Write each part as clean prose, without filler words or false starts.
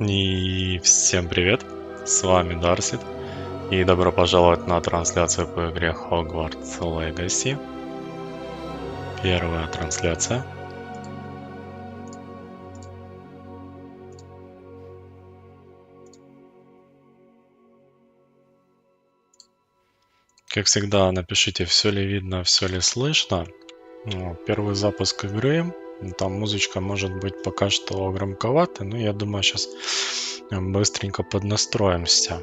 И всем привет, с вами Darseed, и добро пожаловать на трансляцию по игре Hogwarts Legacy. Первая трансляция. Как всегда, напишите, все ли видно, все ли слышно. Первый запуск игры. Там музычка может быть пока что громковата, но я думаю, сейчас быстренько поднастроимся.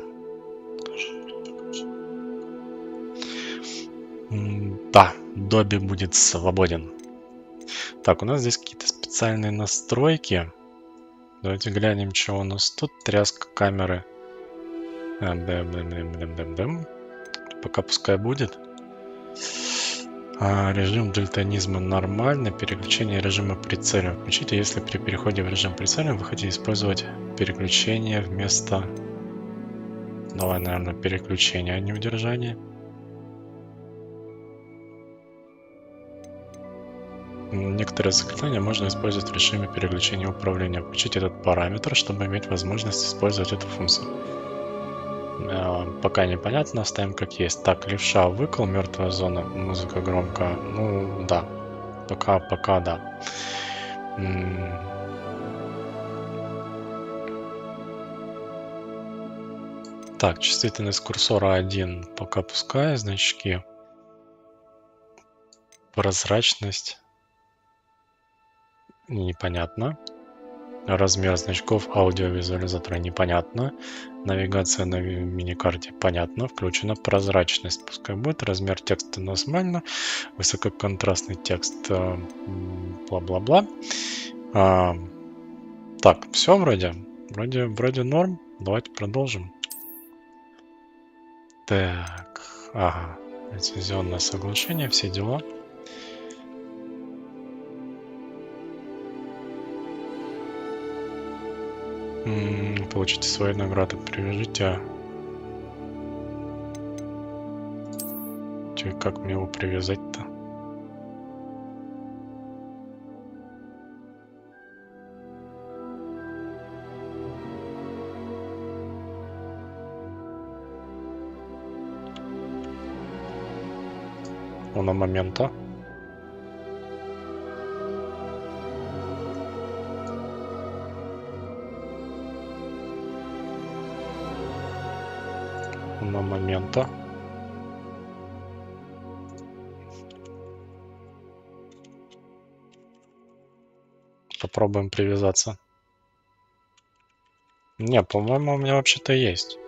Да, Добби будет свободен. Так, у нас здесь какие-то специальные настройки. Давайте глянем, что у нас тут. Тряска камеры. Пока пускай будет. Режим дальтонизма нормально. Переключение режима прицеля. Включите, если при переходе в режим прицеля вы хотите использовать переключение вместо... Давай, наверное, переключение, а не удержание. Некоторые заклинания можно использовать в режиме переключения управления. Включите этот параметр, чтобы иметь возможность использовать эту функцию. Пока непонятно, оставим как есть. Так, левша выкол, мертвая зона, музыка громкая. Ну, да. Пока да. Так, чувствительность курсора 1. Пока пускай, значки. Прозрачность. Непонятно. Размер значков аудиовизуализатора непонятно. Навигация на миникарте понятно. Включена прозрачность. Пускай будет. Размер текста нормально. Высококонтрастный текст. Бла-бла-бла. Так, все вроде норм. Давайте продолжим. Так, ага. Лицензионное соглашение, все дела. Получите свои награды, привяжите. Как мне его привязать-то? На момента. На момента. Попробуем привязаться. Не, по-моему, у меня вообще-то есть.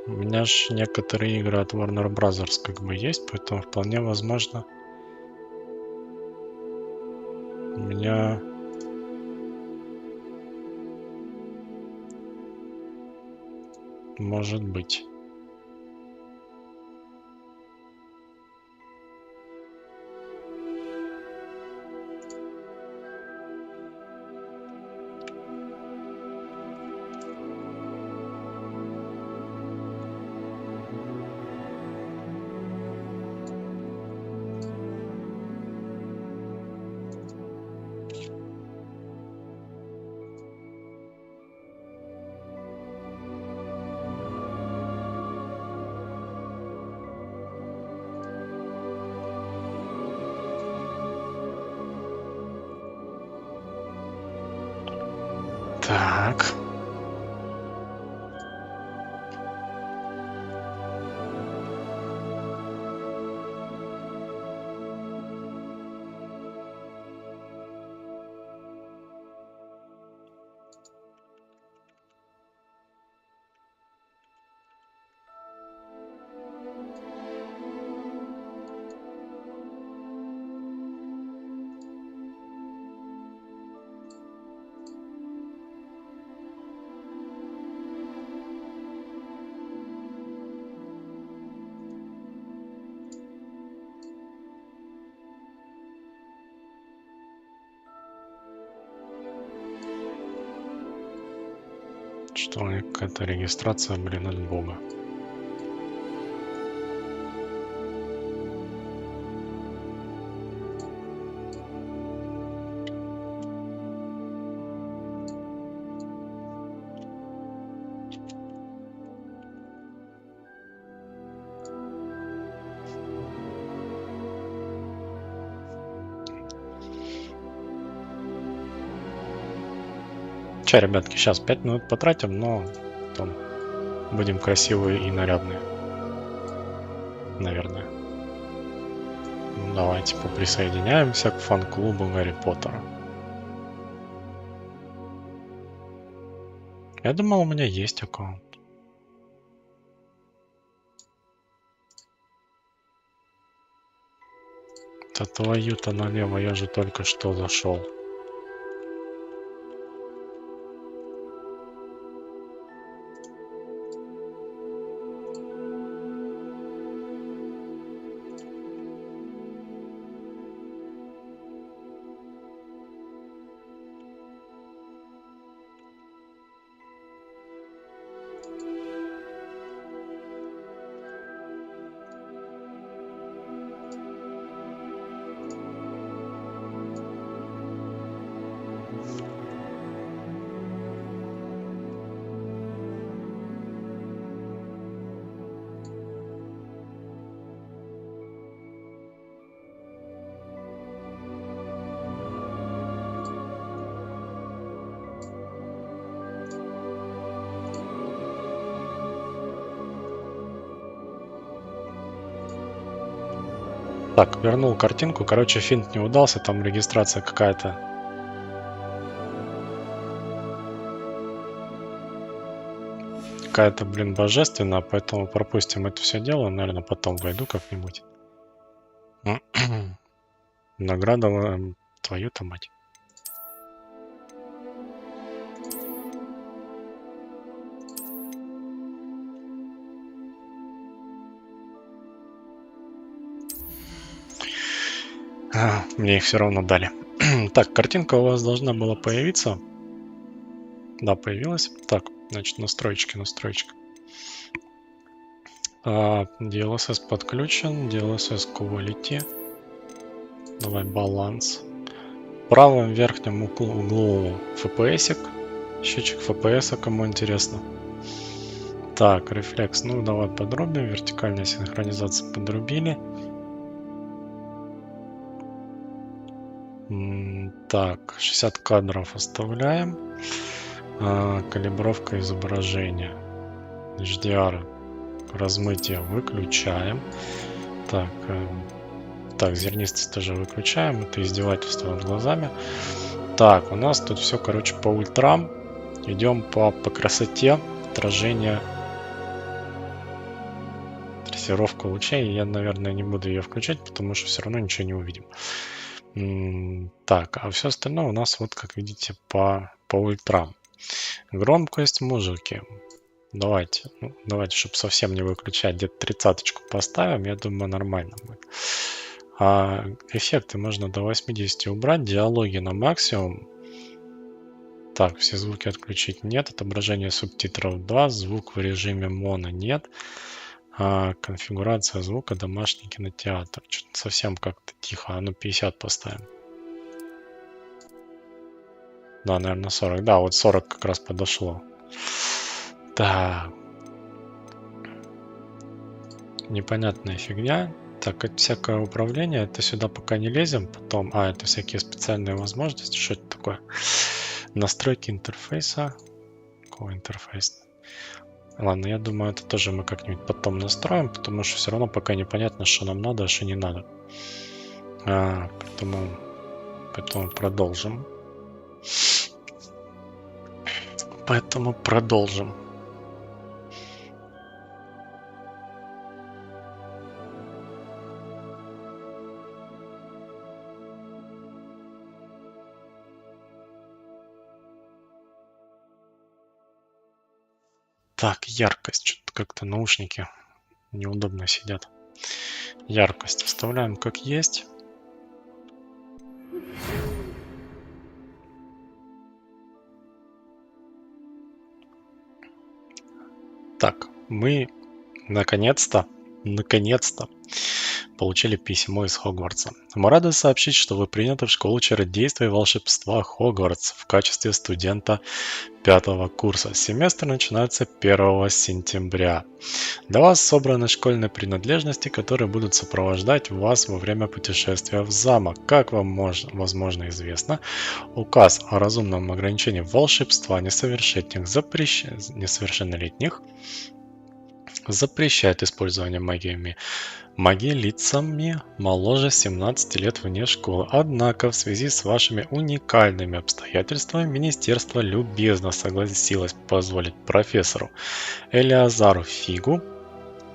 У меня же некоторые игры от Warner Bros. Как бы есть, поэтому вполне возможно у меня... Может быть. Так. Что, какая-то регистрация, блин, от бога. Че, ребятки, сейчас 5 минут потратим, но потом будем красивые и нарядные. Наверное. Ну, давайте поприсоединяемся к фан-клубу Гарри Поттера. Я думал, у меня есть аккаунт. Да твою-то налево, я же только что зашел. Так, вернул картинку. Короче, финт не удался, там регистрация какая-то. Какая-то, блин, божественная, поэтому пропустим это все дело. Наверное, потом войду как-нибудь. Награда, твою-то мать. Мне их все равно дали. Так, картинка у вас должна была появиться. Да, появилась. Так, значит, настройки. DLSS подключен. DLSS Quality. Давай баланс. В правом верхнем углу FPS-ик. Счетчик FPS, кому интересно. Так, рефлекс. Ну, давай подрубим. Вертикальная синхронизация подрубили. Так, 60 кадров оставляем. Калибровка изображения. HDR. Размытие выключаем. Так, зернистость тоже выключаем. Это издевательство над глазами. Так, у нас тут все, короче, по ультрам. Идем по красоте отражения. Трассировка лучей. Я, наверное, не буду ее включать, потому что все равно ничего не увидим. Так, а все остальное у нас, вот как видите, по ультрам. Громкость, мужики. Давайте, чтобы совсем не выключать, где-то 30-очку поставим, я думаю, нормально будет. Эффекты можно до 80 убрать, диалоги на максимум. Так, все звуки отключить нет, отображение субтитров 2, звук в режиме моно нет. Конфигурация звука домашний кинотеатр. Что-то совсем как-то тихо. 50 поставим. Да, наверное, 40. Да, вот 40 как раз подошло. Так. Непонятная фигня. Так, это всякое управление. Это сюда пока не лезем. Потом... это всякие специальные возможности. Что это такое? Настройки интерфейса. Какого интерфейса? Ладно, я думаю, это тоже мы как-нибудь потом настроим, потому что все равно пока непонятно, что нам надо, а что не надо. Поэтому продолжим. Так, яркость. Что-то как-то наушники неудобно сидят. Яркость вставляем как есть. Так, мы наконец-то получили письмо из Хогвартса. Мы рады сообщить, что вы приняты в школу чародейства и волшебства Хогвартс в качестве студента 5-го курса. Семестр начинается 1 сентября. Для вас собраны школьные принадлежности, которые будут сопровождать вас во время путешествия в замок. Как вам возможно известно, указ о разумном ограничении волшебства несовершеннолетних запрещает использование магии лицами моложе 17 лет вне школы. Однако, в связи с вашими уникальными обстоятельствами, Министерство любезно согласилось позволить профессору Элиазару Фигу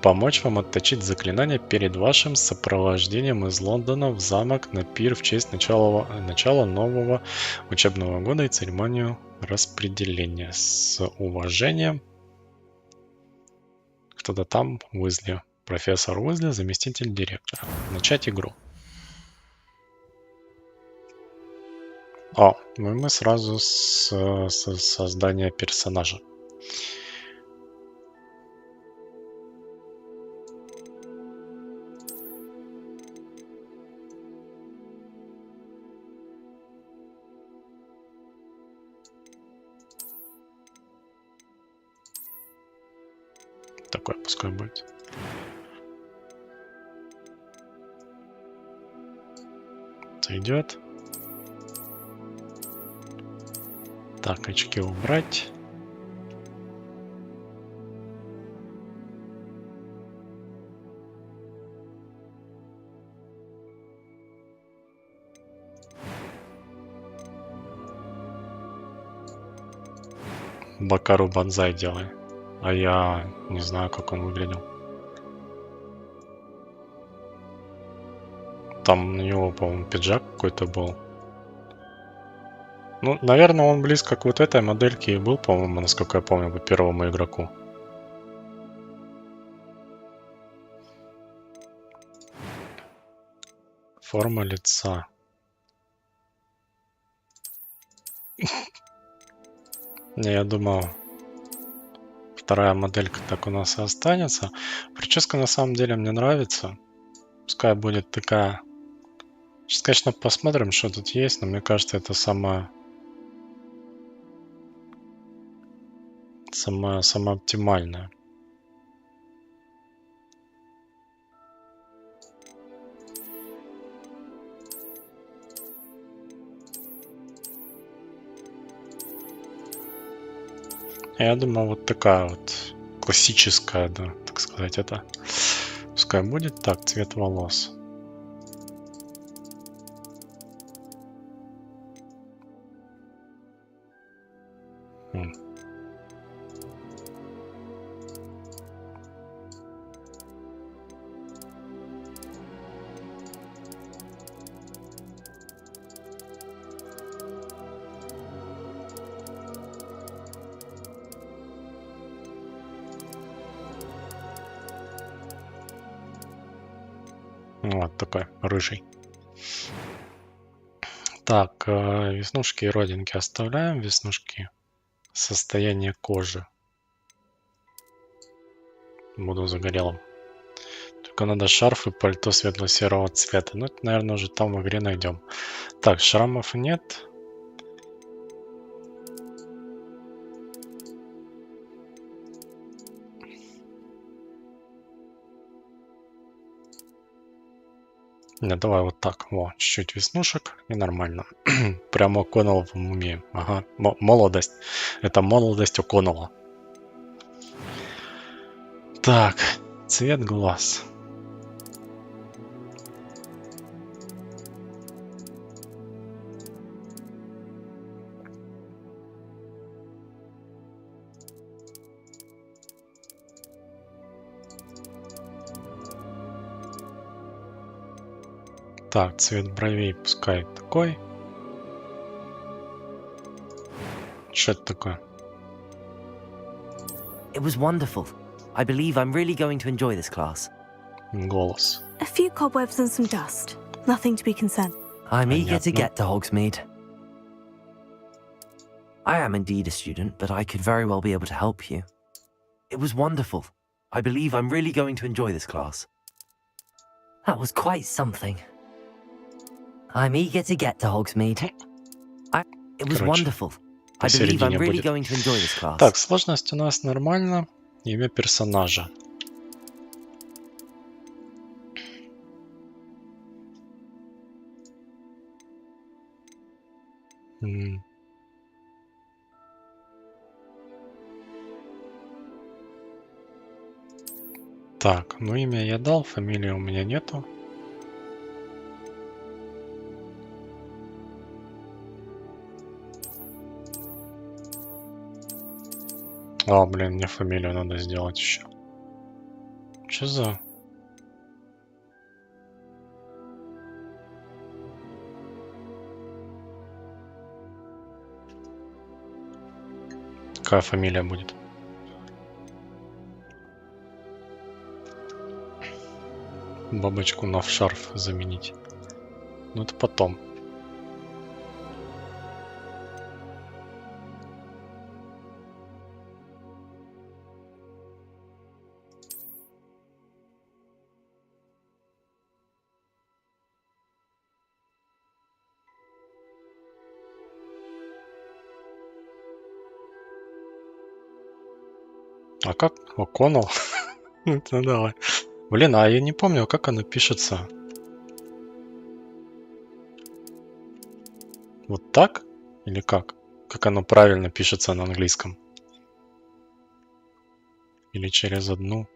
помочь вам отточить заклинания перед вашим сопровождением из Лондона в замок на пир в честь начала нового учебного года и церемонию распределения. С уважением, кто-то там, Уизли. Профессор Уизли, заместитель директора. Начать игру. Мы сразу с создания персонажа. Такой пускай будет. Это идет. Так, очки убрать. Бакару банзай делай. А я не знаю, как он выглядел. Там у него, по-моему, пиджак какой-то был. Ну, наверное, он близко к вот этой модельке и был, по-моему, насколько я помню, по первому игроку. Форма лица. Не, я думал, вторая моделька так у нас и останется. Прическа на самом деле мне нравится. Пускай будет такая. Сейчас, конечно, посмотрим, что тут есть, но мне кажется, это самая оптимальная. Я думаю, вот такая вот классическая, да, так сказать, это пускай будет. Так, цвет волос. Вот такой рыжий. Так, веснушки и родинки оставляем. Веснушки. Состояние кожи. Буду загорелым. Только надо шарф и пальто светло-серого цвета. Ну, это, наверное, уже там в игре найдем. Так, шрамов нет. Не, давай вот так. Во, чуть-чуть веснушек и нормально. Прямо О'Коннелл в уме. Ага, молодость. Это молодость О'Коннелла. Так, цвет глаз. Так, цвет бровей пускай такой. Что это такое? It was wonderful. I believe I'm really going to enjoy this class. Голос. A few cobwebs and some dust. Nothing to be concerned. I'm eager to Понятно. get to Hogsmeade. I am indeed a student, but I could very well be able to help you. It was wonderful. I believe I'm really going to enjoy this class. That was quite something. I'm eager to get to Hogsmeade. It was wonderful. I believe I'm really going to enjoy this class. Так, сложность у нас нормально. Имя персонажа. Так, ну имя я дал, фамилии у меня нету. А, блин, мне фамилию надо сделать еще. Че за... Какая фамилия будет? Бабочку на шарф заменить. Ну это потом. А как? О'Коннелл? Ну давай. Блин, а я не помню, как оно пишется. Вот так? Или как? Как оно правильно пишется на английском? Или через одну?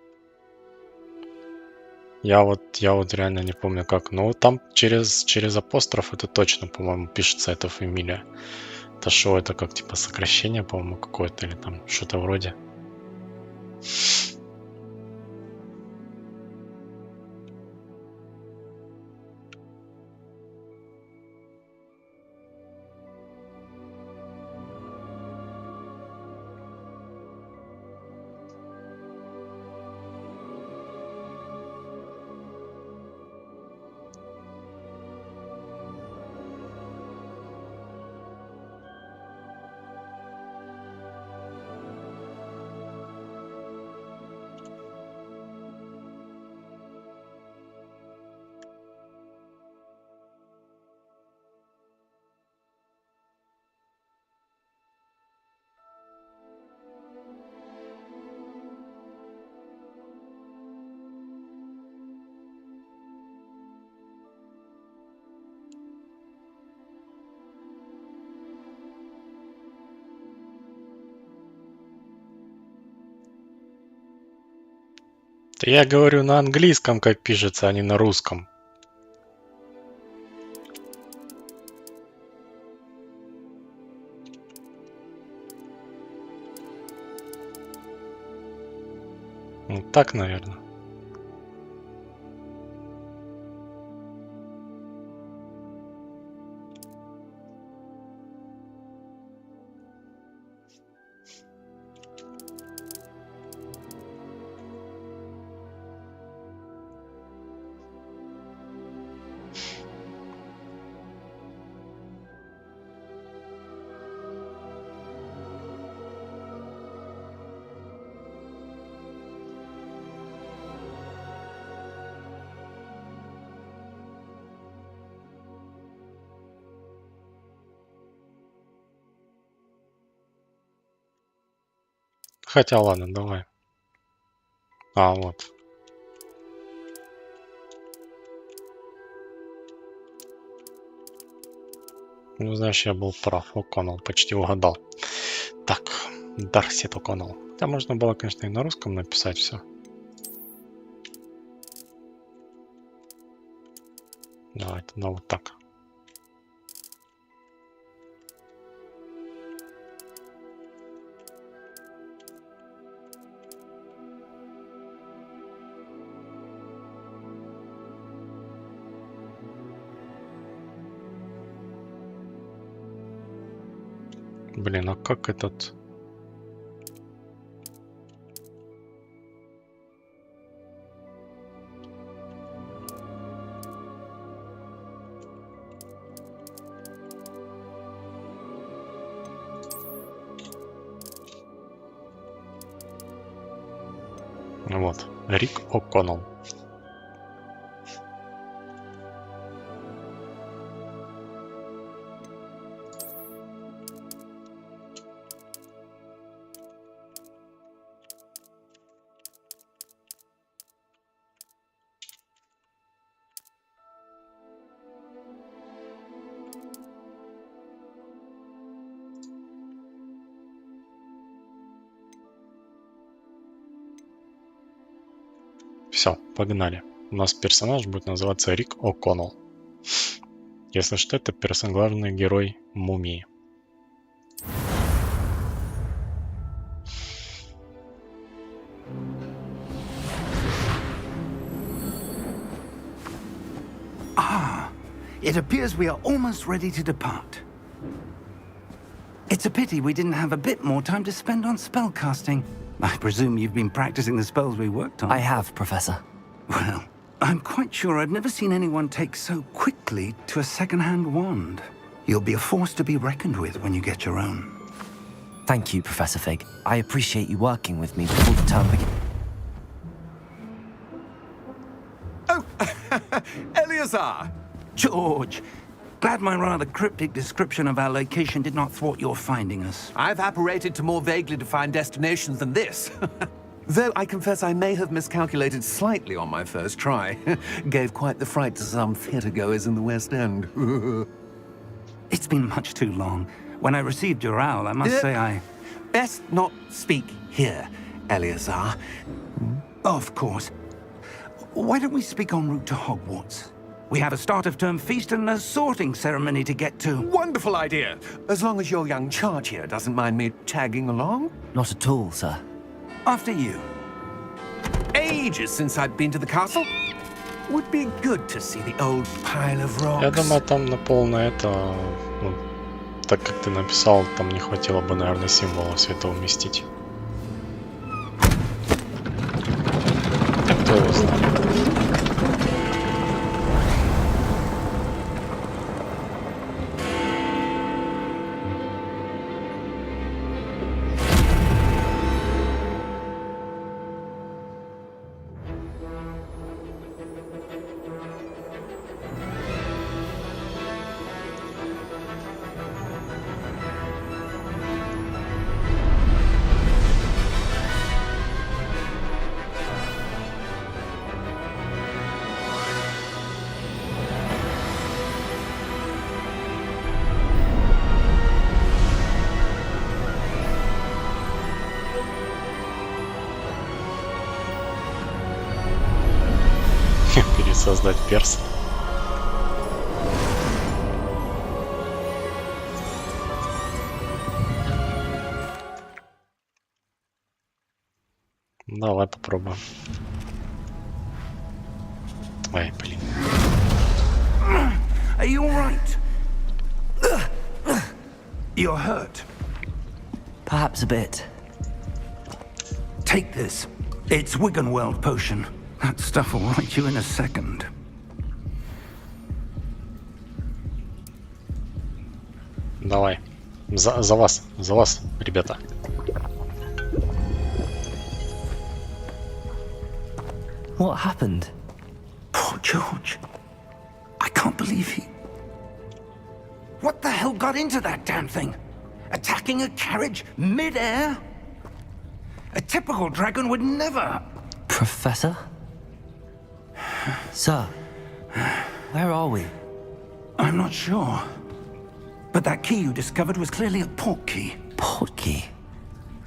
Я вот реально не помню как. Но там через апостроф это точно, по-моему, пишется эта фамилия. Это шо, это как типа сокращение, по-моему, какое-то или там что-то вроде. Я говорю на английском, как пишется, а не на русском. Ну, так, наверное. Хотя ладно, давай. А, вот. Ну, знаешь, я был прав. О'Коннелл, почти угадал. Так, Darseed О'Коннелл. Хотя можно было, конечно, и на русском написать все. Давай, тогда вот так. Блин, а как этот... Вот, Рик О'Коннелл. Все, погнали. У нас персонаж будет называться Рик О'Коннелл. Если что, это главный герой Мумии. It appears we are almost ready to depart. It's a pity we didn't have a bit more time to spend on spellcasting. I presume you've been practicing the spells we worked on. I have, Professor. Well, I'm quite sure I've never seen anyone take so quickly to a second-hand wand. You'll be a force to be reckoned with when you get your own. Thank you, Professor Fig. I appreciate you working with me before the term begins. Oh, Eleazar! George, glad my rather cryptic description of our location did not thwart your finding us. I've apparated to more vaguely defined destinations than this. Though I confess I may have miscalculated slightly on my first try. Gave quite the fright to some theatre-goers in the West End. It's been much too long. When I received your owl, I must say I... Best not speak here, Eleazar. Of course. Why don't we speak en route to Hogwarts? We have a start-of-term feast and a sorting ceremony to get to. Wonderful idea! As long as your young charge here doesn't mind me tagging along. Not at all, sir. After you. Ages since I've been to the castle. Would be good to see the old pile of rocks. Я думаю, там на полное это... Ну, так как ты написал, там не хватило бы, наверное, символов все это уместить. А кто его знает? Пересоздать перс. Давай попробуем. Ой, блин. Are you all right? You're hurt. Perhaps a bit. Take this. It's Wiggenweld potion. That stuff will right you in a second. Давай. За вас, ребята. What happened? Poor George. I can't believe he... What the hell got into that damn thing? Attacking a carriage mid-air? A typical dragon would never... Professor? Sir, where are we? I'm not sure. But that key you discovered was clearly a port key. Port key?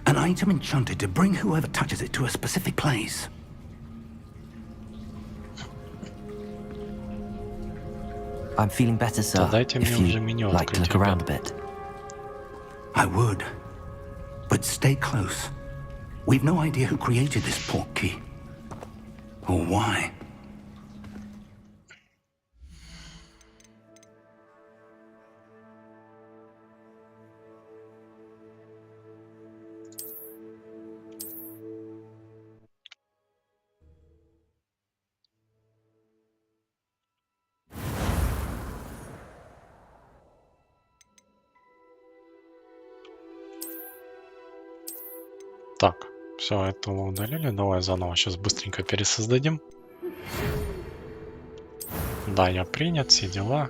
An item enchanted to bring whoever touches it to a specific place. I'm feeling better, sir. Дайте мне If уже you'd меню like to открыть, look around a ребят. bit. I would. But stay close. We've no idea who created this port key. Or why. Так, все, это мы удалили. Давай заново сейчас быстренько пересоздадим. Да, я принят, все дела.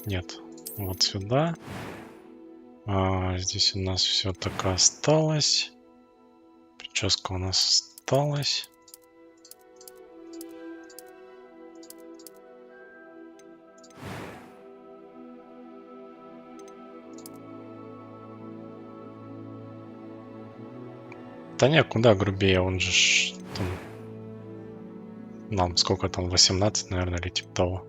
Нет, вот сюда. Здесь у нас все так и осталось. Прическа у нас осталась. Да не, куда грубее, он же там Нам сколько там, 18, наверное, или типа того.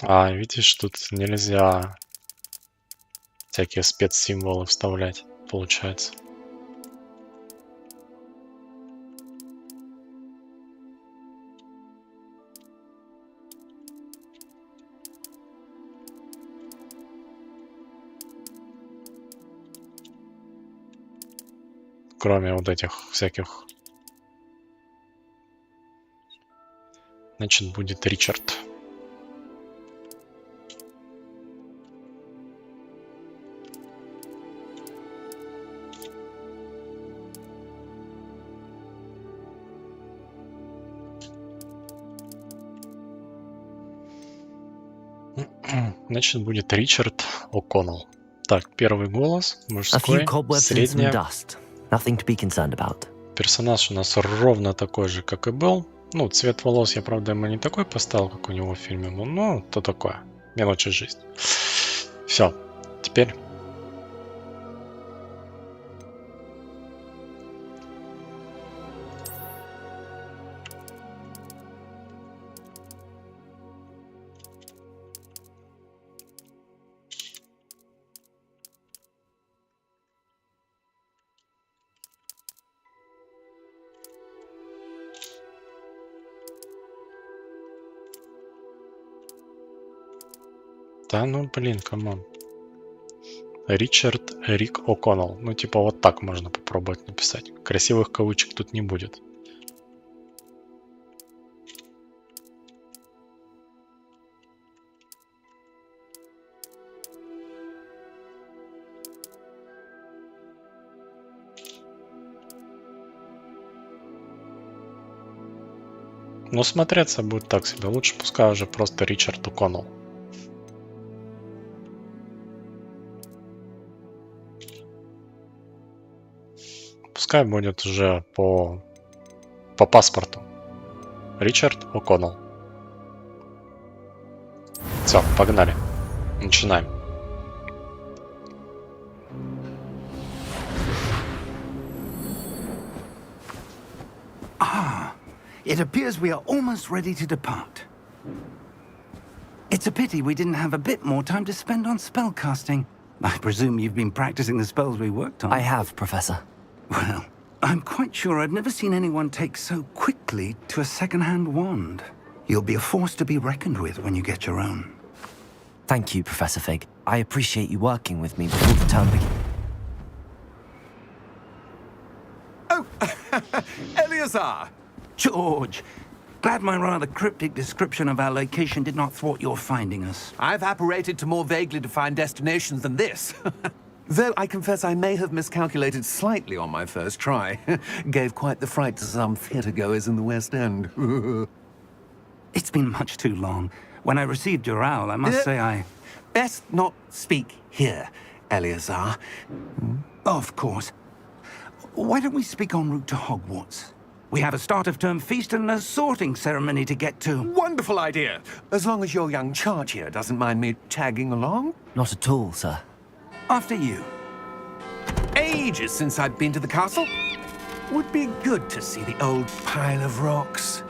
А, видишь, тут нельзя всякие спецсимволы вставлять, получается. Кроме вот этих всяких. Значит, будет Ричард. Значит, будет Ричард О'Коннелл. Так, первый голос, мужской, средняя. Персонаж у нас ровно такой же, как и был. Ну, цвет волос я, правда, ему не такой поставил, как у него в фильме был. Ну, то такое. Мелочи жизни. Все, теперь... Да ну блин, камон. Ричард Рик О'Коннелл. Ну типа вот так можно попробовать написать. Красивых кавычек тут не будет. Но смотреться будет так себе. Лучше пускай уже просто Ричард О'Коннелл. Пускай будет уже по паспорту. Ричард О'Коннелл. Все, погнали. Начинаем. It appears we are almost ready to depart. It's a pity we didn't have a bit more time to spend on spellcasting. I presume you've been practicing the spells we worked on. I have, Professor. Well, I'm quite sure I've never seen anyone take so quickly to a second-hand wand. You'll be a force to be reckoned with when you get your own. Thank you, Professor Fig. I appreciate you working with me before the term begins. Oh, Eleazar! George, glad my rather cryptic description of our location did not thwart your finding us. I've apparated to more vaguely defined destinations than this. Though I confess I may have miscalculated slightly on my first try. Gave quite the fright to some theatre-goers in the West End. It's been much too long. When I received your owl, I must say I... Best not speak here, Eleazar. Of course. Why don't we speak en route to Hogwarts? We have a start-of-term feast and a sorting ceremony to get to. Wonderful idea! As long as your young charge here doesn't mind me tagging along. Not at all, sir. After you. Ages since I've been to the castle. Would be good to see the old pile of rocks.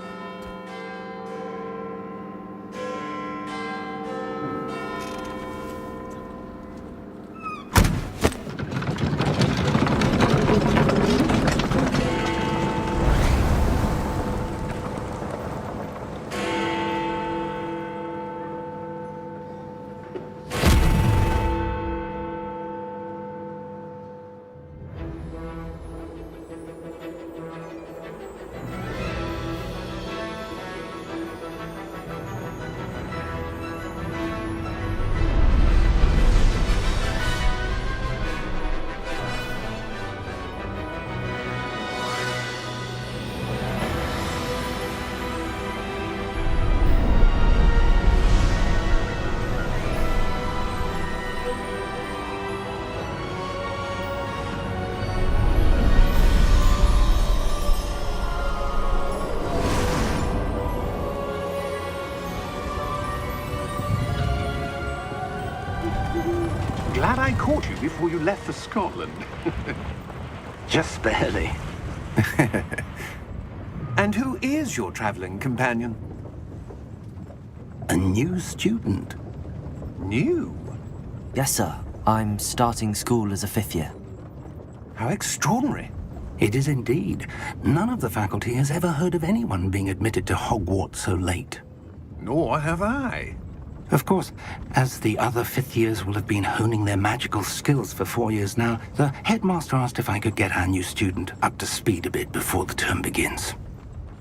Glad I caught you before you left for Scotland. Just barely. And who is your traveling companion? A new student. New? Yes, sir. I'm starting school as a 5th year. How extraordinary. It is indeed. None of the faculty has ever heard of anyone being admitted to Hogwarts so late. Nor have I. Of course, as the other 5th years will have been honing their magical skills for 4 years now, the headmaster asked if I could get our new student up to speed a bit before the term begins.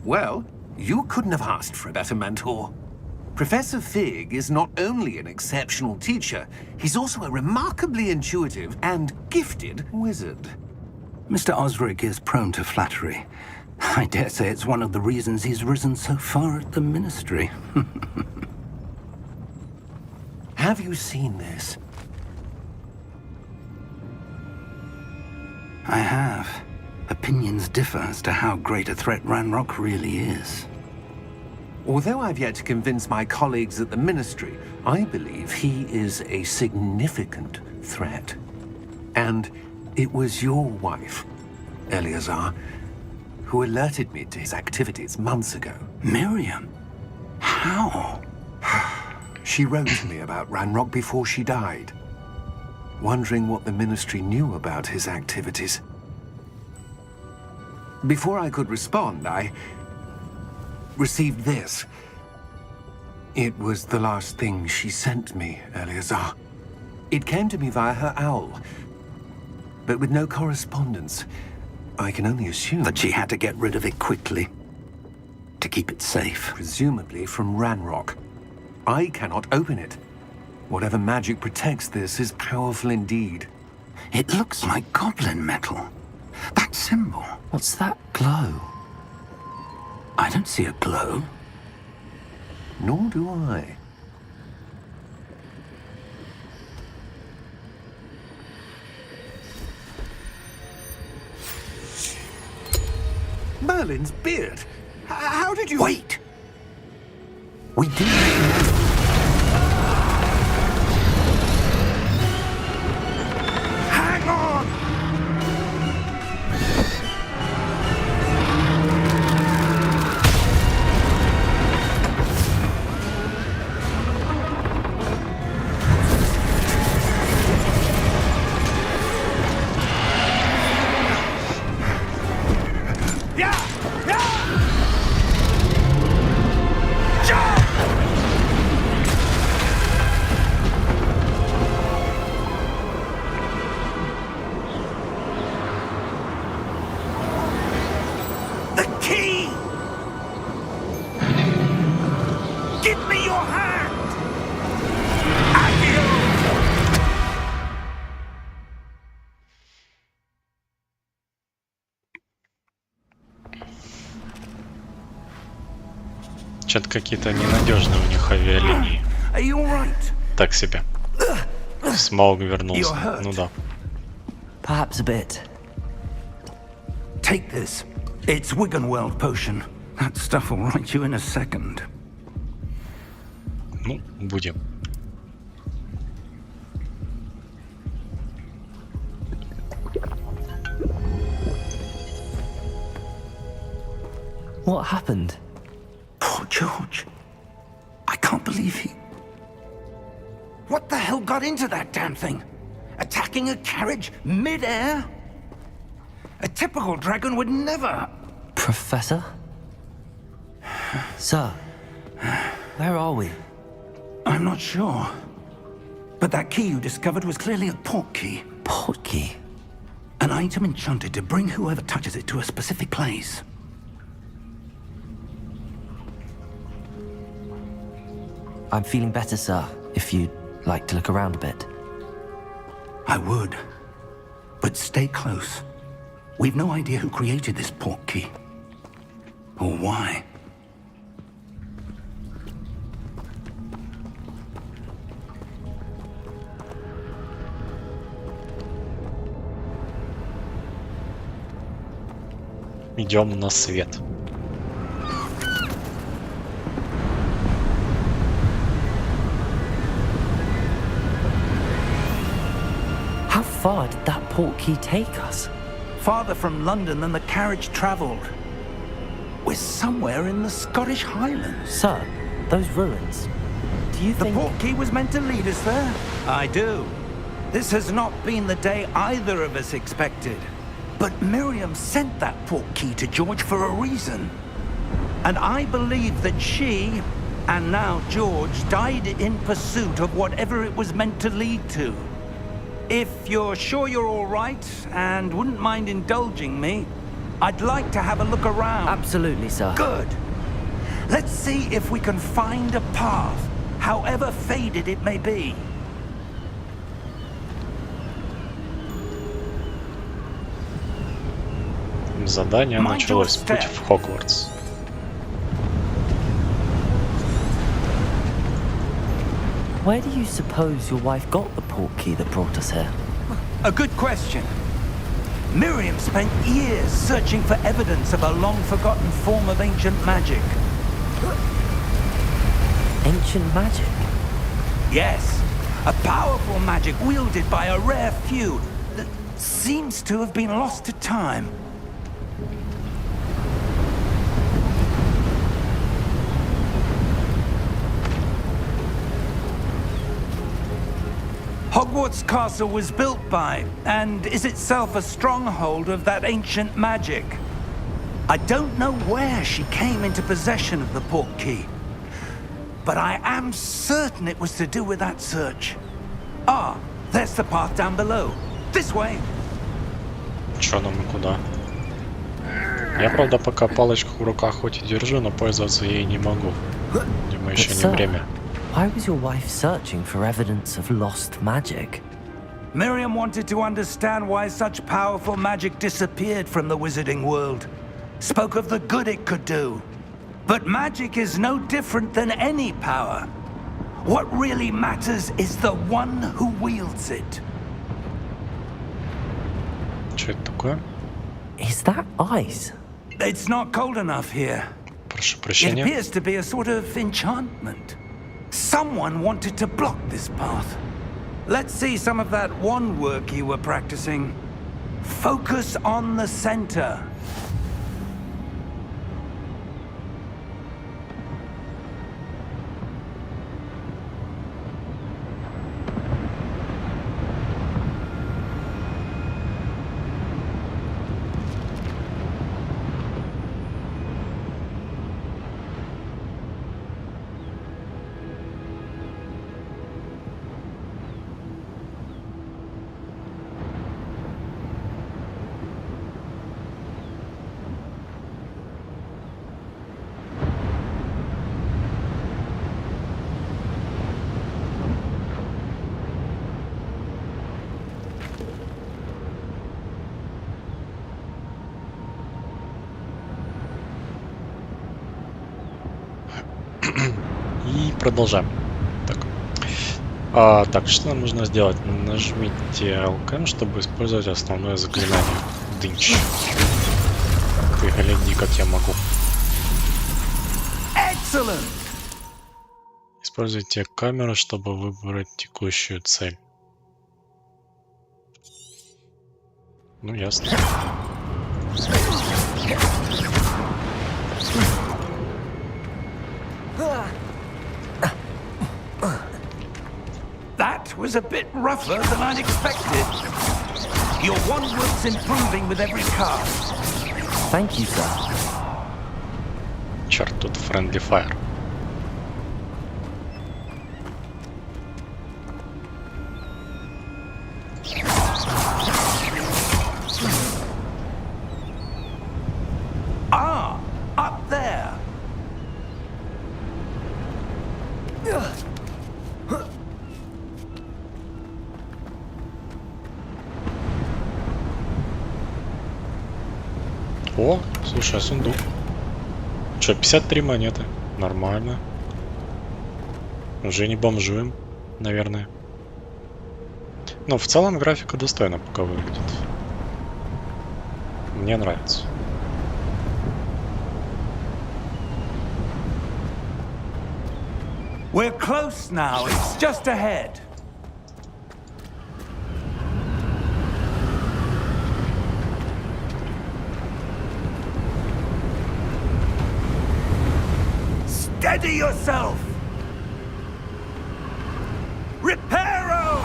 Well, you couldn't have asked for a better mentor. Professor Fig is not only an exceptional teacher, he's also a remarkably intuitive and gifted wizard. Mr. Osric is prone to flattery. I dare say it's one of the reasons he's risen so far at the Ministry. Have you seen this? I have. Opinions differ as to how great a threat Ranrock really is. Although I've yet to convince my colleagues at the Ministry, I believe he is a significant threat. And it was your wife, Eleazar, who alerted me to his activities months ago. Miriam? How? She wrote to me about Ranrock before she died, wondering what the Ministry knew about his activities. Before I could respond, I received this. It was the last thing she sent me, Eleazar. It came to me via her owl, but with no correspondence. I can only assume That she had to get rid of it quickly, to keep it safe. presumably from Ranrock. I cannot open it. Whatever magic protects this is powerful indeed. It looks like goblin metal. That symbol. What's that glow? I don't see a glow. Nor do I. Merlin's beard. How did you... Wait! We do know. Hang on! Что-то какие-то ненадежные у них авиалинии. Так себе. Смауг вернулся. Ну да. Perhaps a bit. Take this. It's Wiggenweld potion. That stuff will right you in a second. Ну, будем. What happened? Poor George. I can't believe he... What the hell got into that damn thing? Attacking a carriage mid-air? A typical dragon would never... Professor? Sir, where are we? I'm not sure. But that key you discovered was clearly a port key. Port key? An item enchanted to bring whoever touches it to a specific place. I'm feeling better, sir, if you'd like to look around a bit. I would. But stay close. We've no idea who created this port key. Or why. Идем на свет. How far did that portkey take us? Farther from London than the carriage travelled. We're somewhere in the Scottish Highlands. Sir, those ruins. Do you The think... portkey was meant to lead us there? I do. This has not been the day either of us expected. But Miriam sent that portkey to George for a reason. And I believe that she, and now George, died in pursuit of whatever it was meant to lead to. If you're sure you're all right and wouldn't mind indulging me, I'd like to have a look around. Absolutely, sir. Good. Let's see if we can find a path, however faded it may be. Задание началось. Путь в Хогвартс. Where do you suppose your wife got the portkey that brought us here? A good question. Miriam spent years searching for evidence of a long-forgotten form of ancient magic. Ancient magic? Yes, a powerful magic wielded by a rare few that seems to have been lost to time. Hogwarts Castle was built by, and is itself a stronghold of that ancient magic. I don't know where she came into possession of the portkey, but I am certain it was to do with that search. Ah, there's the path down below. This way. Чё нам и куда? Я, правда, пока палочку в руках хоть и держу, но пользоваться ей не могу. Видимо, еще не время. Why was your wife searching for evidence of lost magic? Miriam wanted to understand why such powerful magic disappeared from the wizarding world. Spoke of the good it could do. But magic is no different than any power. What really matters is the one who wields it. Что это такое? Is that ice? It's not cold enough here. Прошу It прощения. appears to be a sort of enchantment. Someone wanted to block this path. Let's see some of that wand work you were practicing. Focus on the center. И продолжаем. Так, что нам нужно сделать? Нажмите LKM, чтобы использовать основное заклинание. Дынч. Ты гляди, как я могу. Excellent. Используйте камеру, чтобы выбрать текущую цель. Ну, ясно. That was a bit rougher than I'd expected. Your wand work's improving with every cast. Thank you, sir. Черт, тут friendly fire. Ah, up there. О, слушай, а сундук. Че, 53 монеты. Нормально. Уже не бомжуем, наверное. Но в целом графика достойно пока выглядит. Мне нравится. We're close now. It's just ahead. Steady yourself! Reparo!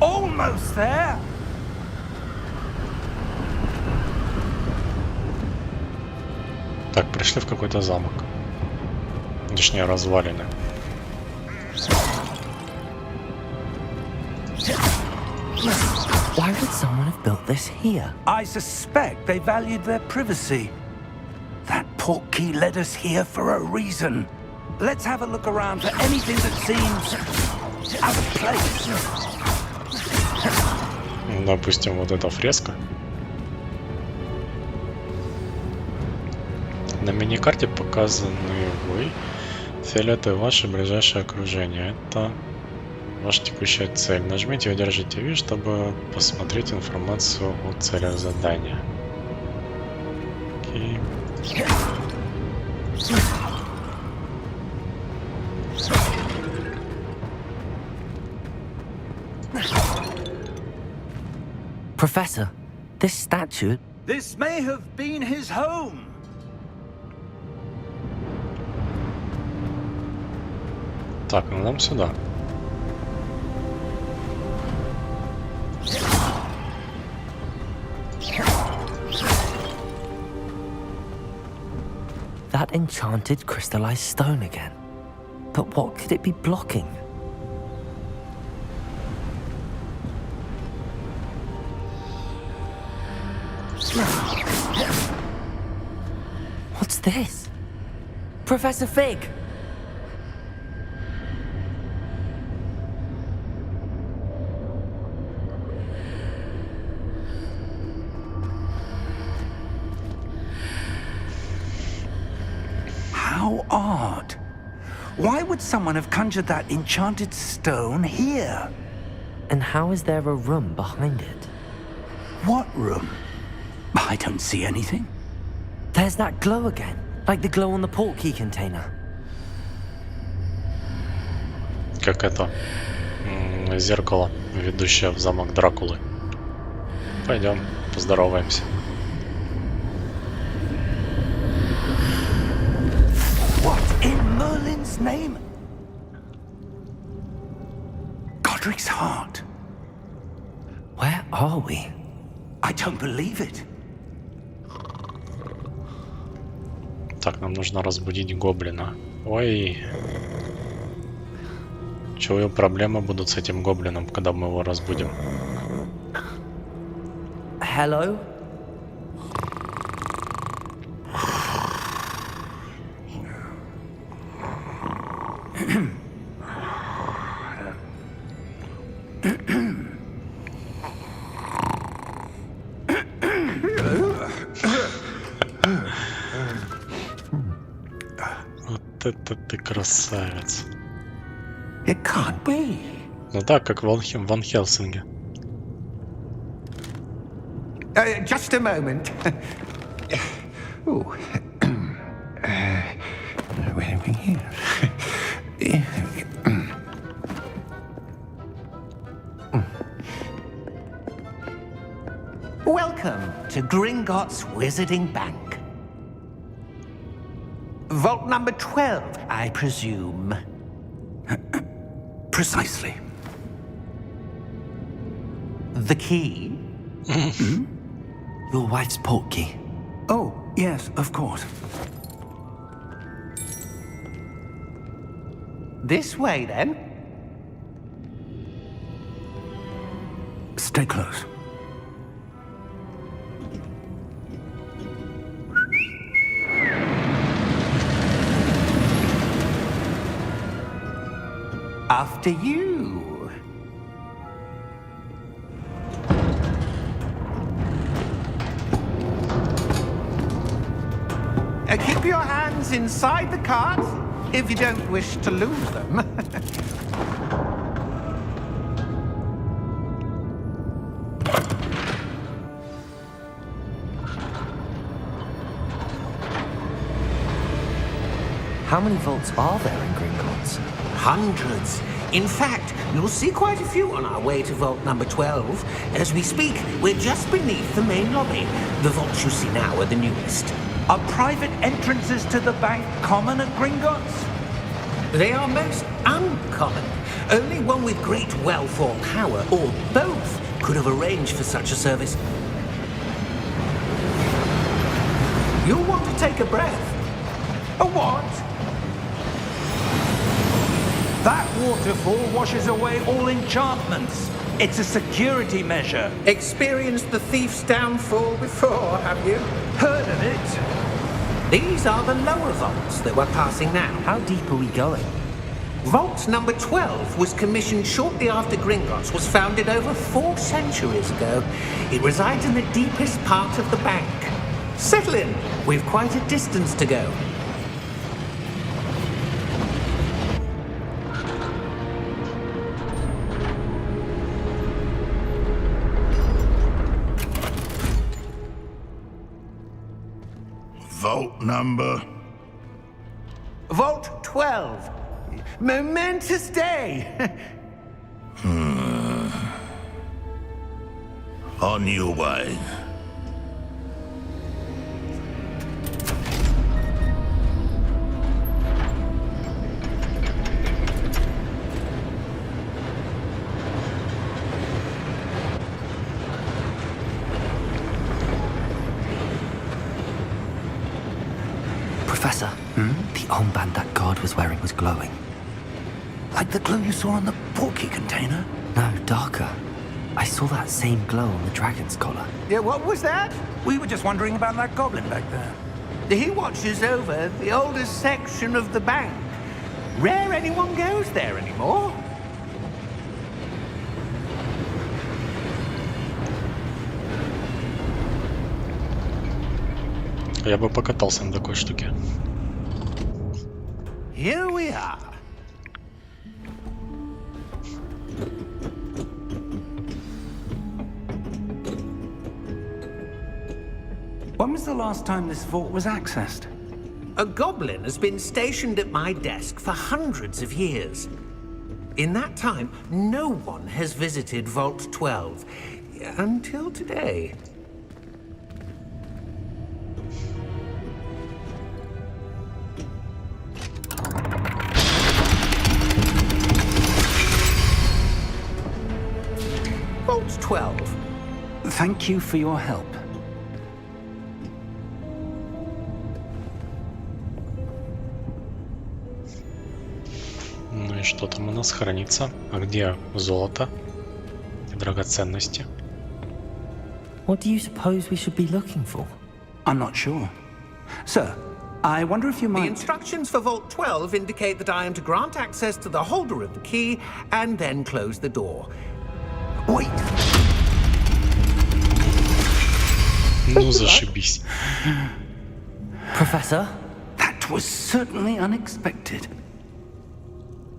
Almost there! Так, пришли в какой-то замок. Точнее, развалины. Why would someone have built this here? I suspect they valued their privacy. That portkey led us here for a reason. Let's have a look around for anything that seems out of place. Допустим, вот эта фреска. На миникарте показаны вы, фиолетовое ваше ближайшее окружение. Это ваша текущая цель. Нажмите и удержите V, чтобы посмотреть информацию о целях задания. Окей. Professor, this statue... This may have been his home. Так, ну нам сюда. That enchanted crystallized stone again. But what could it be blocking? What's this? Professor Fig! How odd. Why would someone have conjured that enchanted stone here? And how is there a room behind it? What room? I don't see anything. There's that glow again, like the glow on the portkey container. Как это зеркало, ведущее в замок Дракулы. Пойдем, поздороваемся. What in Merlin's name? Godric's heart. Where are we? I don't believe it. Так, нам нужно разбудить гоблина. Ой. Чую, проблемы будут с этим гоблином, когда мы его разбудим. Hello? Вот это ты красавец. It can't be. Ну так, как в Ван Хелсинге. Just a moment. Oh. Where are we here? Welcome to Gringotts Wizarding Bank. Vault number 12, I presume. Precisely. The key? Your wife's portkey. Oh, yes, of course. This way, then. Stay close. After you. Keep your hands inside the cart if you don't wish to lose them. How many vaults are there in Gringotts? Hundreds. In fact, you'll see quite a few on our way to vault number 12. As we speak, we're just beneath the main lobby. The vaults you see now are the newest. Are private entrances to the bank common at Gringotts? They are most uncommon. Only one with great wealth or power, or both, could have arranged for such a service. You'll want to take a breath. A what? That waterfall washes away all enchantments. It's a security measure. Experienced the thief's downfall before, have you? Heard of it? These are the lower vaults that we're passing now. How deep are we going? Vault number 12 was commissioned shortly after Gringotts was founded over 4 centuries ago. It resides in the deepest part of the bank. Settle in. We've quite a distance to go. Vault number? Vault 12. Momentous day. On your way. Professor, the armband that guard was wearing was glowing. Like the glue you saw on the porky container? No, darker. I saw that same glow on the dragon's collar. Yeah, what was that? We were just wondering about that goblin back there. He watches over the oldest section of the bank. Rare anyone goes there anymore. Я бы покатался на такой штуке. Here we are. When was the last time this vault was accessed? A goblin has been stationed at my desk for hundreds of years. In that time, no one has visited Vault 12 until today. Vault 12. Thank you for your help. Ну и что там у нас хранится? А где золото и драгоценности? What do you suppose we should be looking for? I'm not sure. Sir, I wonder if you The might... instructions for Vault 12 indicate that I am to grant access to the holder of the key and then close the door. Wait! Ну зашибись. Professor? That was certainly unexpected.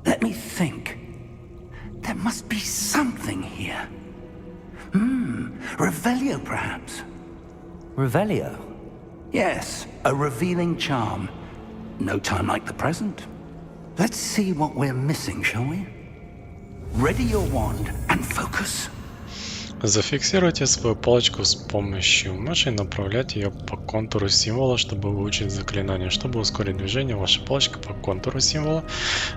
Let me think. There must be something here. Revelio, perhaps? Revelio? Yes, a revealing charm. No time like the present. Let's see what we're missing, shall we? Ready your wand and focus. Зафиксируйте свою палочку с помощью мыши и направляйте ее по контуру символа, чтобы выучить заклинание. Чтобы ускорить движение вашей палочки по контуру символа,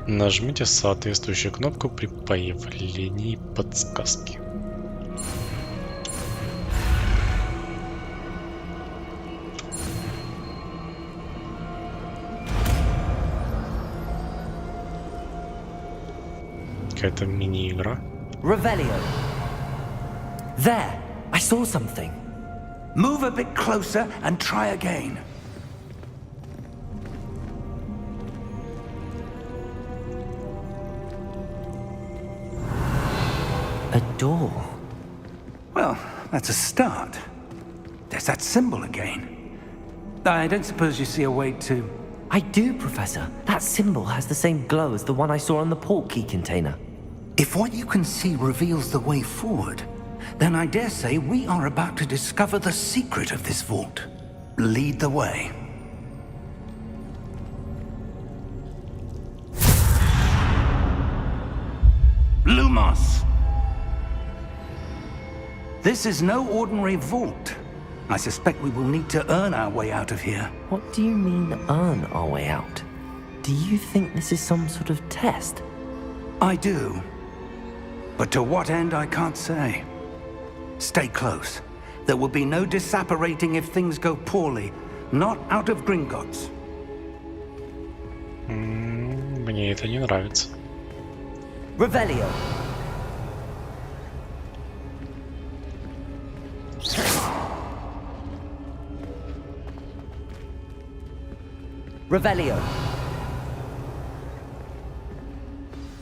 нажмите соответствующую кнопку при появлении подсказки. Какая-то мини-игра. Revelio. There! I saw something. Move a bit closer and try again. A door. Well, that's a start. There's that symbol again. I don't suppose you see a way to... I do, Professor. That symbol has the same glow as the one I saw on the port key container. If what you can see reveals the way forward, then I dare say we are about to discover the secret of this vault. Lead the way. Lumos! This is no ordinary vault. I suspect we will need to earn our way out of here. What do you mean, earn our way out? Do you think this is some sort of test? I do. But to what end, I can't say. Stay close. There will be no disapparating if things go poorly. Not out of Gringotts. Мне это не нравится. Revelio. Revelio.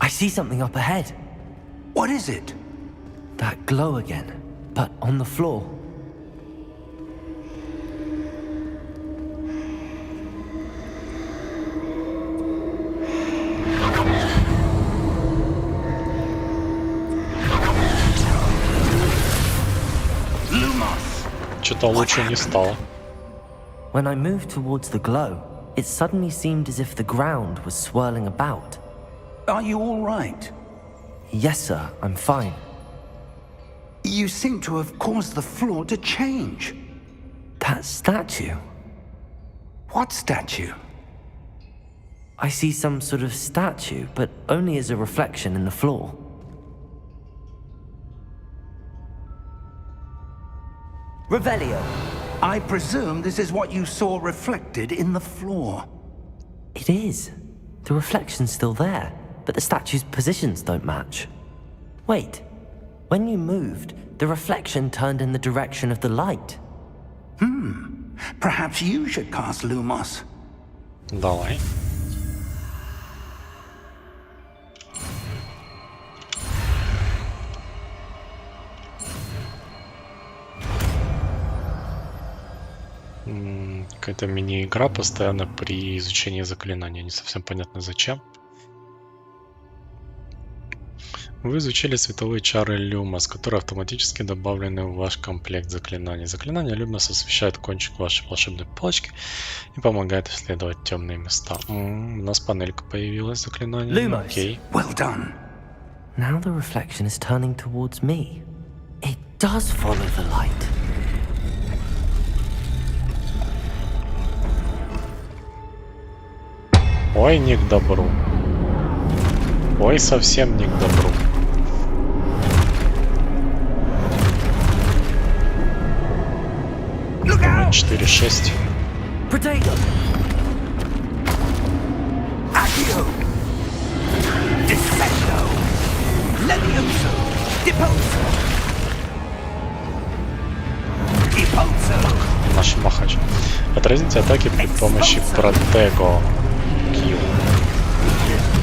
I see something up ahead. What is it? That glow again, but on the floor. Что-то лучше не стало. When I moved towards the glow, it suddenly seemed as if the ground was swirling about. Are you all right? Yes, sir, I'm fine. You seem to have caused the floor to change. That statue? What statue? I see some sort of statue, but only as a reflection in the floor. Revelio. I presume this is what you saw reflected in the floor. It is. The reflection's still there, but the statue's positions don't match. Wait. When you moved, the reflection turned in the direction of the light. Perhaps you should cast Lumos. Давай. Какая-то мини-игра постоянно при изучении заклинания. Не совсем понятно зачем. Вы изучили световые чары Люмос, которые автоматически добавлены в ваш комплект заклинаний. Заклинание Люмос освещает кончик вашей волшебной палочки и помогает исследовать темные места. У нас панелька появилась заклинание. Окей. Well done. Now the reflection is turning towards me. It does follow the light. Ой, не к добру. Ой, совсем не к добру. Давай 4-6. Potato. Accio. Descendo. Levioso. Deposo. Deposo. Наш махач. Отразите атаки при помощи протего. Кью.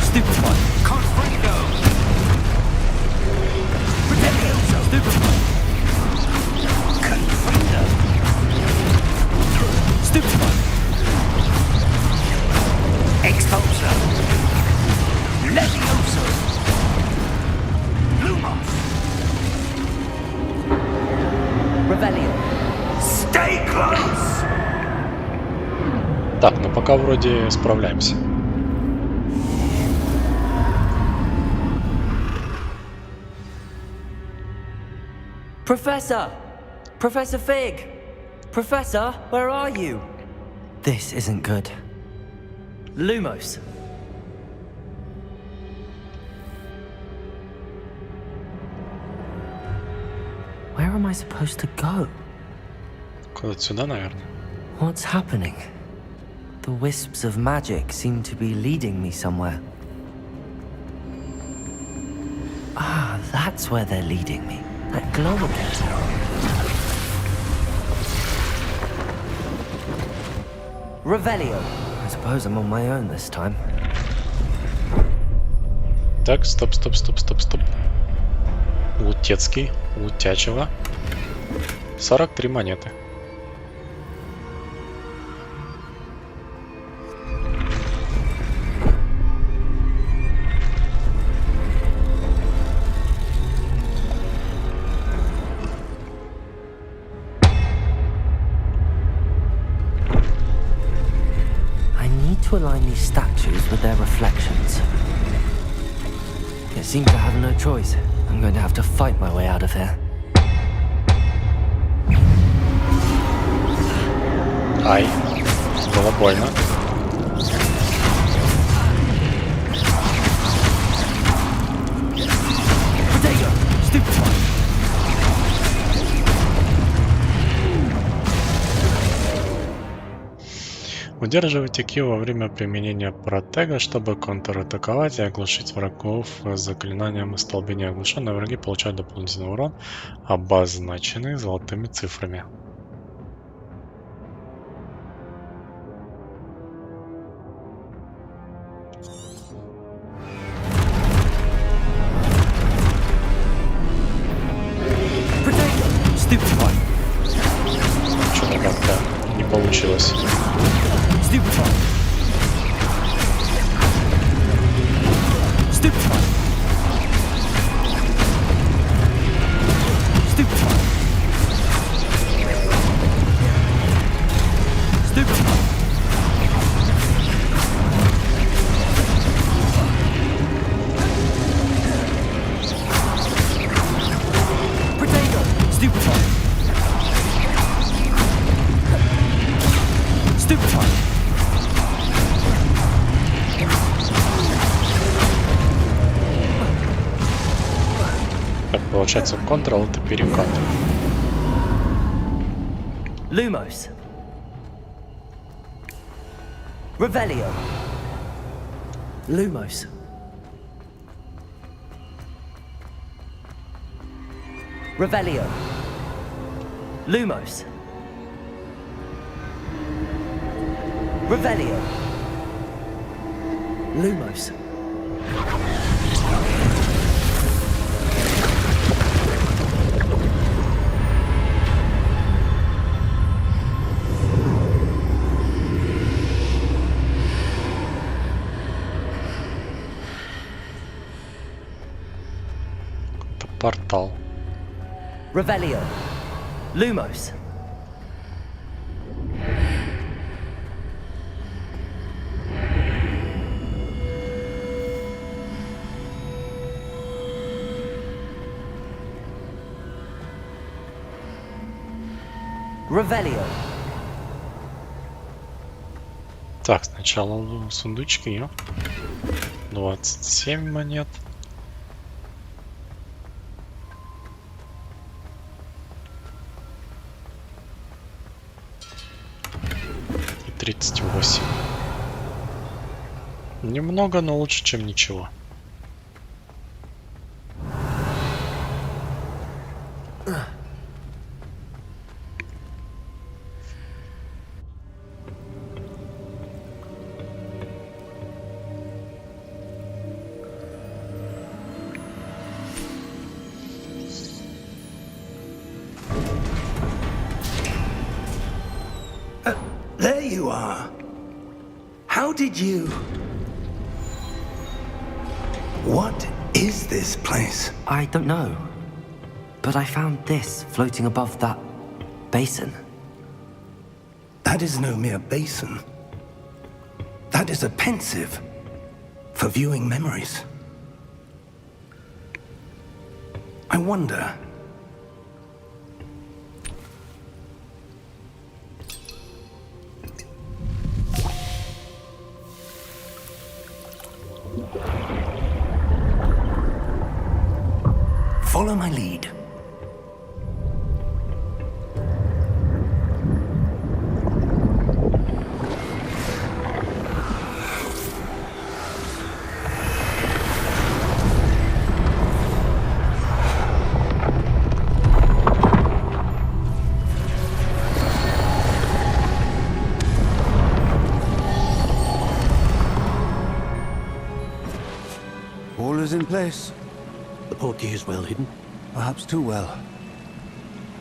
Stupid one. Confrido. Protelioso. Stupid one. Confrido. Stupid one. Expulso. Levioso. Lumos. Revelio. Stay close. Так, ну пока вроде справляемся. Professor! Professor Fig! Professor, where are you? This isn't good. Lumos. Where am I supposed to go? Куда-то сюда, наверное. What's happening? The wisps of magic seem to be leading me somewhere. Ah, that's where they're leading me. That glow again. Revelio. I suppose I'm on my own this time. Так, стоп. Лутецкий, лутячего. 43 монеты. to align these statues with their reflections. It seems I have no choice. I'm going to have to fight my way out of here. Ай, было больно. Удерживайте Q во время применения протега, чтобы контратаковать и оглушить врагов заклинанием столбения. Оглушенные враги получают дополнительный урон, обозначенный золотыми цифрами. Что-то как-то не получилось. Получается, Ctrl это перекат. Lumos. Revelio. Lumos. Revelio. Lumos. Revelio. Lumos. Портал. Revelio. Lumos. Revelio. Так, сначала сундучки. 27 монет. И 38. Немного, но лучше, чем ничего. There you are. How did you... What is this place? I don't know. But I found this floating above that basin. That is no mere basin. That is a pensive for viewing memories. I wonder... Follow my lead. All is in place. The portkey is well hidden. Perhaps too well.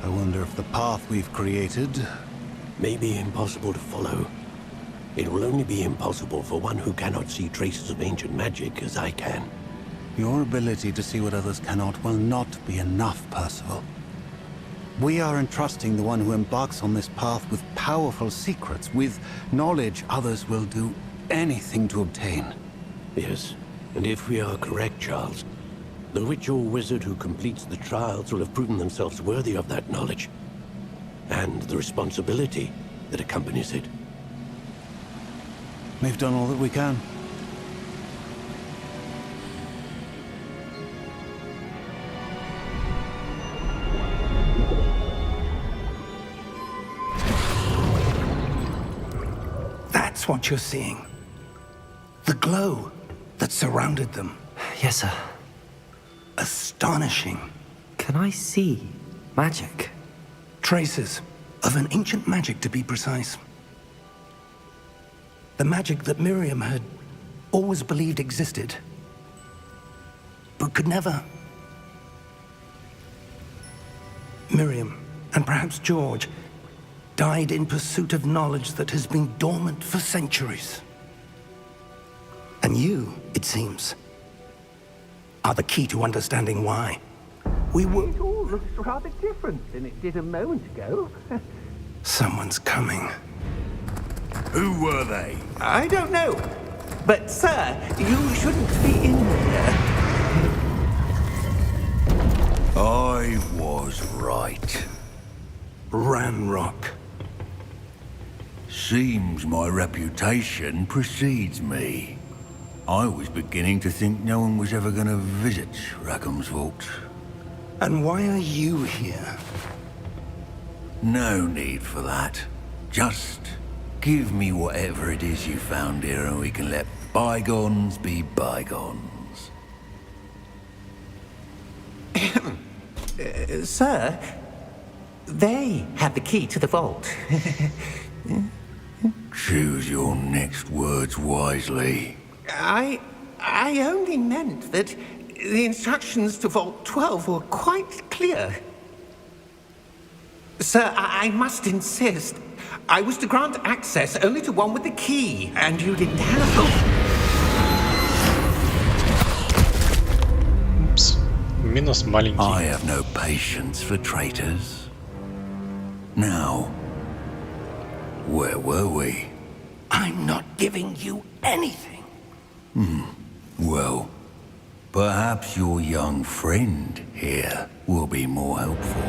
I wonder if the path we've created... May be impossible to follow. It will only be impossible for one who cannot see traces of ancient magic as I can. Your ability to see what others cannot will not be enough, Percival. We are entrusting the one who embarks on this path with powerful secrets, with knowledge others will do anything to obtain. Yes, and if we are correct, Charles, the witch or wizard who completes the trials will have proven themselves worthy of that knowledge, and the responsibility that accompanies it. We've done all that we can. That's what you're seeing. The glow that surrounded them. Yes, sir. Astonishing. Can I see magic? Traces of an ancient magic, to be precise. The magic that Miriam had always believed existed, but could never. Miriam, and perhaps George, died in pursuit of knowledge that has been dormant for centuries. And you, it seems, are the key to understanding why. We were... It all looks rather different than it did a moment ago. Someone's coming. Who were they? I don't know. But, sir, you shouldn't be in here. I was right. Ranrock. Seems my reputation precedes me. I was beginning to think no one was ever going to visit Rackham's vault. And why are you here? No need for that. Just give me whatever it is you found here and we can let bygones be bygones. Sir, they have the key to the vault. Choose your next words wisely. I only meant that the instructions to Vault 12 were quite clear. Sir, I must insist. I was to grant access only to one with the key, and you didn't have... Oops. Минус маленький. I have no patience for traitors. Now, where were we? I'm not giving you anything. Well, perhaps your young friend here will be more helpful.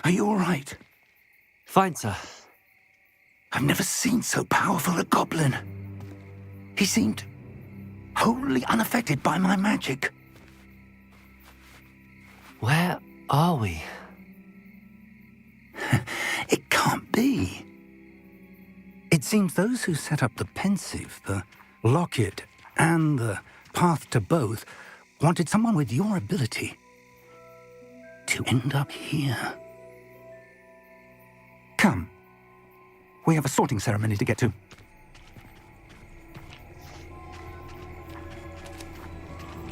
Are you all right? Fine, sir. I've never seen so powerful a goblin. He seemed wholly unaffected by my magic. Where are we? It can't be. It seems those who set up the pensive, the locket, and the path to both wanted someone with your ability to end up here. Come. We have a sorting ceremony to get to.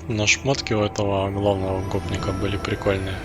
Но шмотки у этого главного гопника были прикольные.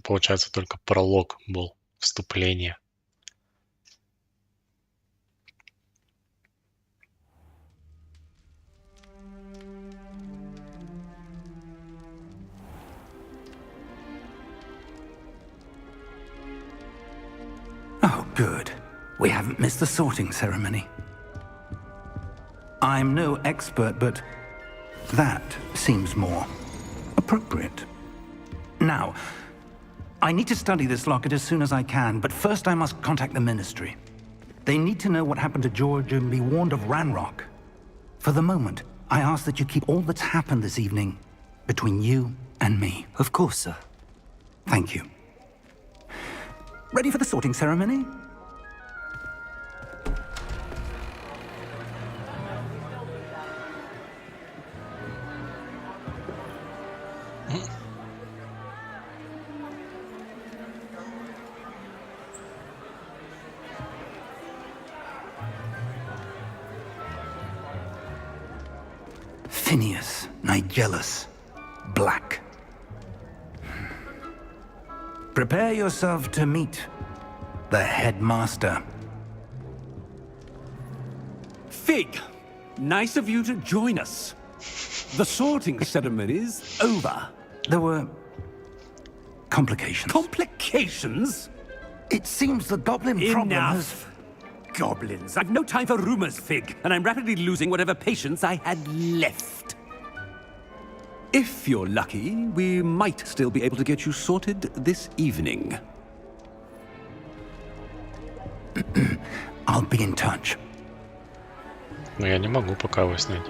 Это, получается, только пролог был, вступление. Oh, good. We haven't missed the sorting ceremony. I'm no expert, but that seems more appropriate. Now, I need to study this locket as soon as I can, but first I must contact the Ministry. They need to know what happened to George and be warned of Ranrock. For the moment, I ask that you keep all that's happened this evening between you and me. Of course, sir. Thank you. Ready for the sorting ceremony? Phineas, Nigellus, Black. Prepare yourself to meet the headmaster. Fig, nice of you to join us. The sorting ceremony's over. There were complications. Complications? It seems the goblin problem has... Enough! Goblins. I've no time for rumors, Fig, and I'm rapidly losing whatever patience I had left. If you're lucky, we might still be able to get you sorted this evening. I'll be in touch. Но я не могу пока его снять.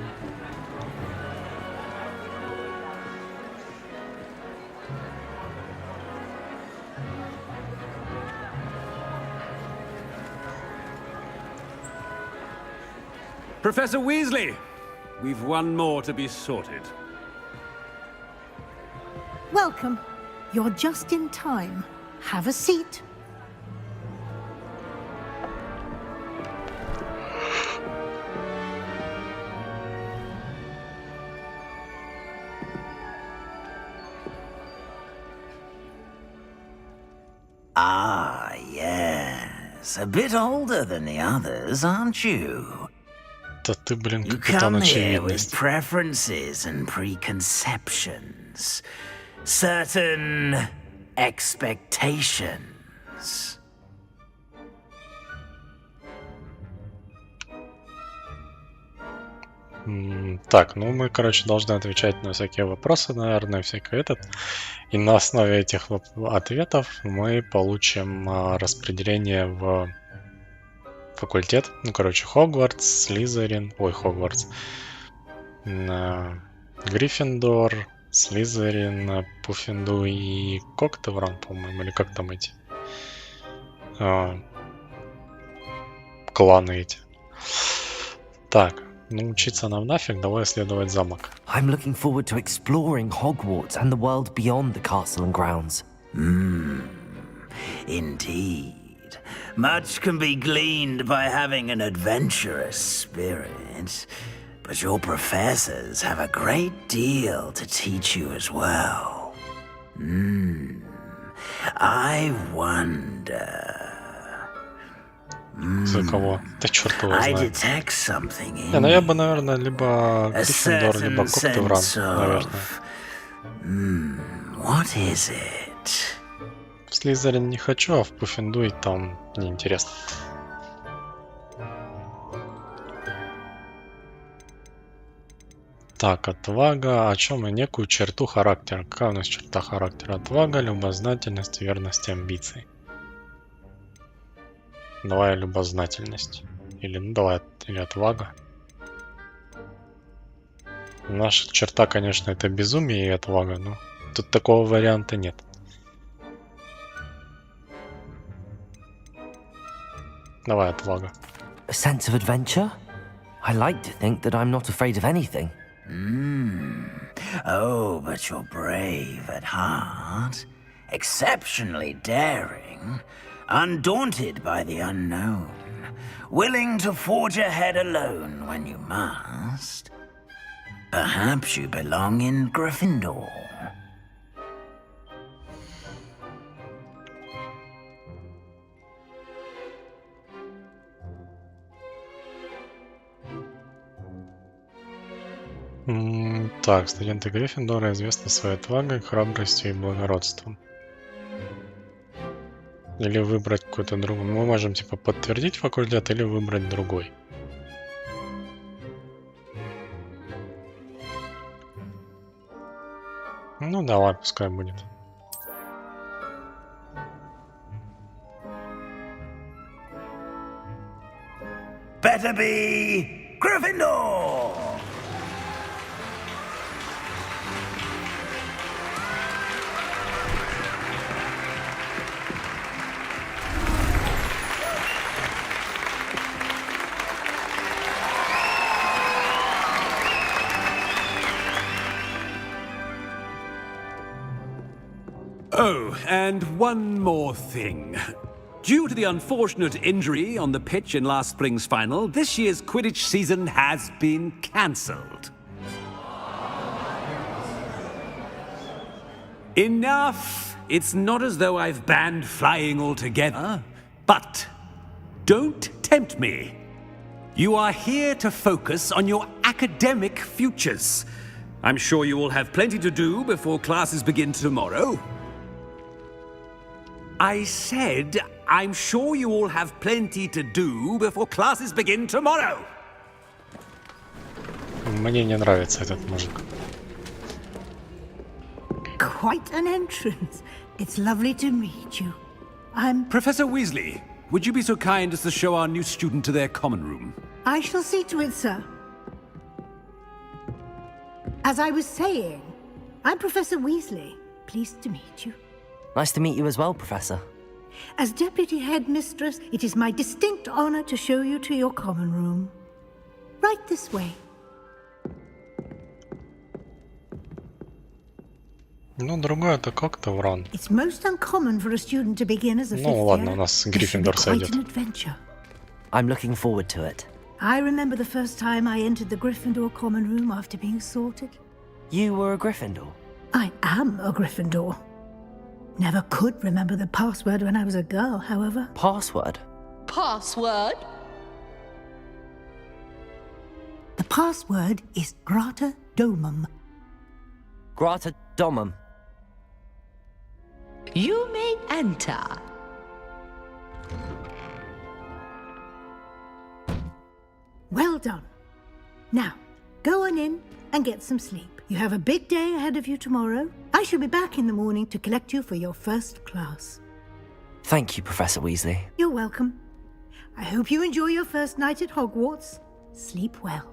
Professor Weasley, we've one more to be sorted. Welcome. You're just in time. Have a seat. Ah, yes. A bit older than the others, aren't you? Да ты, блин, You капитан come here with очевидность. preferences and preconceptions. Certain expectations. Так, ну мы, короче, должны отвечать на всякие вопросы, наверное, всякое этот. И на основе этих ответов мы получим распределение в факультет. Ну, короче, Хогвартс, Слизерин, Хогвартс. Гриффиндор, Слизерин, Пуффинду и Коктевран, по-моему, или как там эти кланы эти. Так, ну учиться нам нафиг, давай исследовать замок. I'm looking forward to exploring Hogwarts and the world beyond the castle and grounds. Indeed. Much can be gleaned by having an adventurous spirit, but your professors have a great deal to teach you as well. I wonder... За кого? Да черт его I знает. detect something in Не, ну я бы, you. наверное, либо A Гриффиндор, либо certain Коктевран, sense наверное. What is it? В Слизерин не хочу, а в Пуффинду и там неинтересно. Так, отвага. О чем и некую черту характера. Какая у нас черта характера? Отвага, любознательность, верность, амбиции. Давай любознательность. Или, ну давай, или отвага. Наша черта, конечно, это безумие и отвага, но тут такого варианта нет. Давай отвага. A sense of adventure? I like to think that I'm not afraid of anything. Oh, but you're brave at heart, exceptionally daring, undaunted by the unknown, willing to forge ahead alone when you must. Perhaps you belong in Gryffindor. Так, студенты Гриффиндора известны своей отвагой, храбростью и благородством. Или выбрать какой-то другой. Мы можем типа подтвердить факультет или выбрать другой. Ну давай, пускай будет. Better be Gryffindor! Oh, and one more thing. Due to the unfortunate injury on the pitch in last spring's final, this year's Quidditch season has been cancelled. Enough! It's not as though I've banned flying altogether, but don't tempt me. You are here to focus on your academic futures. I'm sure you will have plenty to do before classes begin tomorrow. I said, I'm sure you all have plenty to do before classes begin tomorrow. Мне не нравится этот мужик. Quite an entrance. It's lovely to meet you. I'm... Professor Weasley, would you be so kind as to show our new student to their common room? I shall see to it, sir. As I was saying, I'm Professor Weasley. Pleased to meet you. Nice to meet you as well, Professor. As Deputy Headmistress, it is my distinct honor to show you to your common room. Right this way. Ну, другое-то как-то вран. It's most uncommon for a student to begin as a fifth Ну ладно, year. у нас This Гриффиндор should be quite сойдет. an adventure. I'm looking forward to it. I remember the first time I entered the Gryffindor common room after being sorted. You were a Gryffindor? I am a Gryffindor. Never could remember the password when I was a girl, however. Password? Password? The password is Grata Domum. Grata Domum. You may enter. Well done. Now, go on in and get some sleep. You have a big day ahead of you tomorrow. I shall be back in the morning to collect you for your first class. Thank you, Professor Weasley. You're welcome. I hope you enjoy your first night at Hogwarts. Sleep well.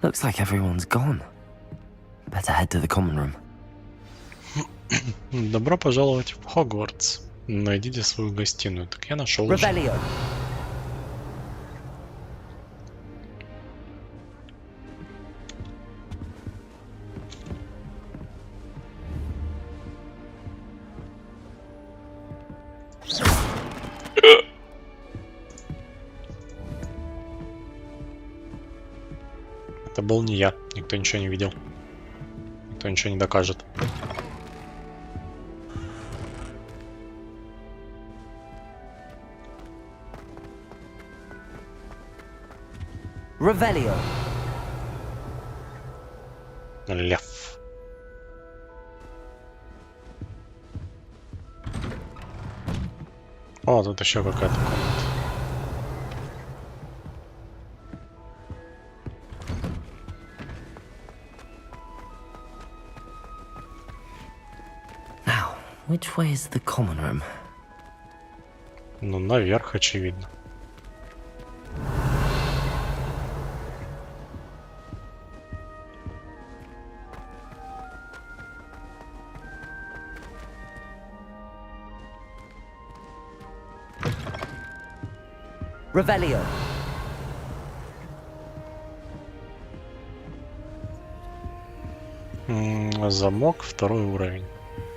Looks like everyone's gone. Better head to the common room. Добро пожаловать в Хогвартс. Найдите свою гостиную. Так я нашел. Revelio. Это был не я. Никто ничего не видел. Никто ничего не докажет. Revelio. Лев. О, тут еще какая-то комната. Now, which way is the common room? Ну, наверх, очевидно. Revelio. Замок, второй уровень.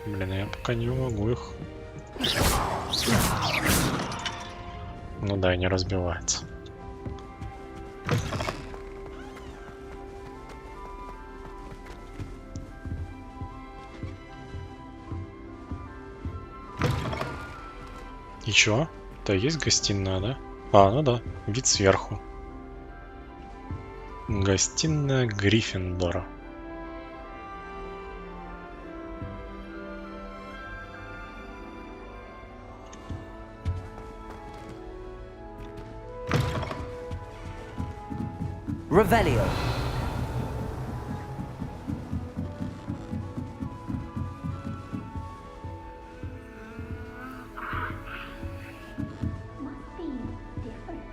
Блин, я пока не могу их. Ну да, и не разбивается. И чё? Да, есть гостиная, да? А, ну да, вид сверху. Гостиная Гриффиндора. Revelio.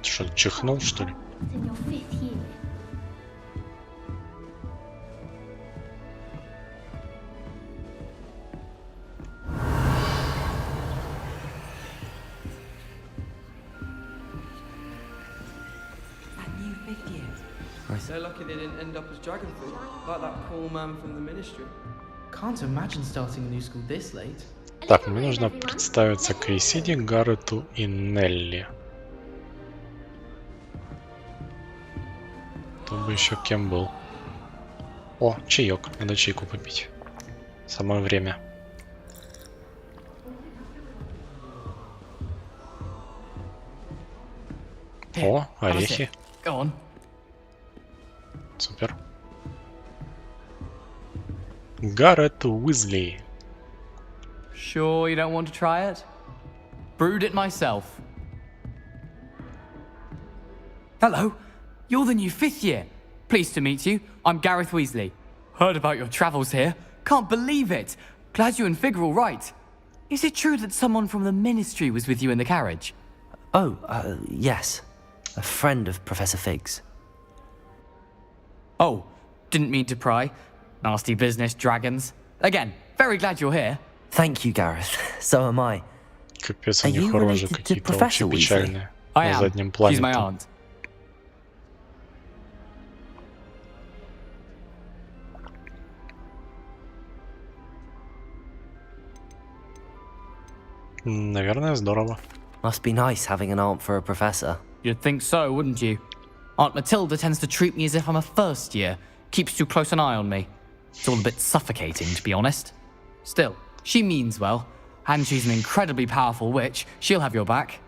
Что, чихнул, что ли? They're lucky they didn't end up as dragon fruit, like that cool man from the ministry. Can't imagine starting a new school this late. Так, мне нужно представиться Крисиде, Гаррету и Нелли. Кто бы еще кем был? О, чаек. Надо чайку попить. Самое время. О, орехи. Супер. Гаррет Уизли. Sure you don't want to try it? Brewed it myself. Hello, you're the new 5th year. Pleased to meet you. I'm Gareth Weasley. Heard about your travels here. Can't believe it. Glad you and Fig are all right. Is it true that someone from the Ministry was with you in the carriage? Oh, yes. A friend of Professor Fig's. Oh, didn't mean to pry. Nasty business, dragons. Again, very glad you're here. Thank you, Gareth. So am I. Капец, у них рожи какие-то вообще печальные. I На am. заднем плане. She's my aunt. Наверное, здорово. Must be nice having an aunt for a professor. You'd think so, wouldn't you? Aunt Matilda tends to treat me as if I'm a first year. Keeps too close an eye on me. It's all a bit suffocating, to be honest. Still, she means well. And she's an incredibly powerful witch. She'll have your back.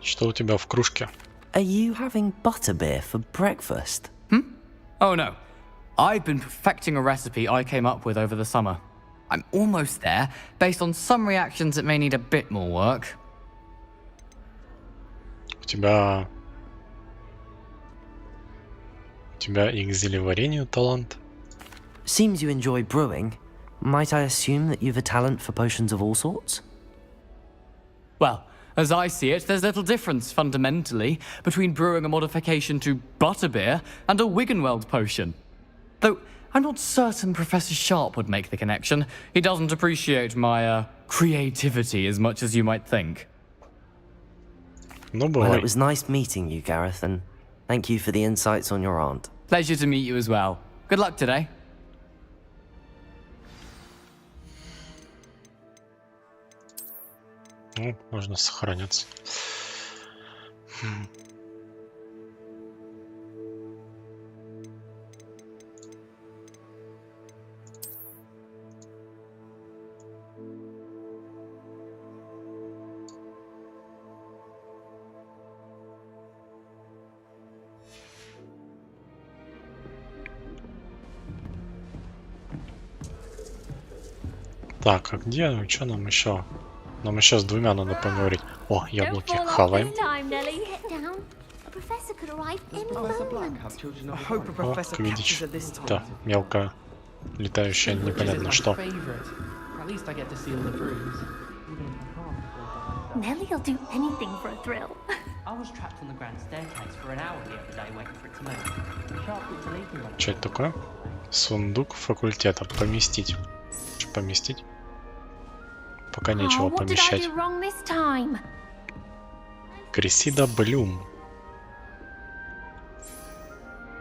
Что у тебя в кружке? Are you having butterbeer for breakfast? Oh no. I've been perfecting a recipe I came up with over the summer. I'm almost there, based on some reactions that may need a bit more work. У тебя и к зелеварению талант? Seems you enjoy brewing. Might I assume that you've a talent for potions of all sorts? Well, as I see it, there's little difference, fundamentally, between brewing a modification to butterbeer and a Wiggenweld potion. Though, I'm not certain Professor Sharp would make the connection. He doesn't appreciate my, creativity as much as you might think. Ну, Well, бывай. it was nice meeting you, Gareth, and thank you for the insights on your aunt. Pleasure to meet you as well. Good luck today. Ну, можно сохраняться. Так, а где? Что нам еще? Нам еще с двумя надо поговорить. О, яблоки хаваем. О, как видишь. Да, мелкая, летающая, непонятно что. Nellie'll do anything for a thrill. I was trapped on the grand staircase for an hour the other day waiting for it to move. Sharp was leaving one. Что это такое? Сундук факультета. Поместить. Что поместить? Пока нечего помещать. Крисида Блюм.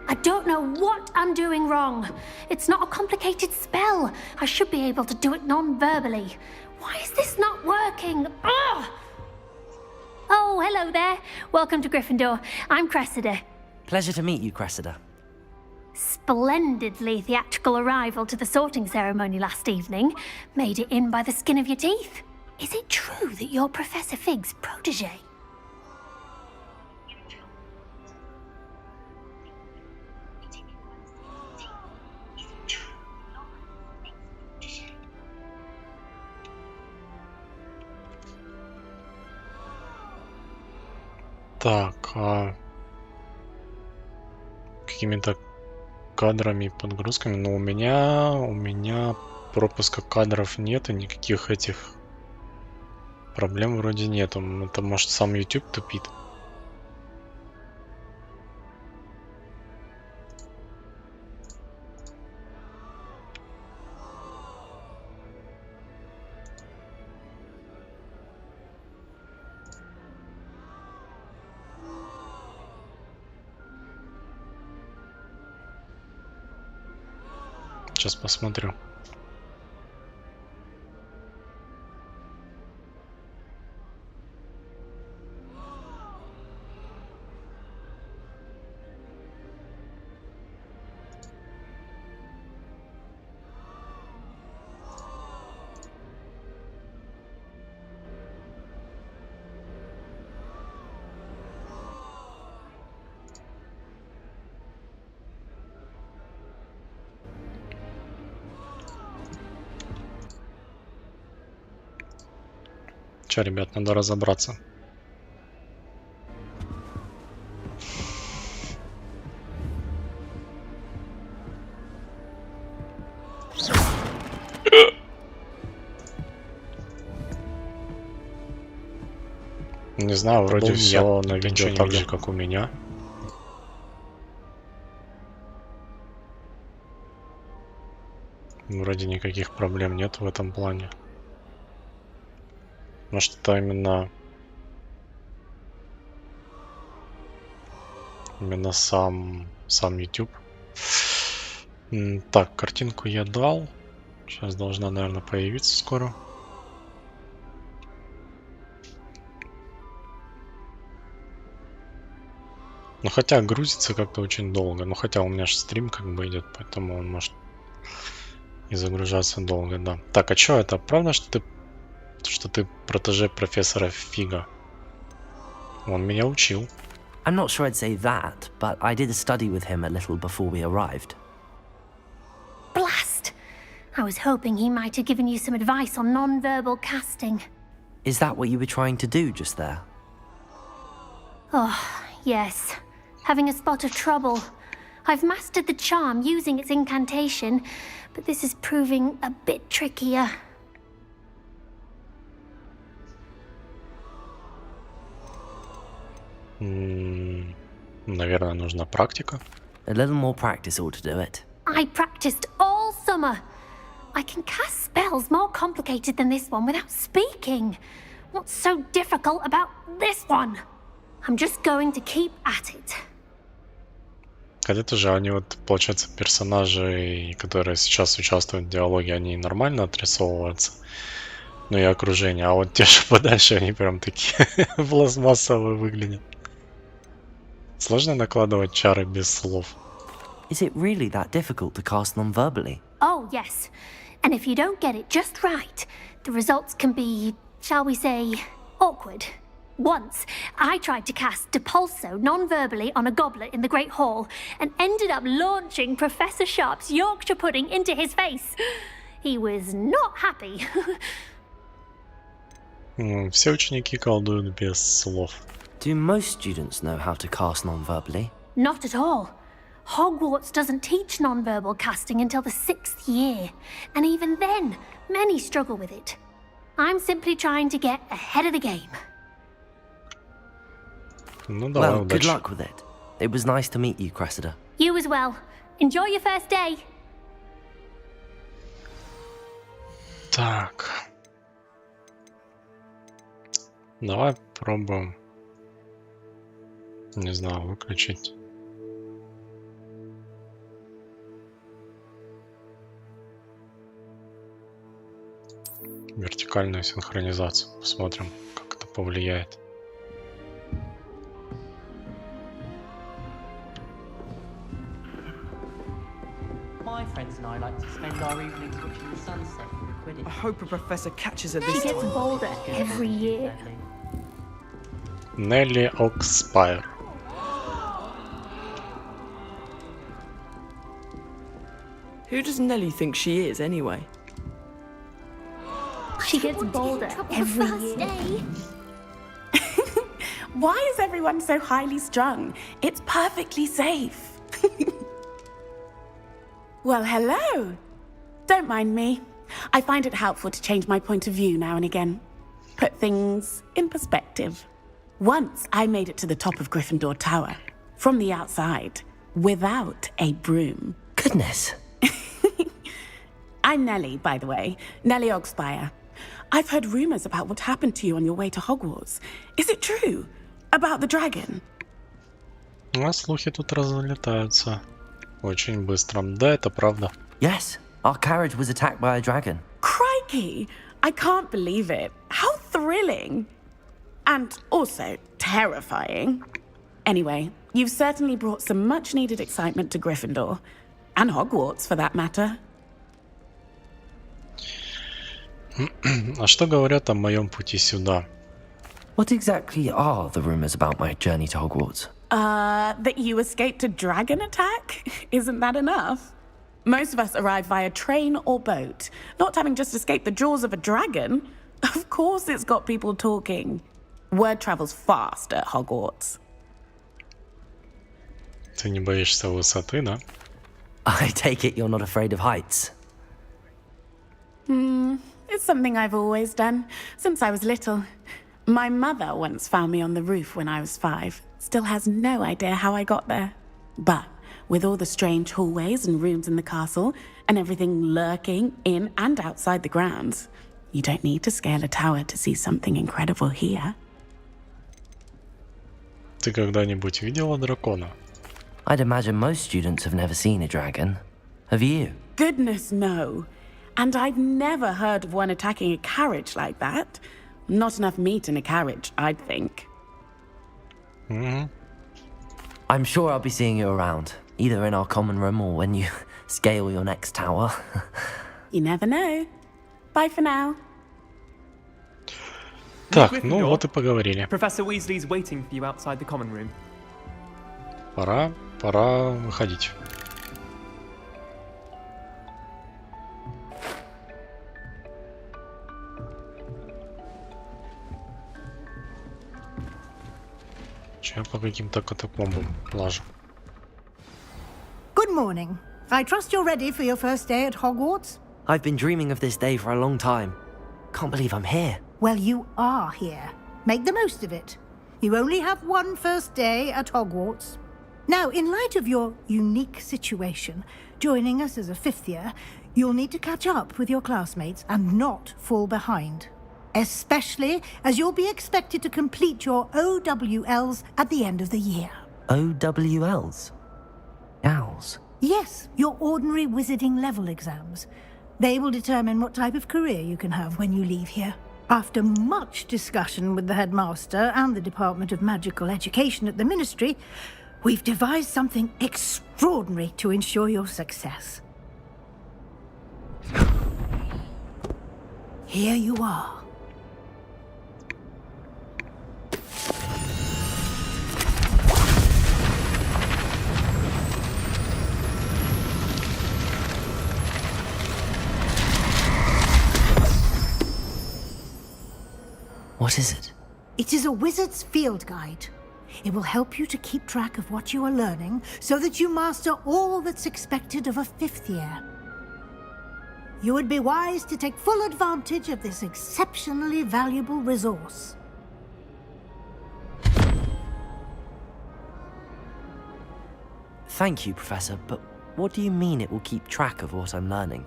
I don't know what I'm doing wrong. It's not a complicated spell. I should be able to do it non-verbally. Why is this not working? Ugh! Oh, hello there. Welcome to Gryffindor. I'm Cressida. Pleasure to meet you, Cressida. Splendidly theatrical arrival to the sorting ceremony last evening. Made it in by the skin of your teeth. Is it true that you're Professor Fig's protege? Так, а какими-то кадрами и подгрузками, но у меня пропуска кадров нет и никаких этих проблем вроде нету. Это может сам YouTube тупит. Сейчас посмотрю. Че, ребят, надо разобраться. Не знаю, вроде все на видео так же, как у меня. Вроде никаких проблем нет в этом плане. Может, это именно сам YouTube. Так, картинку я дал. Сейчас должна, наверное, появиться скоро. Ну, хотя грузится как-то очень долго. Ну, хотя у меня же стрим как бы идет, поэтому он может и загружаться долго, да. Так, а что это? Правда, что ты протеже профессора Фига? Он меня учил. I'm not sure I'd say that, but I did a study with him a little before we arrived. Blast! I was hoping he might have given you some advice on non-verbal casting. Is that what you were trying to do just there? Oh, yes. Having a spot of trouble. I've mastered the charm using its incantation, but this is proving a bit trickier. Наверное, нужна практика. A little more practice ought to do it. I practiced all summer. I can cast spells more complicated than this one without speaking. What's so difficult about this one? I'm just going to keep at it. Хотя тоже они вот, получается, персонажи, которые сейчас участвуют в диалоге, они нормально отрисовываются. Ну и окружение. А вот те же подальше, они прям такие пластмассовые выглядят. Сложно накладывать чары без слов. Is it really that difficult to cast non-verbally? Oh, yes. And if you don't get it just right, the results can be, shall we say, awkward. Once, I tried to cast Depulso non-verbally on a goblet in the Great Hall and ended up launching Professor Sharp's Yorkshire pudding into his face. He was not happy. Все ученики колдуют без слов. Do most students know how to cast non-verbally? Not at all. Hogwarts doesn't teach non-verbal casting until the 6th year, and even then, many struggle with it. I'm simply trying to get ahead of the game. Well, good luck with it. It was nice to meet you, Cressida. You as well. Enjoy your first day. Так. Давай пробуем. Не знаю, выключить. Вертикальную синхронизацию. Посмотрим, как это повлияет. My friends and I like to spend our evenings watching the sunset from the Quidditch. I hope a professor catches her She this gets time. bolder every year. Nelly Oxspire. Who does Nelly think she is, anyway? She gets bolder every year. Why is everyone so highly strung? It's perfectly safe. Well, hello. Don't mind me. I find it helpful to change my point of view now and again. Put things in perspective. Once I made it to the top of Gryffindor Tower, from the outside, without a broom. Goodness. I'm Nelly, by the way. Nelly Oxspire. I've heard rumors about what happened to you on your way to Hogwarts. Is it true? About the dragon? А слухи тут разлетаются очень быстро. Да, это правда. Yes, our carriage was attacked by a dragon. Crikey! I can't believe it. How thrilling! And also terrifying. Anyway, you've certainly brought some much-needed excitement to Gryffindor. And Hogwarts, for that matter. А что говорят о моем пути сюда? What exactly are the rumors about my journey to Hogwarts? That you escaped a dragon attack? Isn't that enough? Most of us arrive via train or boat, not having just escaped the jaws of a dragon. Of course it's got people talking. Word travels fast at Hogwarts. Ты не боишься высоты, да? I take it you're not afraid of heights. It's something I've always done, since I was little. My mother once found me on the roof when I was 5. Still has no idea how I got there. But with all the strange hallways and rooms in the castle, and everything lurking in and outside the grounds, you don't need to scale a tower to see something incredible here. Ты когда-нибудь видела дракона? I'd imagine most students have never seen a dragon. Have you? Goodness, no. And I've never heard of one attacking a carriage like that. Not enough meat in a carriage, I'd think. I'm sure I'll be seeing you around, either in our common room or when you scale your next tower. You never know. Bye for now. Так, ну вот и поговорили. Professor Weasley's waiting for you outside the common room. Пора выходить. Я по каким-то катакомбам лажу. Good morning. I trust you're ready for your first day at Hogwarts? I've been dreaming of this day for a long time. Can't believe I'm here. Well, you are here. Make the most of it. You only have one first day at Hogwarts. Now, in light of your unique situation, joining us as a 5th year, you'll need to catch up with your classmates and not fall behind. Especially as you'll be expected to complete your OWLs at the end of the year. OWLs? Owls? Yes, your ordinary wizarding level exams. They will determine what type of career you can have when you leave here. After much discussion with the headmaster and the Department of Magical Education at the Ministry, we've devised something extraordinary to ensure your success. Here you are. What is it? It is a wizard's field guide. It will help you to keep track of what you are learning so that you master all that's expected of a 5th year. You would be wise to take full advantage of this exceptionally valuable resource. Thank you, Professor, but what do you mean it will keep track of what I'm learning?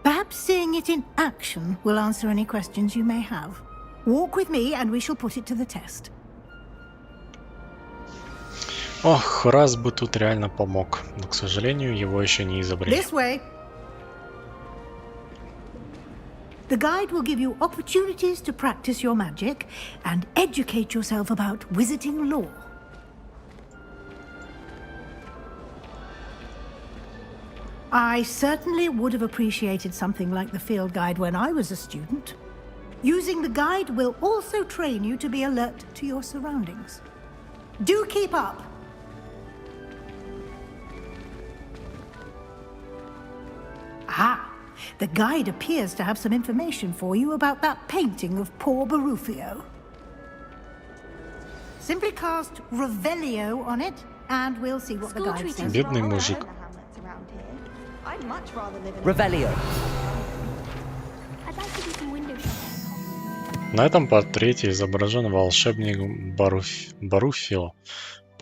Perhaps seeing it in action will answer any questions you may have. Walk with me and we shall put it to the test. Ох, раз бы тут реально помог, но, к сожалению, его еще не изобрели. This way. The guide will give you opportunities to practice your magic and educate yourself about wizarding lore. I certainly would have appreciated something like the field guide when I was a student. Using the guide will also train you to be alert to your surroundings. Do keep up! Ah, the guide appears to have some information for you about that painting of poor Barufio. Simply cast Revelio on it, and we'll see what the guide says. Бедный мужик. Revelio. На этом портрете изображен волшебник Баруфио,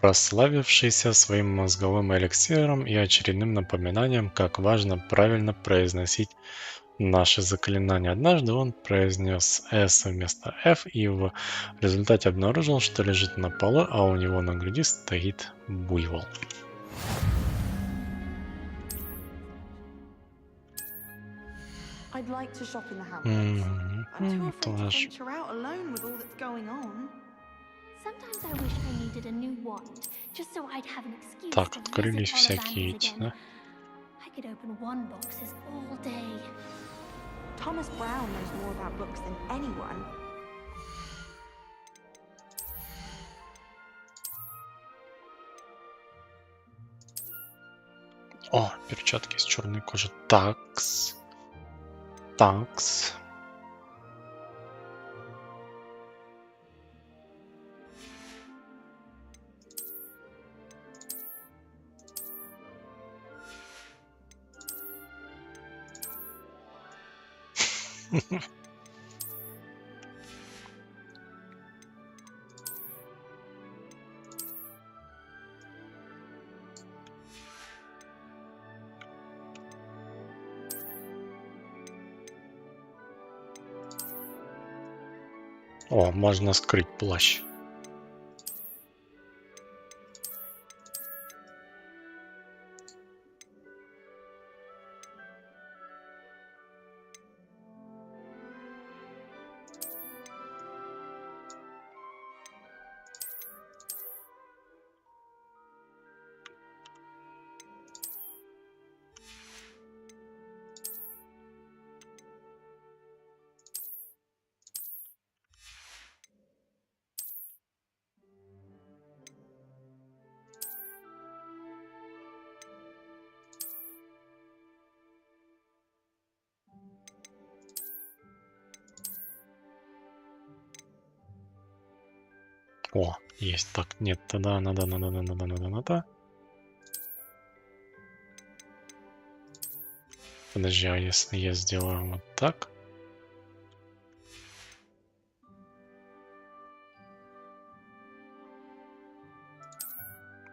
прославившийся своим мозговым эликсиром и очередным напоминанием, как важно правильно произносить наши заклинания. Однажды он произнес S вместо F и в результате обнаружил, что лежит на полу, а у него на груди стоит буйвол. I'd like to shop in the Hamlets. I'm too afraid to venture out alone with all that's going on. Sometimes I wish I needed a new wand, just so I'd have an excuse Так, to открылись visit всякие Ollivanders эти, again. да? I could open wand boxes all day. Thomas Brown knows more about books than anyone. О, перчатки из черной кожи. Такс. Такс. О, можно скрыть плащ. О, есть. Так, нет, тогда надо. Подожди, а если я сделаю вот так?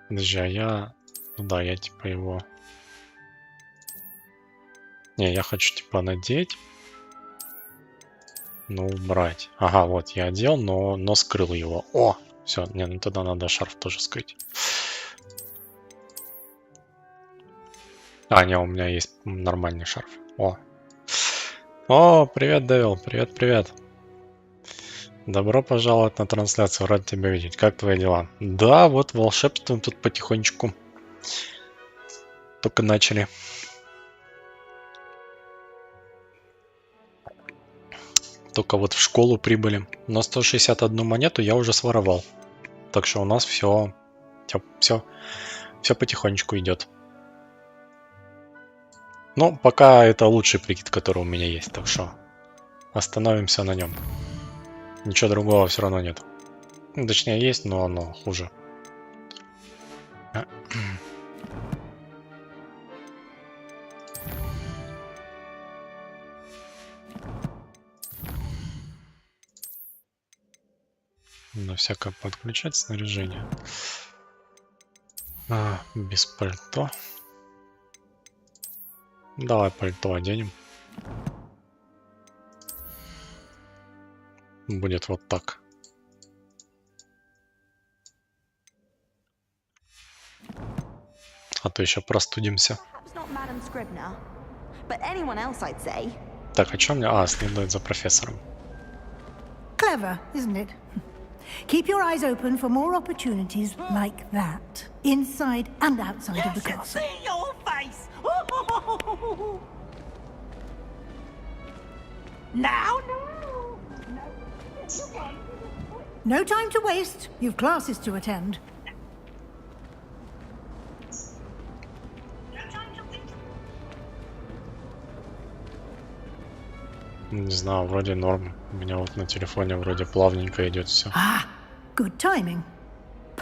Подожди, а я... Ну да, я типа его... Не, я хочу типа надеть. Ну, убрать. Ага, вот я одел, но скрыл его. О! Все, не, ну тогда надо шарф тоже скрыть. А, не, у меня есть нормальный шарф. О! О, привет, Дэвил. Привет, привет. Добро пожаловать на трансляцию. Рад тебя видеть. Как твои дела? Да, вот волшебствуем тут потихонечку. Только начали. Только вот в школу прибыли. Но 161 монету я уже своровал. Так что у нас все потихонечку идет. Ну, пока это лучший прикид, который у меня есть. Так что остановимся на нем. Ничего другого все равно нет. Ну, точнее есть, но оно хуже. На всякое подключать снаряжение. Без пальто. Давай пальто оденем. Будет вот так. А то еще простудимся. Так, а что мне? А, следует за профессором. Clever, isn't it? Keep your eyes open for more opportunities like that, inside and outside of the castle. See your face! Now, no time to waste. You've classes to attend. Не знаю, вроде норм. У меня вот на телефоне вроде плавненько идет все. Good timing.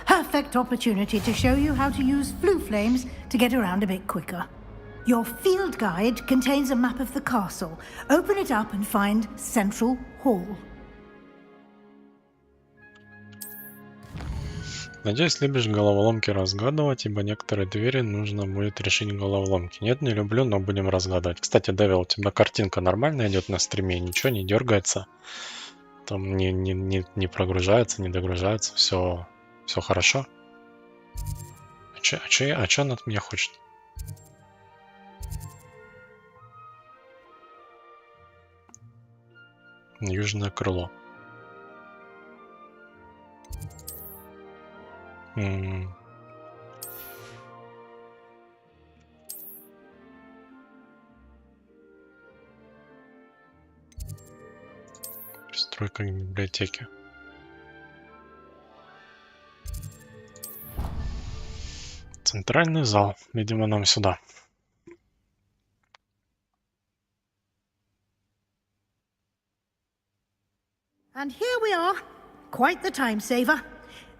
Perfect opportunity to show you how to use flue flames to get around a bit quicker. Your field guide contains a map of the castle. Open it up and find Central Hall. Надеюсь, любишь головоломки разгадывать, ибо некоторые двери нужно будет решить головоломки. Нет, не люблю, но будем разгадывать. Кстати, Дэвил, у тебя картинка нормально идет на стриме, ничего не дергается, там не прогружается, не догружается, все хорошо. А че она от меня хочет? Южное крыло. Стройка библиотеки. Центральный зал. Видимо, нам сюда. And here we are. Quite the time saver.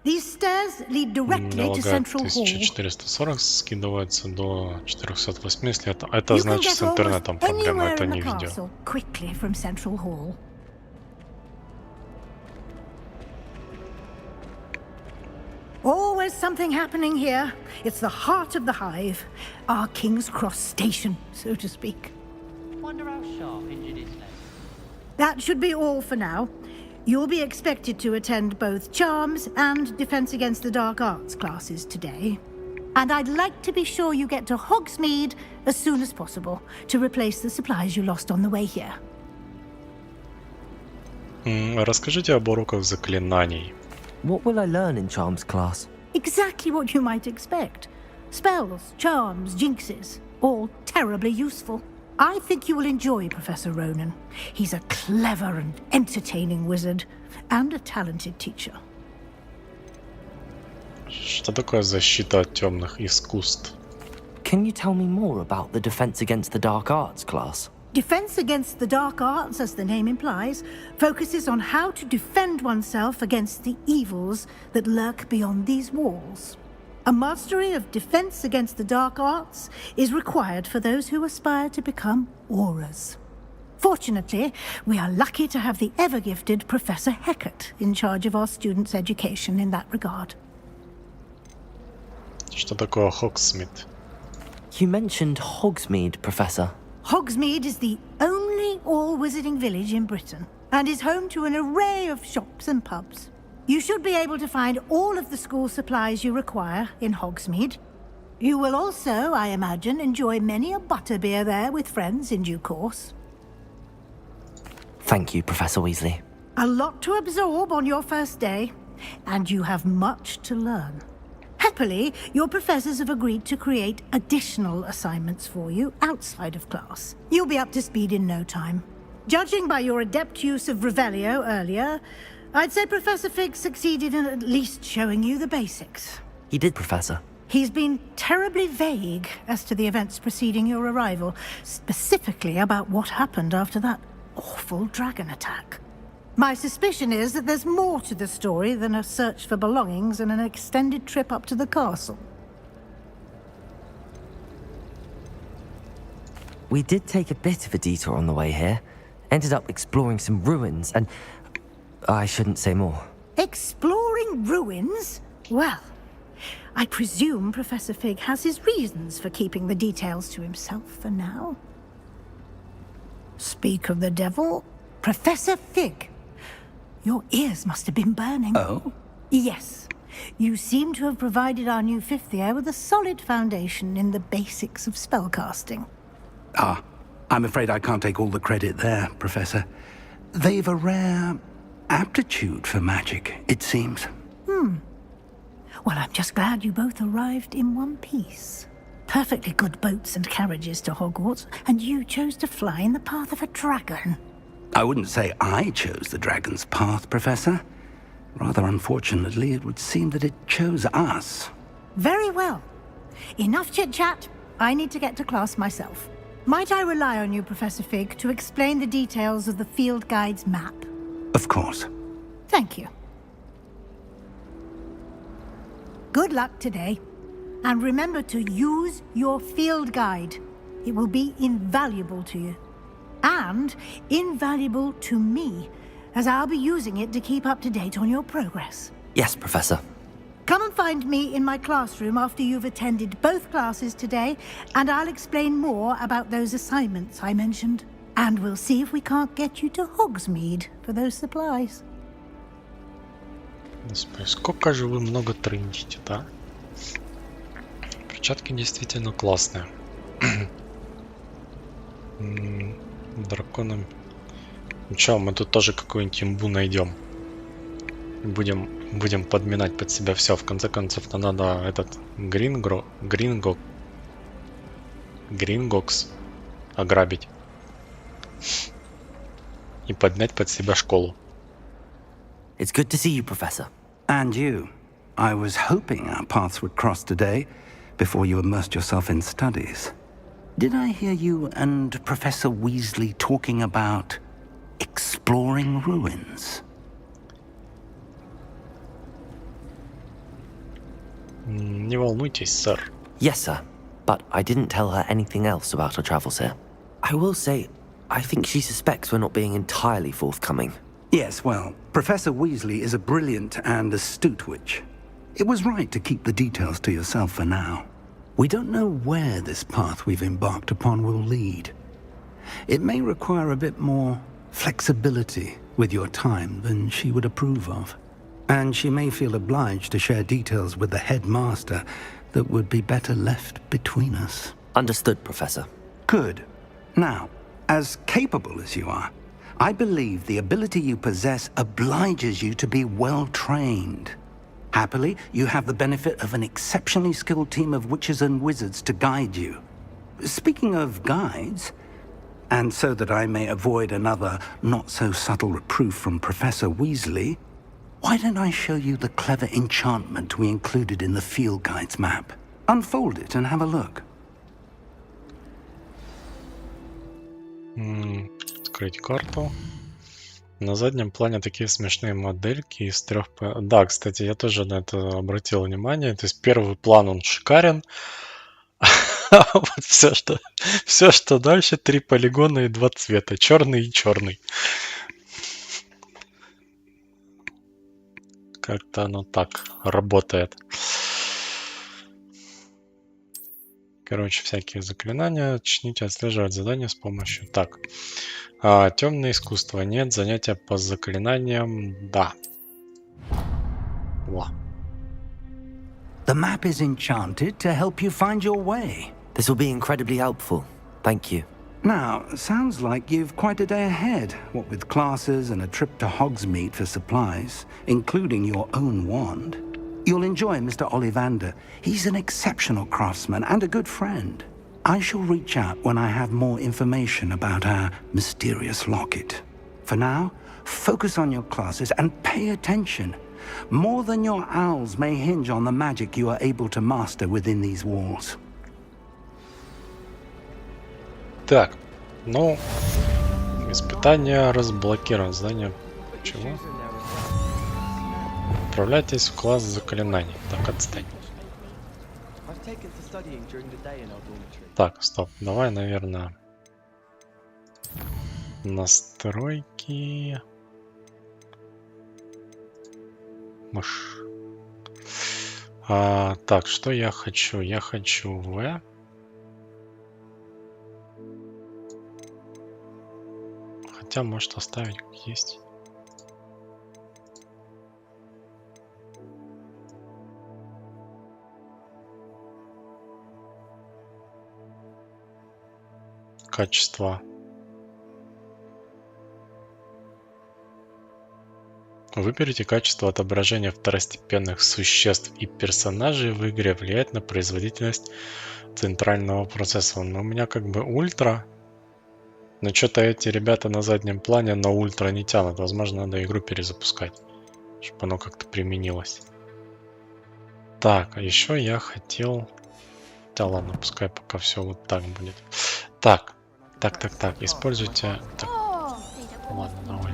These stairs lead directly to Central Hall. 1440 скидывается до 408, если это значит с интернетом проблема, это не видео. Quickly from Central Hall. Always something happening here. It's the heart of the hive, our King's Cross station, so to speak. Wonder how sharp injured his leg. That should be all for now. You'll be expected to attend both Charms and Defense Against the Dark Arts classes today. And I'd like to be sure you get to Hogsmeade as soon as possible to replace the supplies you lost on the way here. Расскажите об уроках заклинаний. What will I learn in Charms class? Exactly what you might expect. Spells, charms, jinxes, all terribly useful. I think you will enjoy Professor Ronan. He's a clever and entertaining wizard, and a talented teacher. Что такое защита от темных искусств? Can you tell me more about the Defense Against the Dark Arts class? Defense Against the Dark Arts, as the name implies, focuses on how to defend oneself against the evils that lurk beyond these walls. A mastery of Defense Against the Dark Arts is required for those who aspire to become auras. Fortunately, we are lucky to have the ever-gifted Professor Heckert in charge of our students' education in that regard. Что такое Hogsmeade? You mentioned Hogsmeade, Professor. Hogsmeade is the only all-wizarding village in Britain, and is home to an array of shops and pubs. You should be able to find all of the school supplies you require in Hogsmeade. You will also, I imagine, enjoy many a butterbeer there with friends in due course. Thank you, Professor Weasley. A lot to absorb on your first day, and you have much to learn. Happily, your professors have agreed to create additional assignments for you outside of class. You'll be up to speed in no time. Judging by your adept use of Revelio earlier, I'd say Professor Fig succeeded in at least showing you the basics. He did, Professor. He's been terribly vague as to the events preceding your arrival, specifically about what happened after that awful dragon attack. My suspicion is that there's more to the story than a search for belongings and an extended trip up to the castle. We did take a bit of a detour on the way here. Ended up exploring some ruins and... I shouldn't say more. Exploring ruins? Well, I presume Professor Fig has his reasons for keeping the details to himself for now. Speak of the devil, Professor Fig. Your ears must have been burning. Oh? Yes. You seem to have provided our new fifth year with a solid foundation in the basics of spellcasting. Ah, I'm afraid I can't take all the credit there, Professor. They've a rare aptitude for magic, it seems. Well, I'm just glad you both arrived in one piece. perfectly good boats and carriages to Hogwarts, and you chose to fly in the path of a dragon. I wouldn't say I chose the dragon's path, Professor. Rather unfortunately, it would seem that it chose us. Very well. Enough chit-chat. I need to get to class myself. Might I rely on you, Professor Fig, to explain the details of the field guide's map? Of course. Thank you. Good luck today. And remember to use your field guide. It will be invaluable to you. And invaluable to me, as I'll be using it to keep up to date on your progress. Yes, Professor. Come and find me in my classroom after you've attended both classes today, and I'll explain more about those assignments I mentioned. And we'll see if we can't get you to Hogsmeade for those supplies. Господи, сколько же вы много трындите, да? Перчатки действительно классные. Драконом. Ну чё, мы тут тоже какую-нибудь имбу найдем. Будем подминать под себя все. В конце концов, то надо этот Грингокс ограбить. И подмять под себя школу. It's good to see you, Professor. And you. I was hoping our paths would cross today, before you immersed yourself in studies. Did I hear you and Professor Weasley talking about exploring ruins? Не волнуйтесь, сэр. Yes, sir. But I didn't tell her anything else about our travels here. I will say, I think she suspects we're not being entirely forthcoming. Yes, well, Professor Weasley is a brilliant and astute witch. It was right to keep the details to yourself for now. We don't know where this path we've embarked upon will lead. It may require a bit more flexibility with your time than she would approve of. And she may feel obliged to share details with the headmaster that would be better left between us. Understood, Professor. Good. Now, as capable as you are, I believe the ability you possess obliges you to be well-trained. Happily, you have the benefit of an exceptionally skilled team of witches and wizards to guide you. Speaking of guides, and so that I may avoid another not-so-subtle reproof from Professor Weasley, why don't I show you the clever enchantment we included in the field guide's map? Unfold it and have a look. Открыть карту. На заднем плане такие смешные модельки из трех... Да, кстати, я тоже на это обратил внимание. То есть первый план, он шикарен. А вот все, что дальше, 3 полигона и 2 цвета. Черный и черный. Как-то оно так работает. Короче, всякие заклинания. Начните отслеживать задания с помощью... Так. Темное искусство. Нет. Занятия по заклинаниям. Да. Во. The map is enchanted to help you find your way. This will be incredibly helpful. Thank you. Now, sounds like you've quite a day ahead, what with classes and a trip to Hogsmeade for supplies, including your own wand. You'll enjoy Mr. Ollivander. He's an exceptional craftsman and a good friend. I shall reach out when I have more information about our mysterious locket. For now, focus on your classes and pay attention. More than your owls may hinge on the magic you are able to master within these walls. Так, ну, испытание разблокировано. Задание чего? Отправляйтесь в класс заклинаний. Так, отстань. Так, стоп. Давай, наверное, настройки. Мышь. Так, что я хочу? Я хочу В. Хотя, может, оставить как есть. Качество. Выберите качество отображения второстепенных существ и персонажей в игре, влияет на производительность центрального процессора. Но у меня как бы ультра. Но что-то эти ребята на заднем плане на ультра не тянут. Возможно, надо игру перезапускать, чтобы оно как-то применилось. Так, а еще я хотел... Да ладно, пускай пока все вот так будет. Так. Используйте... Так. Ладно, давай.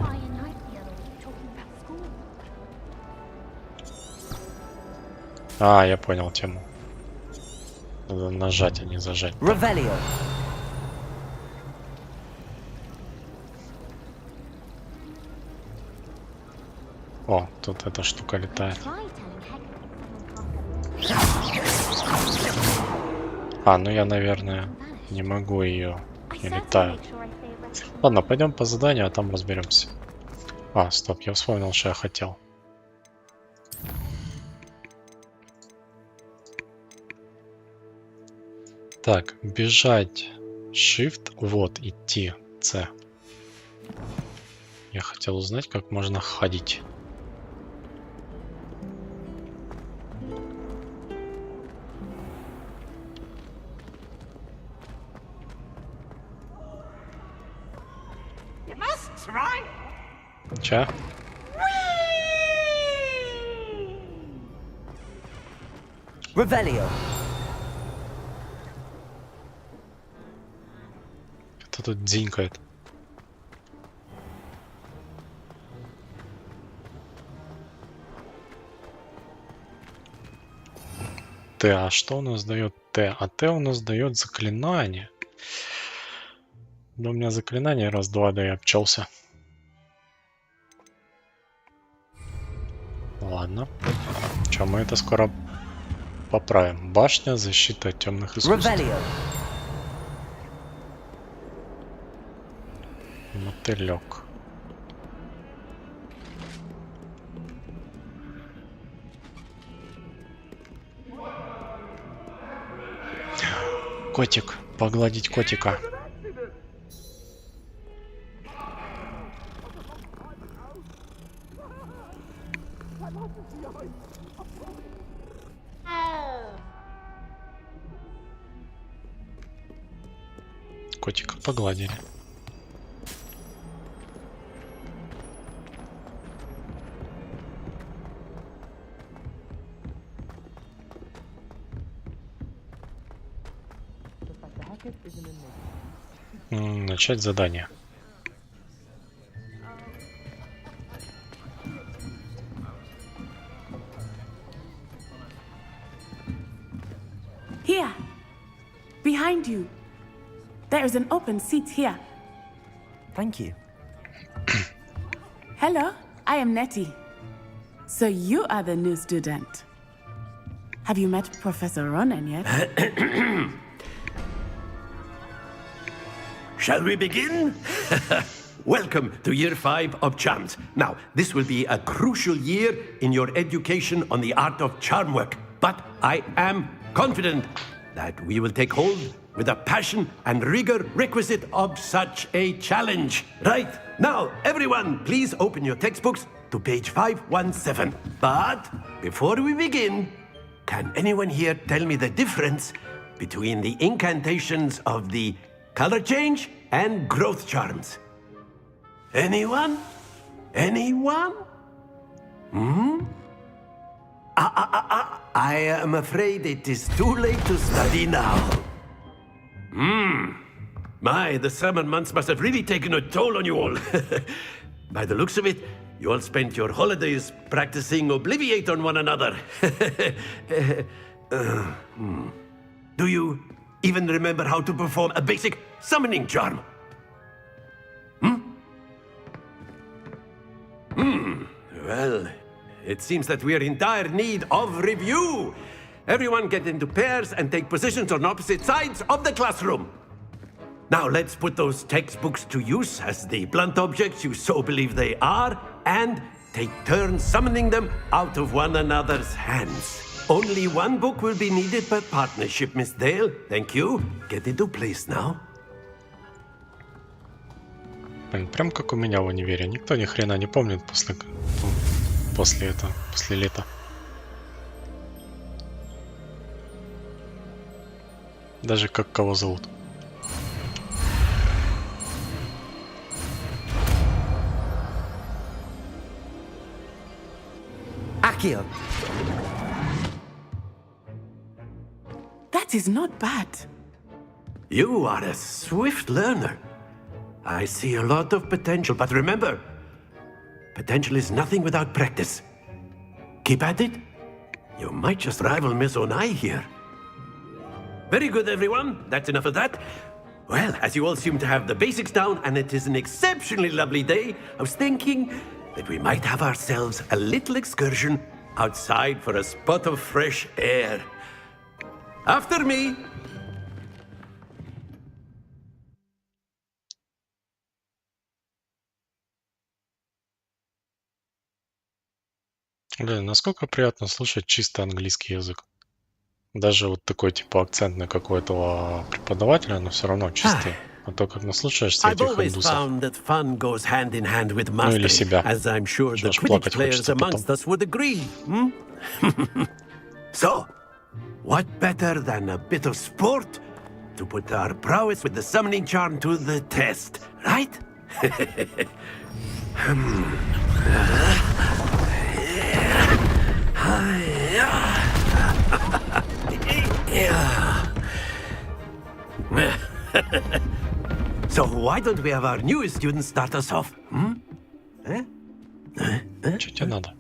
А, я понял тему. Надо нажать, а не зажать. О, тут эта штука летает. А, ну я, наверное, не могу ее. Не летаю. Ладно, пойдем по заданию, а там разберемся. А, стоп, я вспомнил, что я хотел. Так, бежать. Shift, вот, идти. C. Я хотел узнать, как можно ходить. Ча? Revelio. Кто тут дзинькает? Т, а что у нас дает Т? А Т у нас дает заклинание. Да у меня заклинание раз-два, да я обчелся. Ладно. Че, мы это скоро поправим. Башня, защита от темных искусств. Мотылек. Котик. Погладить котика. Котика погладили. Начать задание. Here, behind you. There is an open seat here. Thank you. Hello, I am Nettie. So you are the new student. Have you met Professor Ronan yet? Shall we begin? Welcome to Year 5 of Charms. Now, this will be a crucial year in your education on the art of charm work. But I am confident that we will take hold with the passion and rigor requisite of such a challenge. Right, now, everyone, please open your textbooks to page 517. But before we begin, can anyone here tell me the difference between the incantations of the color change and growth charms? Anyone? Anyone? I am afraid it is too late to study now. My, the summer months must have really taken a toll on you all. By the looks of it, you all spent your holidays practicing Obliviate on one another. Do you even remember how to perform a basic summoning charm? Well, it seems that we are in dire need of review. Everyone get into pairs and take positions on opposite sides of the classroom. Now let's put those textbooks to use as the blunt objects you so believe they are, and take turns summoning them out of one another's hands. Only one book will be needed per partnership, Miss Dale. Thank you. Get into place now. Блин, прям как у меня в универе. Никто ни хрена не помнит после после этого, после лета. Даже как кого зовут. Akio. That is not bad. You are a swift learner. I see a lot of potential, but remember, potential is nothing without practice. Keep at it. You might just rival Miss Onai here. Very good, everyone. That's enough of that. Well, as you all seem to have the basics down, and it is an exceptionally lovely day, I was thinking that we might have ourselves a little excursion outside for a spot of fresh air. After me. Блин, насколько приятно слушать чисто английский язык. Даже вот такой типа акцентный какой-то преподавателя, но все равно чистый. А то как наслушаешься I've этих always индусов. found that fun goes hand in hand with Ну или mastery, себя. as I'm sure the Аж Quidditch плакать players хочется потом. amongst us would agree. Hmm? So, what better than a bit of sport to put our prowess with the summoning charm to the test, right? So why don't we have our newest student start us off? Hmm? Что тебе надо?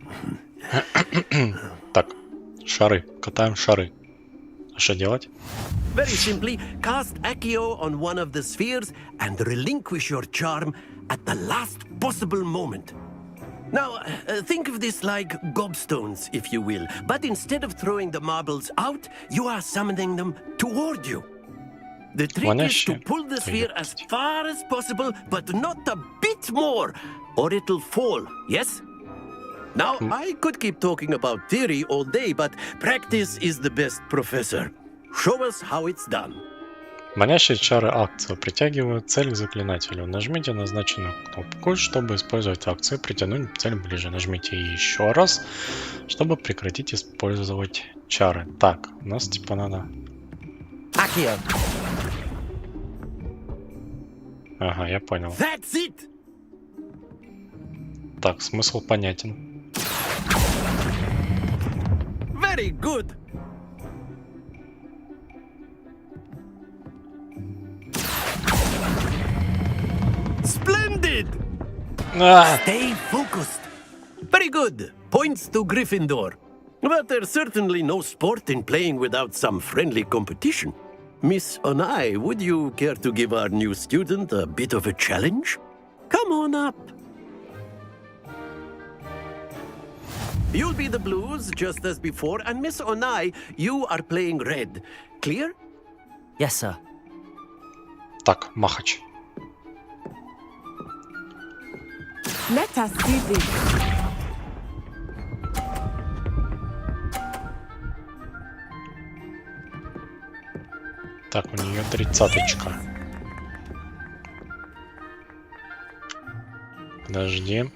Так, шары. Катаем шары. А что делать? Very simply, cast Accio on one of the spheres and relinquish your charm at the last possible moment. Now, think of this like gobstones, if you will, but instead of throwing the marbles out, you are summoning them toward you. The trick is to pull the sphere as far as possible, but not a bit more, or it'll fall, yes? Now, I could keep talking about theory all day, but practice is the best professor. Show us how it's done. Манящие чары акцию притягивают цель к заклинателю. Нажмите назначенную кнопку, чтобы использовать акцию, притянуть цель ближе. Нажмите еще раз, чтобы прекратить использовать чары. Так, у нас типа надо... Accio. Ага, я понял. That's it. Так, смысл понятен. Very good. Splendid. Stay focused. Very good. Points to Gryffindor. But there's certainly no sport in playing without some friendly competition. Miss Onai, would you care to give our new student a bit of a challenge? Come on up. You'll be the blues, just as before, and Miss Onai, you are playing red. Clear? Yes, sir. Так, Махач. Let us see this. Так, у нее 30-очка. Подожди.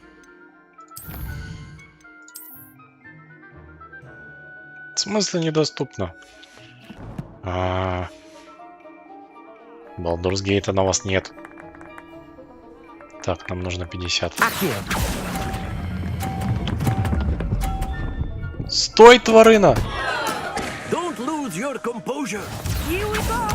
В смысле недоступно? Baldur's Gate на вас нет. Так, нам нужно 50. Стой, тварына! Don't lose your composure. Here we go.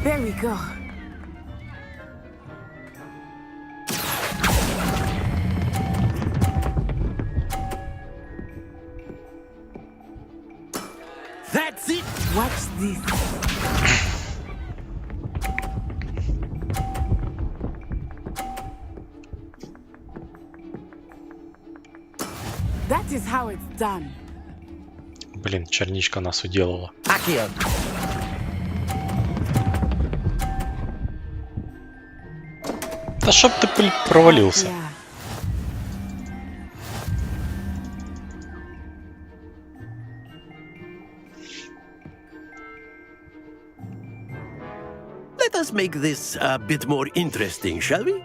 There we go. That's it. Watch this. That is how it's done. Блин, черничка нас уделала. Accio. Да чтоб ты провалился. Yeah. make this a bit more interesting, shall we?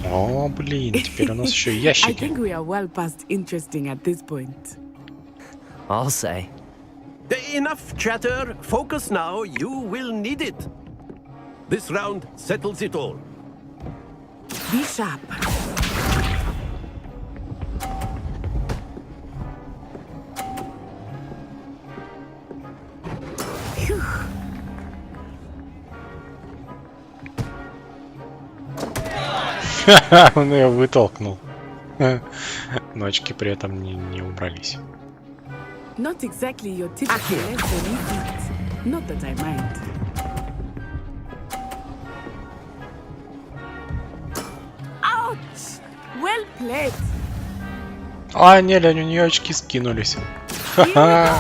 О, блин, теперь у нас еще и I ящики. think we are well past interesting at this point. I'll say. Enough chatter. Focus now. You will need it. This round settles it all. Be sharp. Phew. Он ее вытолкнул. Но очки при этом не убрались. Not exactly your typical lesson, is it? Not that I mind. Ouch! Well played. А, не, Лень, у нее очки скинулись. Ха-ха.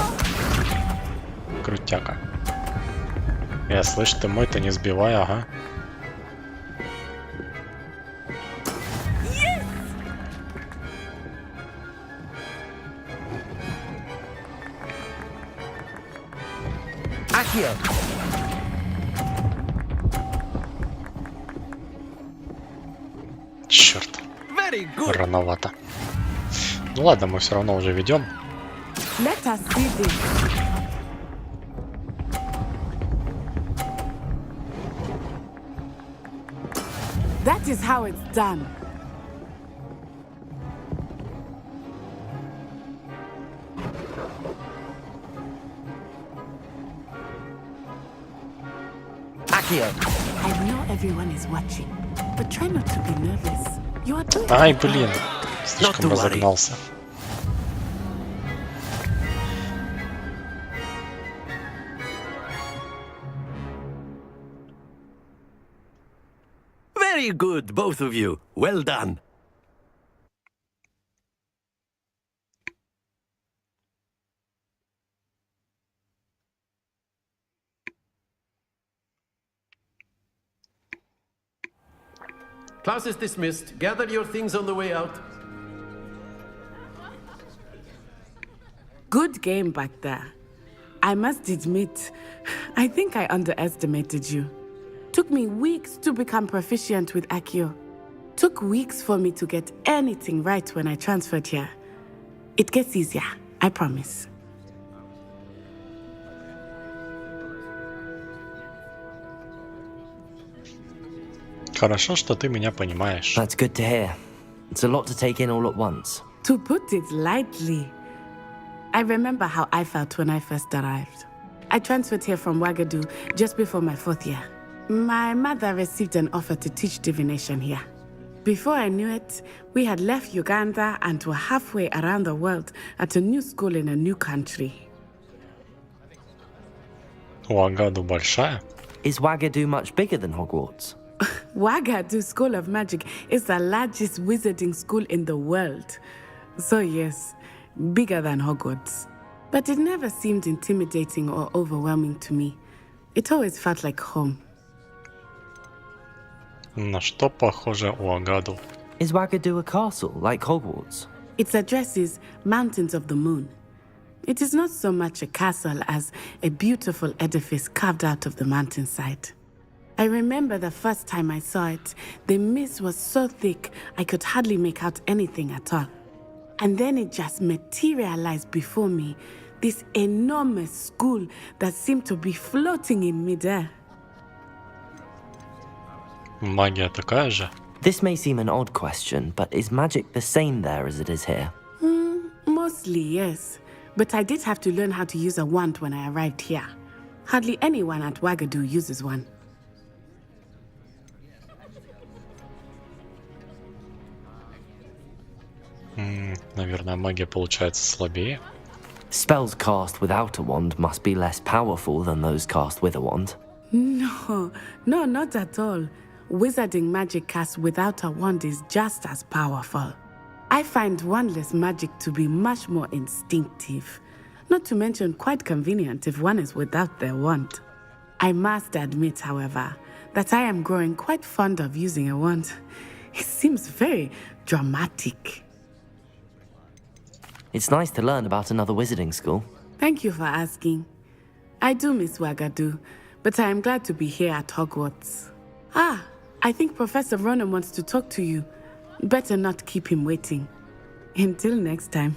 Крутяка. Я слышь, ты мой-то не сбивай, ага. Черт. Рановато. Ну ладно, мы все равно уже ведем. Let us see this. That is how it's done. I know everyone is watching, but try not to be nervous. You are doing Ай, it. блин. Слишком разогнался. Very good, both of you. Well done. Class is dismissed. Gather your things on the way out. Good game back there. I must admit, I think I underestimated you. Took me weeks to become proficient with Accio. Took weeks for me to get anything right when I transferred here. It gets easier, I promise. Хорошо, что ты меня понимаешь. That's good to hear. It's a lot to take in all at once. To put it lightly, I remember how I felt when I first arrived. I transferred here from Ouagadougou just before my 4th year. My mother received an offer to teach divination here. Before I knew it, we had left Uganda and were halfway around the world at a new school in a new country. Ouagadougou большая? Is Ouagadougou much bigger than Hogwarts? Ouagadougou School of Magic is the largest wizarding school in the world. So yes, bigger than Hogwarts. But it never seemed intimidating or overwhelming to me. It always felt like home. На что похоже Ouagadougou? Is Ouagadougou a castle like Hogwarts? Its address is Mountains of the Moon. It is not so much a castle as a beautiful edifice carved out of the mountainside. I remember the first time I saw it, the mist was so thick I could hardly make out anything at all. And then it just materialized before me, this enormous school that seemed to be floating in midair. Магия такая же? This may seem an odd question, but is magic the same there as it is here? Mostly, yes. But I did have to learn how to use a wand when I arrived here. Hardly anyone at Ouagadougou uses one. Наверное, магия получается слабее. Spells cast without a wand must be less powerful than those cast with a wand. No, not at all. Wizarding magic cast without a wand is just as powerful. I find wandless magic to be much more instinctive. Not to mention quite convenient if one is without their wand. I must admit, however, that I am growing quite fond of using a wand. It seems very dramatic. It's nice to learn about another wizarding school. Thank you for asking. I do miss Wagadu, but I am glad to be here at Hogwarts. Ah, I think Professor Ronan wants to talk to you. Better not keep him waiting. Until next time.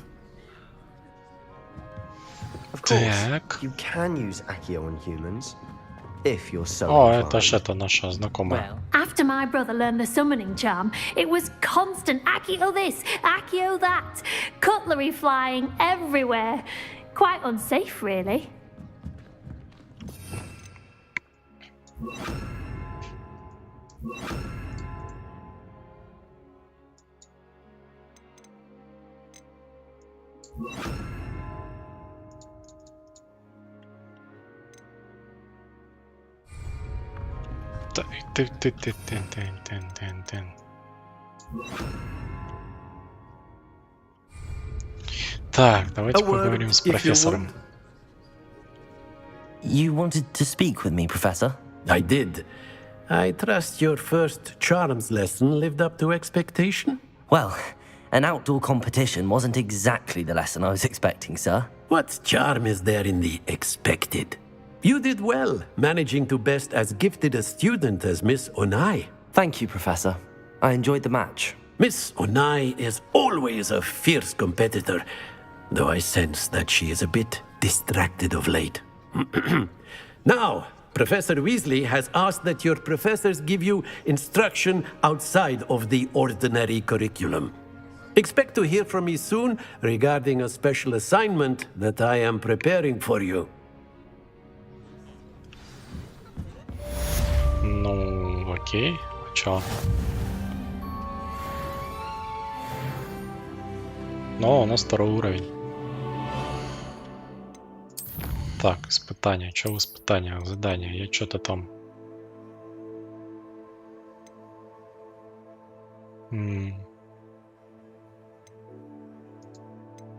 Of course, you can use Accio on humans, if you're so О, inclined. это ж это наша знакомая. After my brother learned the summoning charm, it was constant Accio this, Accio that, cutlery flying everywhere. Quite unsafe, really. Так, давайте поговорим с профессором. You wanted to speak with me, Professor? I did. I trust your first charms lesson lived up to expectation? Well, an outdoor competition wasn't exactly the lesson I was expecting, sir. What charm is there in the expected? You did well, managing to best as gifted a student as Miss Onai. Thank you, Professor. I enjoyed the match. Miss Onai is always a fierce competitor, though I sense that she is a bit distracted of late. Now, Professor Weasley has asked that your professors give you instruction outside of the ordinary curriculum. Expect to hear from me soon regarding a special assignment that I am preparing for you. Ну, окей. Чё? Но у нас второй уровень. Так, испытания. Чё в испытаниях? Задания. Я что-то там...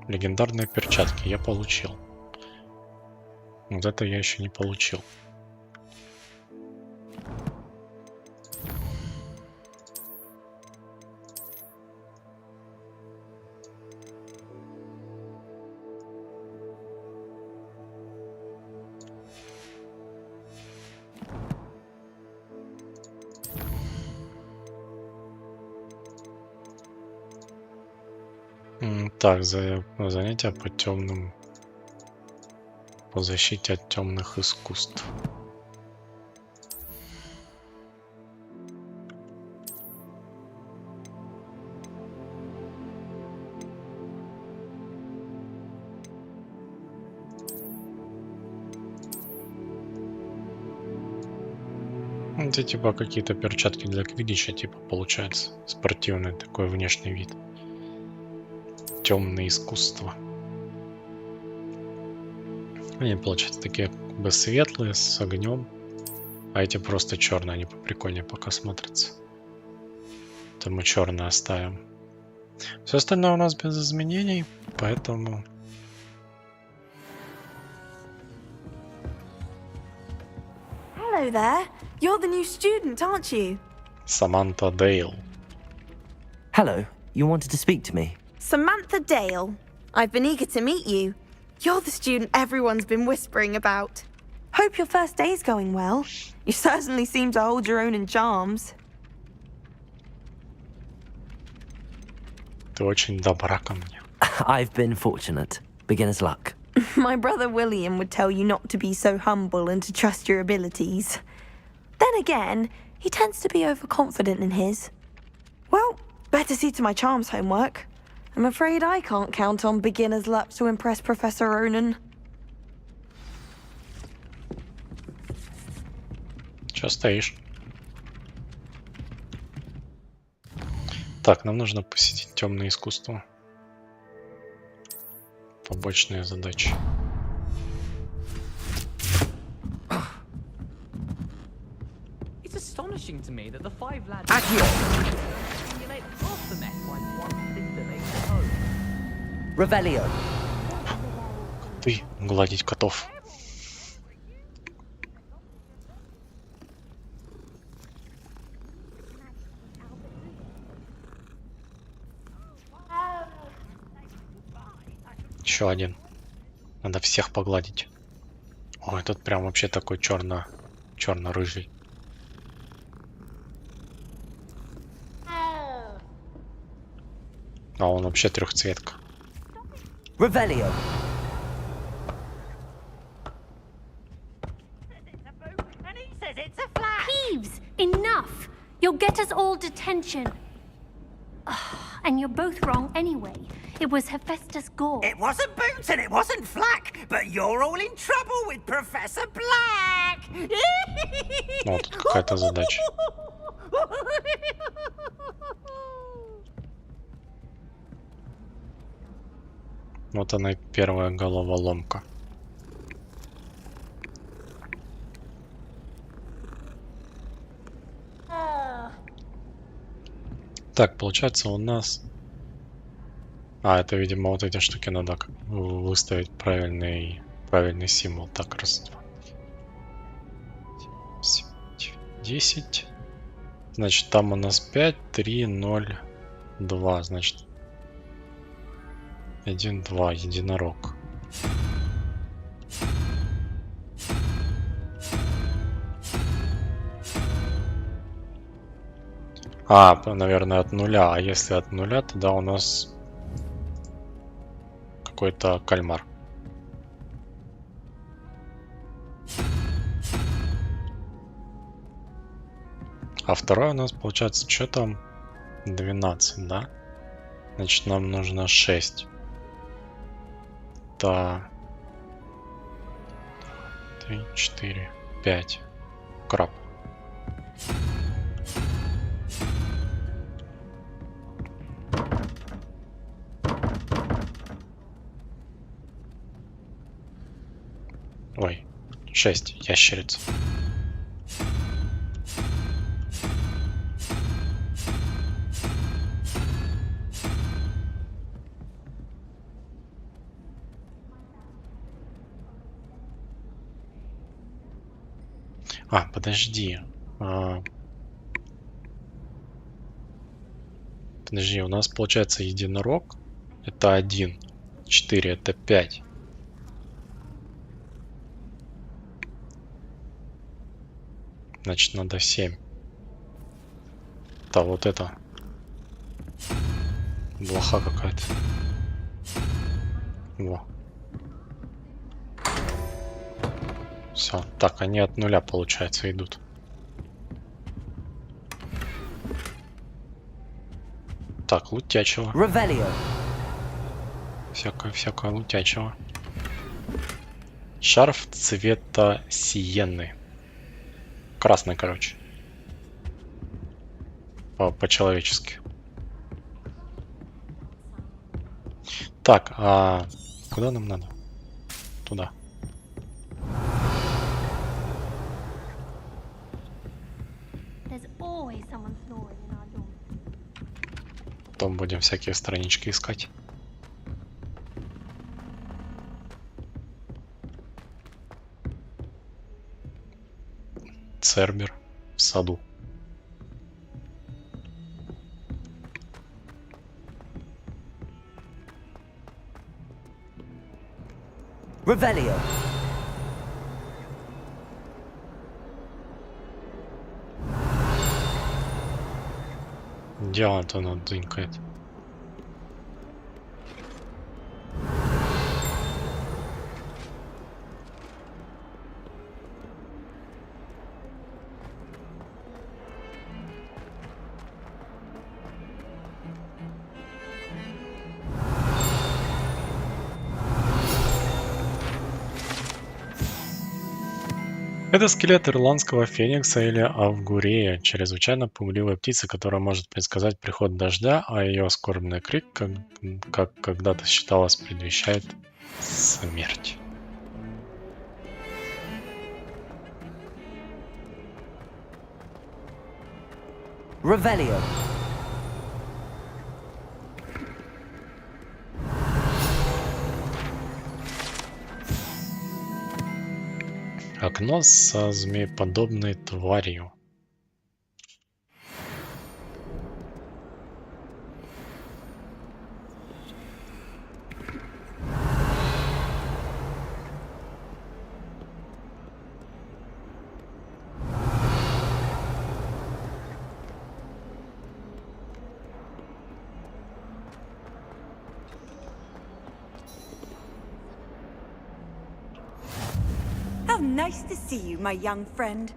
Легендарные перчатки я получил. Вот это я еще не получил. Так, занятия по темным, по защите от темных искусств. Это типа какие-то перчатки для квиддича, типа получается спортивный такой внешний вид. Темные искусства. Они получаются такие как бы светлые с огнем, а эти просто черные, они поприкольнее пока смотрятся. Это мы черные оставим. Все остальное у нас без изменений, поэтому... Hello there. You're the new student, aren't you? Саманта Дейл. Hello, you wanted to speak to me? Samantha Dale. I've been eager to meet you. You're the student everyone's been whispering about. Hope your first day's going well. You certainly seem to hold your own in charms. Ты очень добра ко мне. I've been fortunate. Beginner's luck. My brother William would tell you not to be so humble and to trust your abilities. Then again, he tends to be overconfident in his. Well, better see to my charms homework. I'm afraid I can't count on beginner's luck to impress Professor Ronan. Чё стоишь? Так, нам нужно посетить темное искусство. Побочные задачи. It's astonishing to me that the five lads simulate half the mess one sister makes at home. Revelio. Ты гладить котов. Еще один. Надо всех погладить. Ой, тут прям вообще такой черно-рыжий. А он вообще трехцветка. Revelio. Peeves, enough! You'll get us all detention. And you're both wrong anyway. It was Hephaestus Gore. It wasn't Boots and it wasn't Flack, but you're all in trouble with Professor Black. Ну, тут какая-то задача. Вот она и первая головоломка. Так, получается у нас... это, видимо, вот эти штуки надо выставить правильный символ. Так, раз, два. 10. Значит, там у нас 5, 3, 0, 2. Значит, 1, 2. Единорог. Наверное, от нуля. А если от нуля, тогда у нас какой-то кальмар. А второй у нас получается, что там? 12, да? Значит, нам нужно 6. Это 3, 4, 5. Краб. Ой, 6 ящериц. Подожди. Подожди, у нас получается единорог. Это 1. 4 это 5. Значит, надо 7. Да, вот это. Блоха какая-то. Во. Все. Так, они от нуля, получается, идут. Так, лутячего. Всякое лутячего. Шарф цвета сиенны. Красный, короче. По-человечески. Так, куда нам надо? Туда. Потом будем всякие странички искать. Цербер в саду. Revelio. Где он-то дынькает? Это скелет ирландского феникса или авгурея, чрезвычайно пугливая птица, которая может предсказать приход дождя, а ее скорбный крик, как когда-то считалось, предвещает смерть. Revelio. Окно со змееподобной тварью. Nice to see you, my young friend.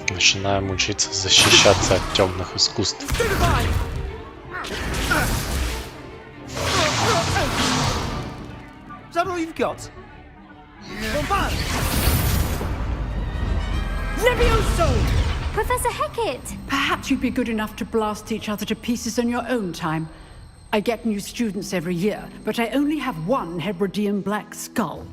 Начинаем учиться защищаться от темных искусств. Is that all you've got? Levioso! Professor Hecat! Perhaps you'd be good enough to blast each other to pieces in your own time. I get new students every year, but I only have one Hebridean black skull.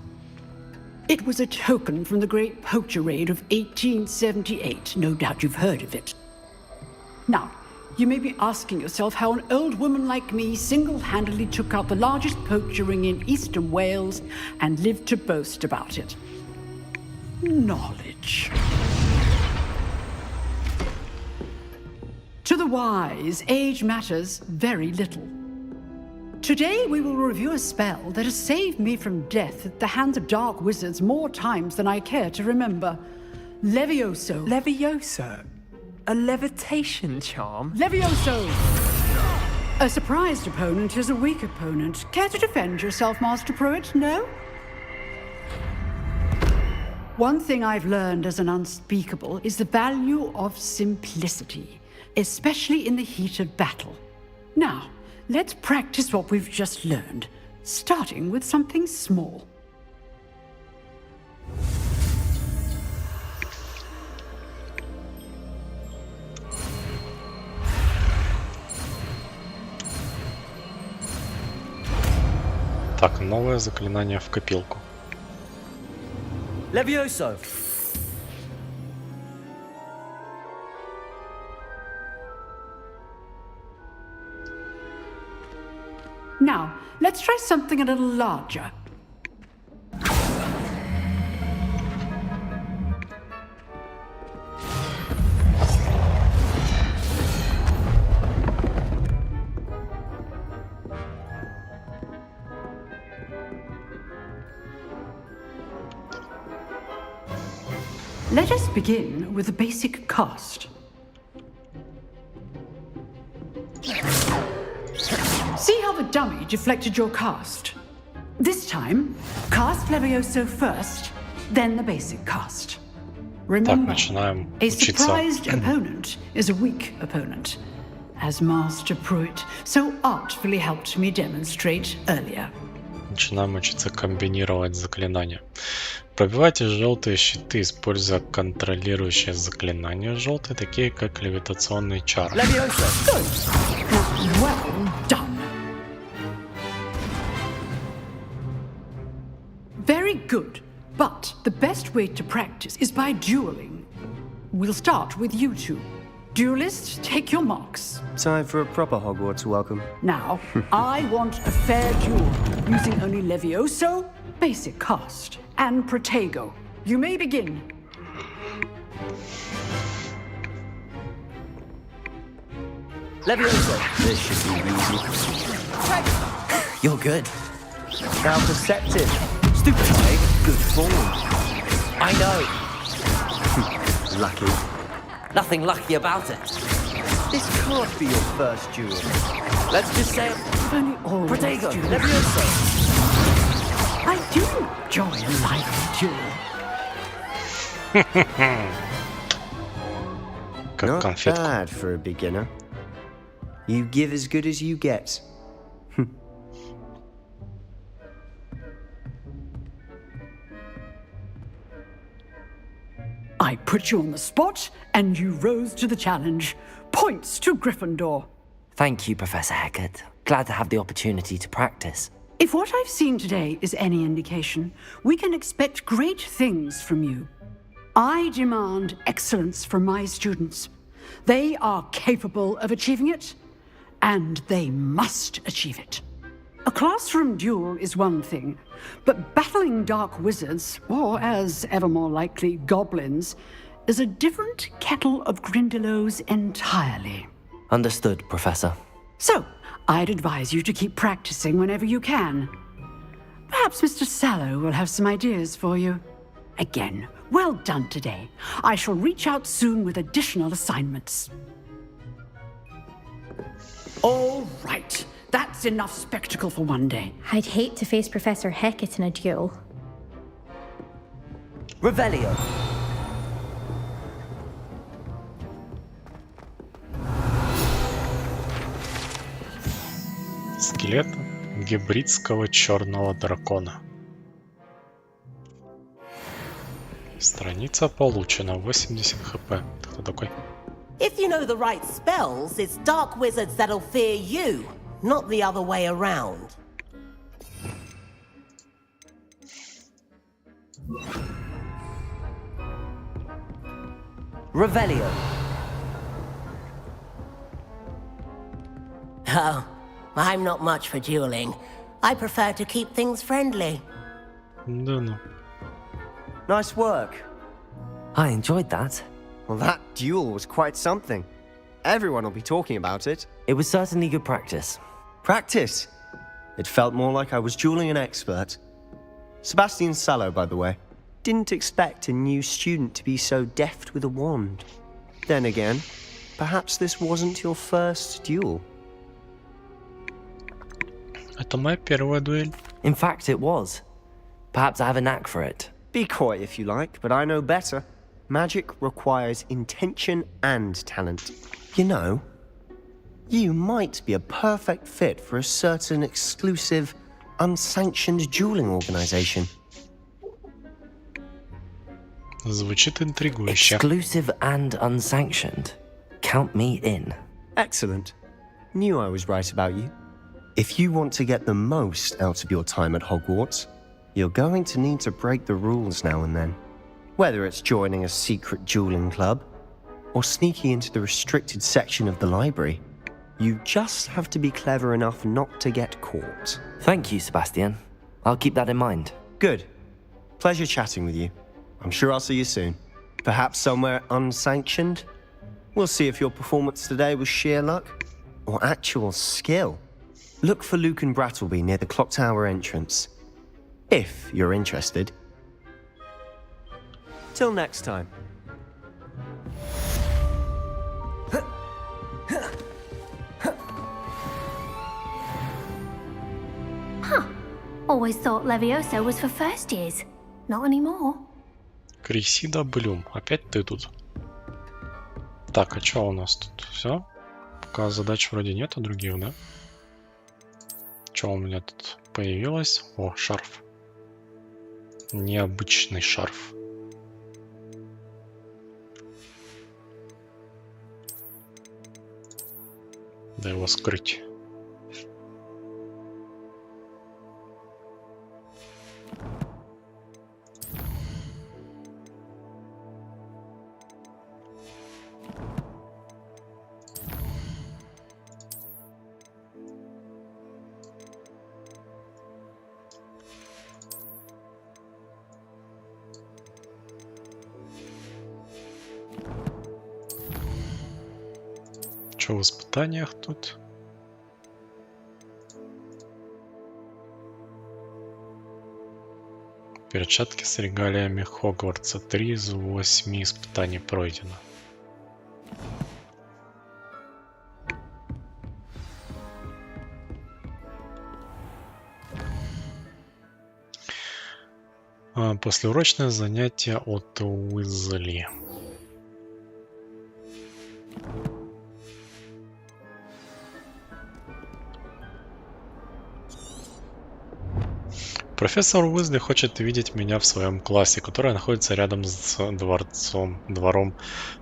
It was a token from the Great Poacher Raid of 1878. No doubt you've heard of it. Now, you may be asking yourself how an old woman like me single-handedly took out the largest poacher ring in eastern Wales and lived to boast about it. Knowledge. To the wise, age matters very little. Today we will review a spell that has saved me from death at the hands of dark wizards more times than I care to remember. Levioso. Levioso? A levitation charm? Levioso! A surprised opponent is a weak opponent. Care to defend yourself, Master Pruitt? No? One thing I've learned as an unspeakable is the value of simplicity, especially in the heat of battle. Now, let's practice what we've just learned, starting with something small. Так, новое заклинание в копилку. Levioso! Now, let's try something a little larger. Let us begin with a basic cast. See how the dummy deflected your cast? This time, cast Levioso first, then the basic cast. Remember, a surprised opponent is a weak opponent, as Master Pruitt so artfully helped me demonstrate earlier. Начинаем учиться комбинировать заклинания. Пробивайте желтые щиты, используя контролирующие заклинания желтые, такие как левитационный чар. Well done. Very good, but the best way to practice is by dueling. We'll start with you two. Duelists, take your marks. Time for a proper Hogwarts welcome. Now, I want a fair duel, using only Levioso, basic cast, and Protego. You may begin. Levioso! This should be easy. You're good. Now perceptive. Stupid egg. Good form. I know. Lucky. Nothing lucky about it. This can't be your first duel. Let's just say Protego, Levioso! I do enjoy a lively duel. Not bad for a beginner. You give as good as you get. I put you on the spot, and you rose to the challenge. Points to Gryffindor. Thank you, Professor Hecat. Glad to have the opportunity to practice. If what I've seen today is any indication, we can expect great things from you. I demand excellence from my students. They are capable of achieving it, and they must achieve it. A classroom duel is one thing, but battling dark wizards, or as ever more likely, goblins, is a different kettle of Grindylows entirely. Understood, Professor. So, I'd advise you to keep practicing whenever you can. Perhaps Mr. Sallow will have some ideas for you. Again, well done today. I shall reach out soon with additional assignments. All right. That's enough spectacle for one day. I'd hate to face Professor Hecat in a duel. Revelio. Скелет гибридского черного дракона. Страница получена. 80 хп. Кто такой? If you know the right spells, it's dark wizards that'll fear you, not the other way around. Revelio. Oh, I'm not much for dueling. I prefer to keep things friendly. Да ну. Nice work. I enjoyed that. Well, that duel was quite something. Everyone will be talking about it. It was certainly good practice. Practice? It felt more like I was dueling an expert. Sebastian Sallow, by the way. Didn't expect a new student to be so deft with a wand. Then again, perhaps this wasn't your first duel. Это моя первая дуэль. In fact, it was. Perhaps I have a knack for it. Be coy if you like, but I know better. Magic requires intention and talent. You know, you might be a perfect fit for a certain exclusive, unsanctioned dueling organization. Звучит интригующе. Exclusive and unsanctioned. Count me in. Excellent. Knew I was right about you. If you want to get the most out of your time at Hogwarts, you're going to need to break the rules now and then. Whether it's joining a secret dueling club, or sneaking into the restricted section of the library, you just have to be clever enough not to get caught. Thank you, Sebastian. I'll keep that in mind. Good. Pleasure chatting with you. I'm sure I'll see you soon. Perhaps somewhere unsanctioned? We'll see if your performance today was sheer luck, or actual skill. Look for Luke and Brattleby near the clock tower entrance. If you're interested. Till next time. Huh. Always thought Levioso was for first years. Not anymore. Крисида Блюм. Опять ты тут. Так, а что у нас тут? Все? Пока задач вроде нету других, да? Что у меня тут появилось? О, шарф. Необычный шарф. Да его скрыть. Что в испытаниях тут? Перчатки с регалиями Хогвартса. 3 из 8 испытаний пройдено. Послеурочное занятие от Уизли. Профессор Уизли хочет видеть меня в своем классе, который находится рядом с двором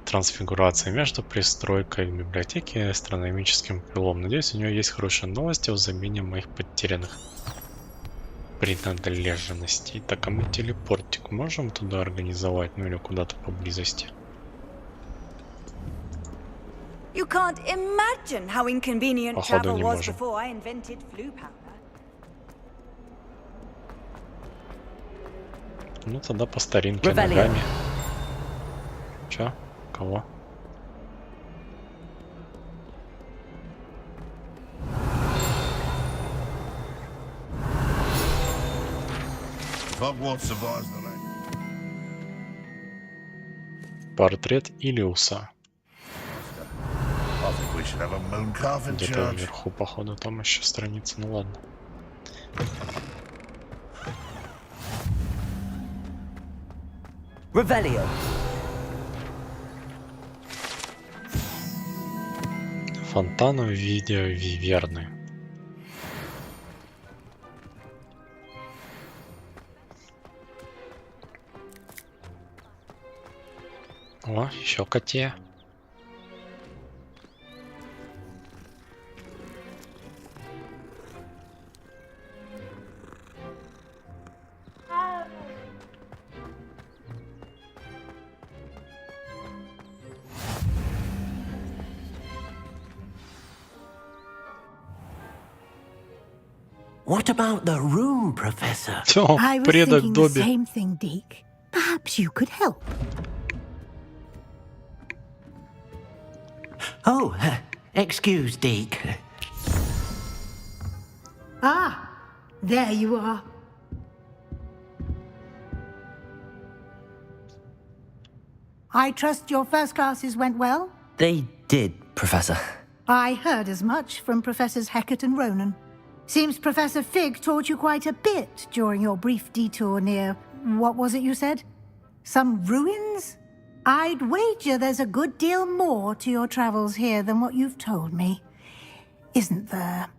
трансфигурации, между пристройкой к библиотеке и астрономическим крылом. Надеюсь, у нее есть хорошие новости о замене моих потерянных принадлежностей. Так, а мы телепортик можем туда организовать, ну или куда-то поблизости? You can't imagine how inconvenient Походу, travel не was можем. before I invented flu powder. Ну тогда по старинке Revelio. ногами. Чё? Кого? Портрет Илиуса. Где-то вверху, походу, там еще страница. Ну ладно. Revelio. Фонтан в виде виверны. О, еще коте. What about the room, Professor? I was thinking the same thing, Deke. Perhaps you could help. Oh, excuse, Deke. Ah, there you are. I trust your first classes went well? They did, Professor. I heard as much from Professors Hecat and Ronan. Seems Professor Fig taught you quite a bit during your brief detour near... what was it you said? Some ruins? I'd wager there's a good deal more to your travels here than what you've told me. Isn't there?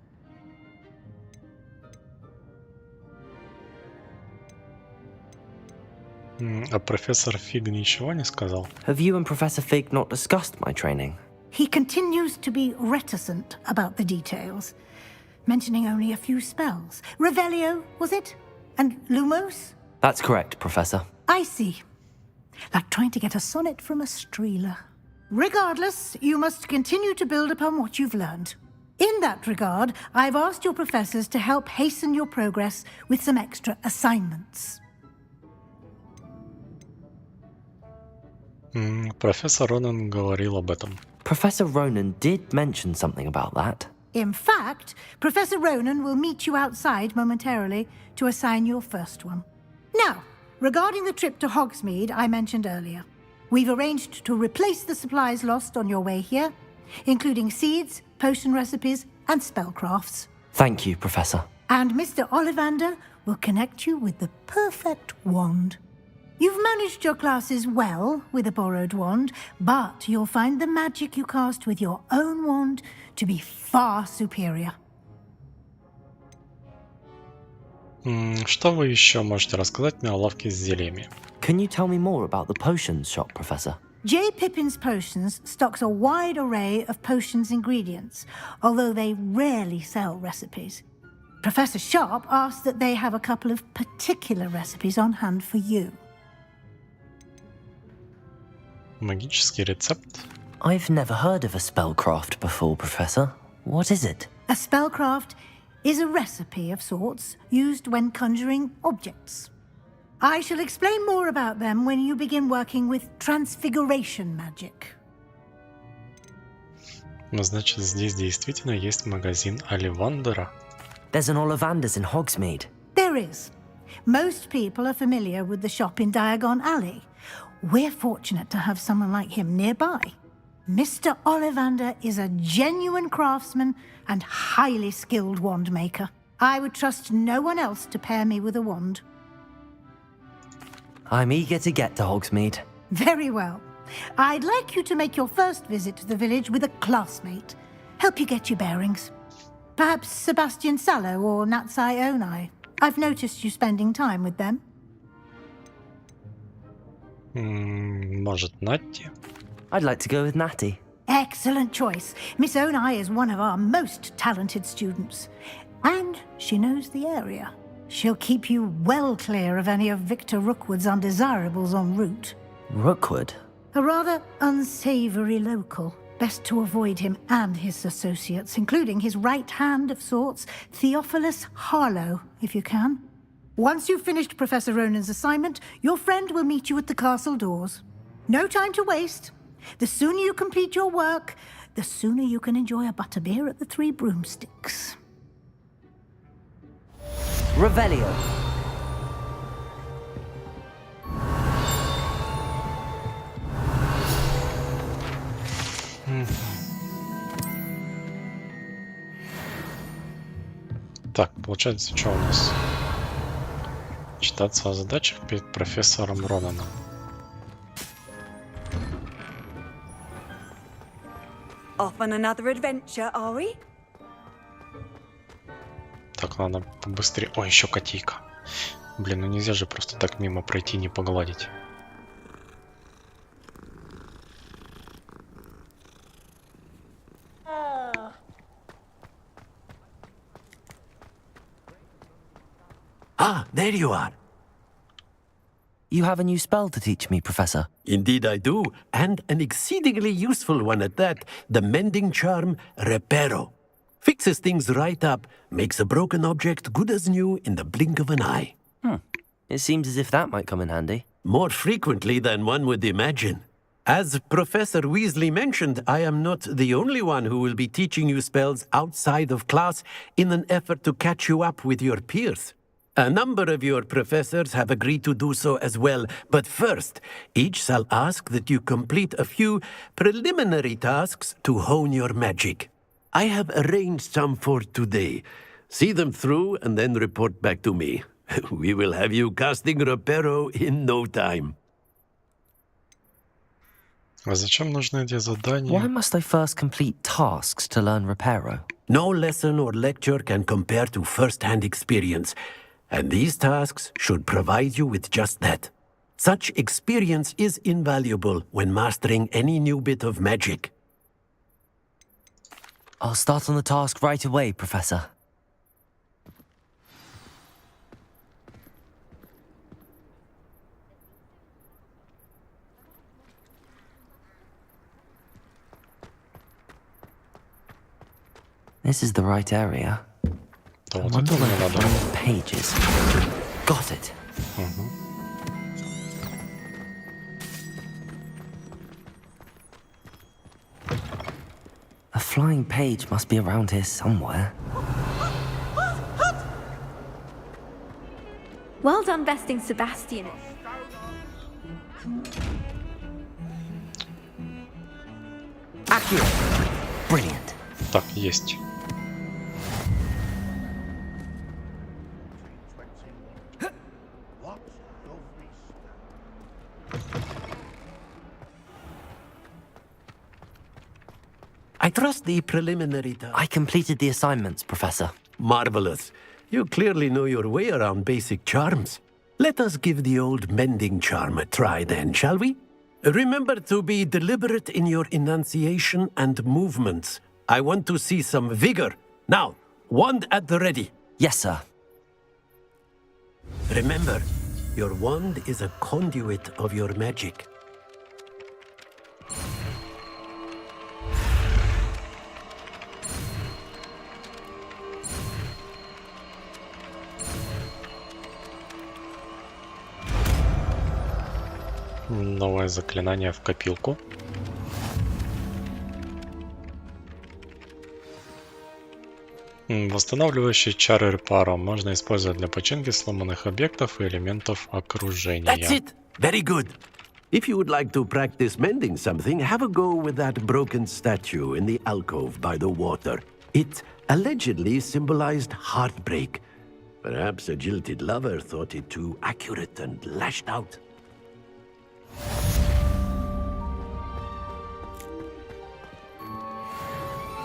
А профессор Фиг ничего не сказал? Have you and Professor Fig not discussed my training? He continues to be reticent about the details, mentioning only a few spells. Revelio, was it? And Lumos? That's correct, Professor. I see. Like trying to get a sonnet from a streeler. Regardless, you must continue to build upon what you've learned. In that regard, I've asked your professors to help hasten your progress with some extra assignments. Профессор Ронан говорил об этом. Professor Ronan did mention something about that. In fact, Professor Ronan will meet you outside momentarily to assign your first one. Now, regarding the trip to Hogsmeade I mentioned earlier, we've arranged to replace the supplies lost on your way here, including seeds, potion recipes, and spellcrafts. Thank you, Professor. And Mr. Ollivander will connect you with the perfect wand. You've managed your classes well with a borrowed wand, but you'll find the magic you cast with your own wand to be far superior. Что вы еще можете рассказать мне о лавке с зельями? Can you tell me more about the potions shop, Professor? J. Pippin's Potions stocks a wide array of potions ingredients, although they rarely sell recipes. Professor Sharp asked that they have a couple of particular recipes on hand for you. Магический рецепт? I've never heard of a spellcraft before, Professor. What is it? A spellcraft is a recipe of sorts used when conjuring objects. I shall explain more about them when you begin working with transfiguration magic. Значит, здесь действительно есть магазин Оливандера. There's an Ollivander's in Hogsmeade. There is. Most people are familiar with the shop in Diagon Alley. We're fortunate to have someone like him nearby. Mr. Ollivander is a genuine craftsman and highly skilled wand maker. I would trust no one else to pair me with a wand. I'm eager to get to Hogsmeade. Very well. I'd like you to make your first visit to the village with a classmate. Help you get your bearings. Perhaps Sebastian Sallow or Natsai Onai. I've noticed you spending time with them. Может, Натти? I'd like to go with Natty. Excellent choice. Miss Onai is one of our most talented students. And she knows the area. She'll keep you well clear of any of Victor Rookwood's undesirables en route. Rookwood? A rather unsavory local. Best to avoid him and his associates, including his right hand of sorts, Theophilus Harlow, if you can. Once you've finished Professor Ronan's assignment, your friend will meet you at the castle doors. No time to waste. The sooner you complete your work, the sooner you can enjoy a butterbeer at the Three Broomsticks. Revelio. Так, получается, что у нас? Читаться о задачах перед профессором Ронаном. Off on another adventure, are we? Так, ладно, побыстрее. Ой, еще котейка. Блин, ну нельзя же просто так мимо пройти, не погладить. Ah, there you are. You have a new spell to teach me, Professor. Indeed I do, and an exceedingly useful one at that. The mending charm, Reparo. Fixes things right up, makes a broken object good as new in the blink of an eye. It seems as if that might come in handy. More frequently than one would imagine. As Professor Weasley mentioned, I am not the only one who will be teaching you spells outside of class in an effort to catch you up with your peers. A number of your professors have agreed to do so as well, but first, each shall ask that you complete a few preliminary tasks to hone your magic. I have arranged some for today. See them through and then report back to me. We will have you casting Reparo in no time. А зачем нужны эти задания? Why must I first complete tasks to learn Reparo? No lesson or lecture can compare to first-hand experience, and these tasks should provide you with just that. Such experience is invaluable when mastering any new bit of magic. I'll start on the task right away, Professor. This is the right area. I wonder where to find the pages. Got it. A flying page must be around here somewhere. Well done besting Sebastian. Accurate. Brilliant. Так, есть. I trust the preliminary task. I completed the assignments, Professor. Marvelous. You clearly know your way around basic charms. Let us give the old mending charm a try then, shall we? Remember to be deliberate in your enunciation and movements. I want to see some vigor. Now, wand at the ready. Yes, sir. Remember, your wand is a conduit of your magic. Новое заклинание в копилку. Восстанавливающие чары Reparo можно использовать для починки сломанных объектов и элементов окружения. That's it! Very good. If you would like to practice mending something, have a go with that broken statue in the alcove by the water. It allegedly symbolized heartbreak. Perhaps a jilted lover thought it too accurate and lashed out.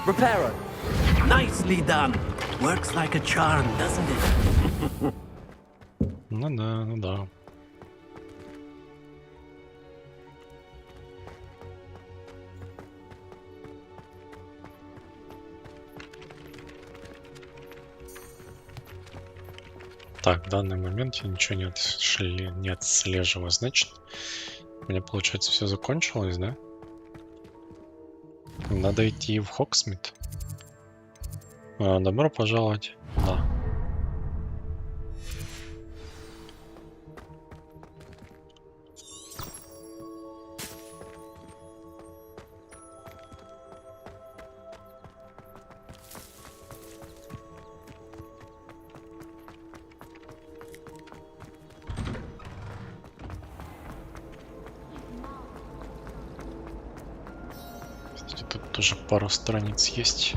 Reparo. Nicely done. Works like a charm, doesn't it? Ну да, ну да. Так, в данный момент я ничего не отслеживаю. Значит, у меня, получается, все закончилось, да? Надо идти в Хоксмит. Добро пожаловать. Да. Кстати, тут тоже пару страниц есть.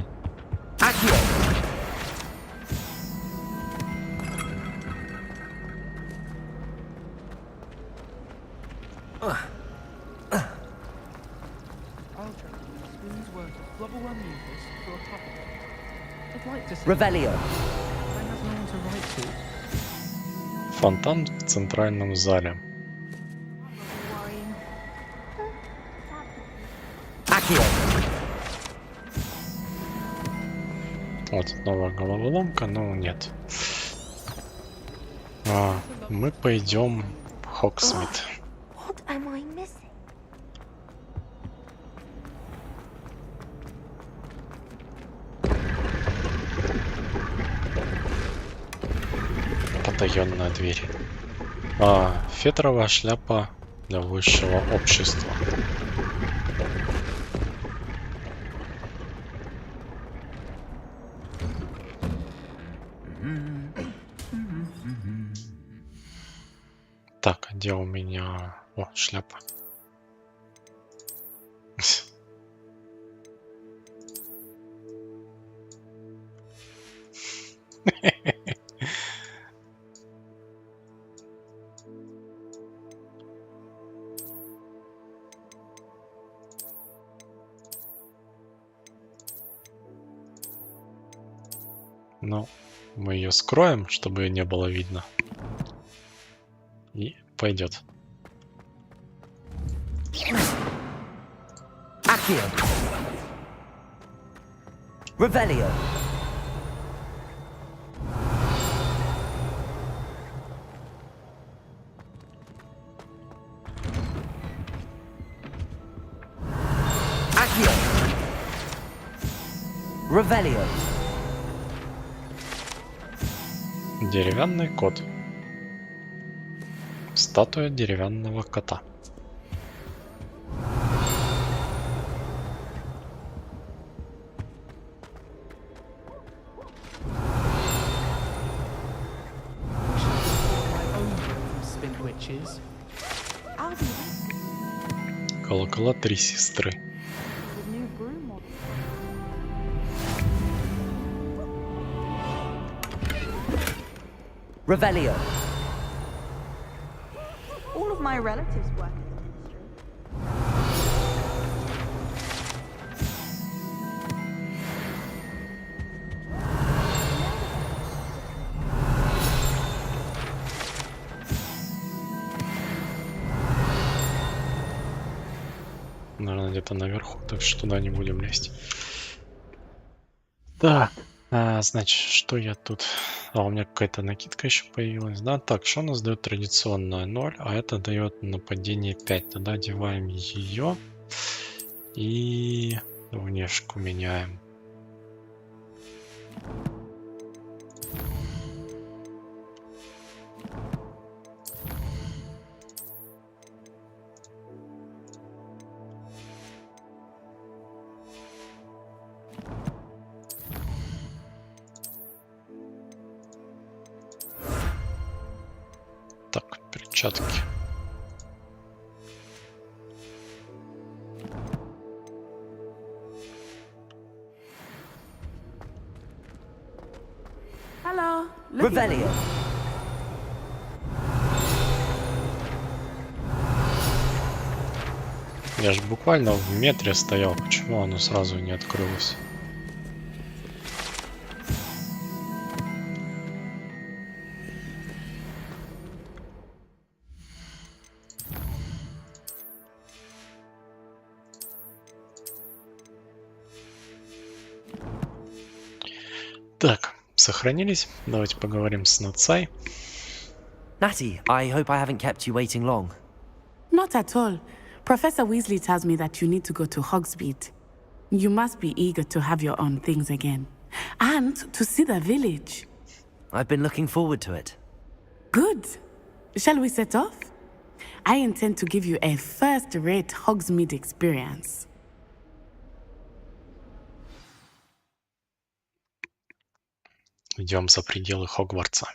Revelio. Фонтан в центральном зале. Вот новая головоломка, но нет. Мы пойдем в Хоксмит. What am I missing? Потаенная дверь. Фетровая шляпа для высшего общества. Так, где у меня... О, шляпа. Ну, мы ее скроем, чтобы ее не было видно. И пойдет. Accio. Revelio. Accio. Revelio. Деревянный кот. Статуя деревянного кота. Колокола три сестры. Revelio. All of my relatives work in the ministry. Наверное, где-то наверху, так что туда не будем лезть. Так, значит, что я тут... у меня какая-то накидка еще появилась, да? Так, что у нас дает традиционное 0, а это дает нападение 5. Тогда одеваем ее и внешку меняем. Так, перчатки. Hello. Revelio. Я же буквально в метре стоял, почему оно сразу не открылось? Так, сохранились. Давайте поговорим с Нацай. Natty, I hope I haven't kept you waiting long. Not at all. Professor Weasley tells me that you need to go to Hogsmeade. You must be eager to have your own things again. And to see the village. I've been looking forward to it. Good. Shall we set off? I intend to give you a first-rate Hogsmeade experience. Идем за пределы Хогвартса.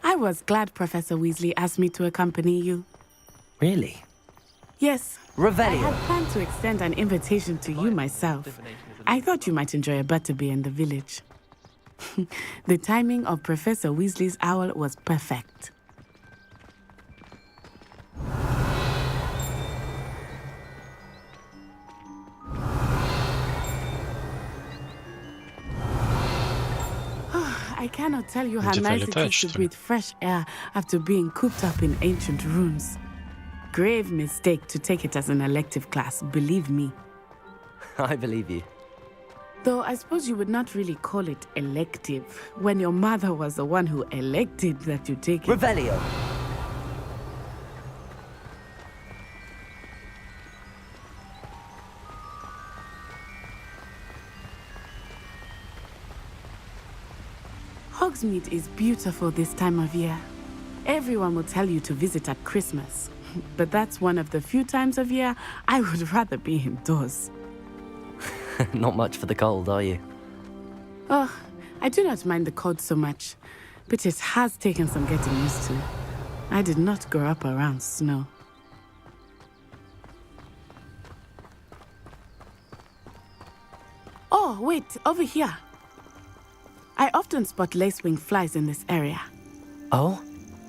I was glad Professor Weasley asked me to accompany you. Really? Yes. Revelio. I had planned to extend an invitation to you myself. I thought you might enjoy a butterbeer in the village. The timing of Professor Weasley's owl was perfect. I cannot tell you how nice it is to breathe fresh air after being cooped up in ancient rooms. Grave mistake to take it as an elective class, believe me. I believe you. Though I suppose you would not really call it elective when your mother was the one who elected that you take it. Revelio. Hogsmeade is beautiful this time of year. Everyone will tell you to visit at Christmas, but that's one of the few times of year I would rather be indoors. Not much for the cold, are you? Oh, I do not mind the cold so much, but it has taken some getting used to. I did not grow up around snow. Oh, wait, over here. I often spot lacewing flies in this area. Oh?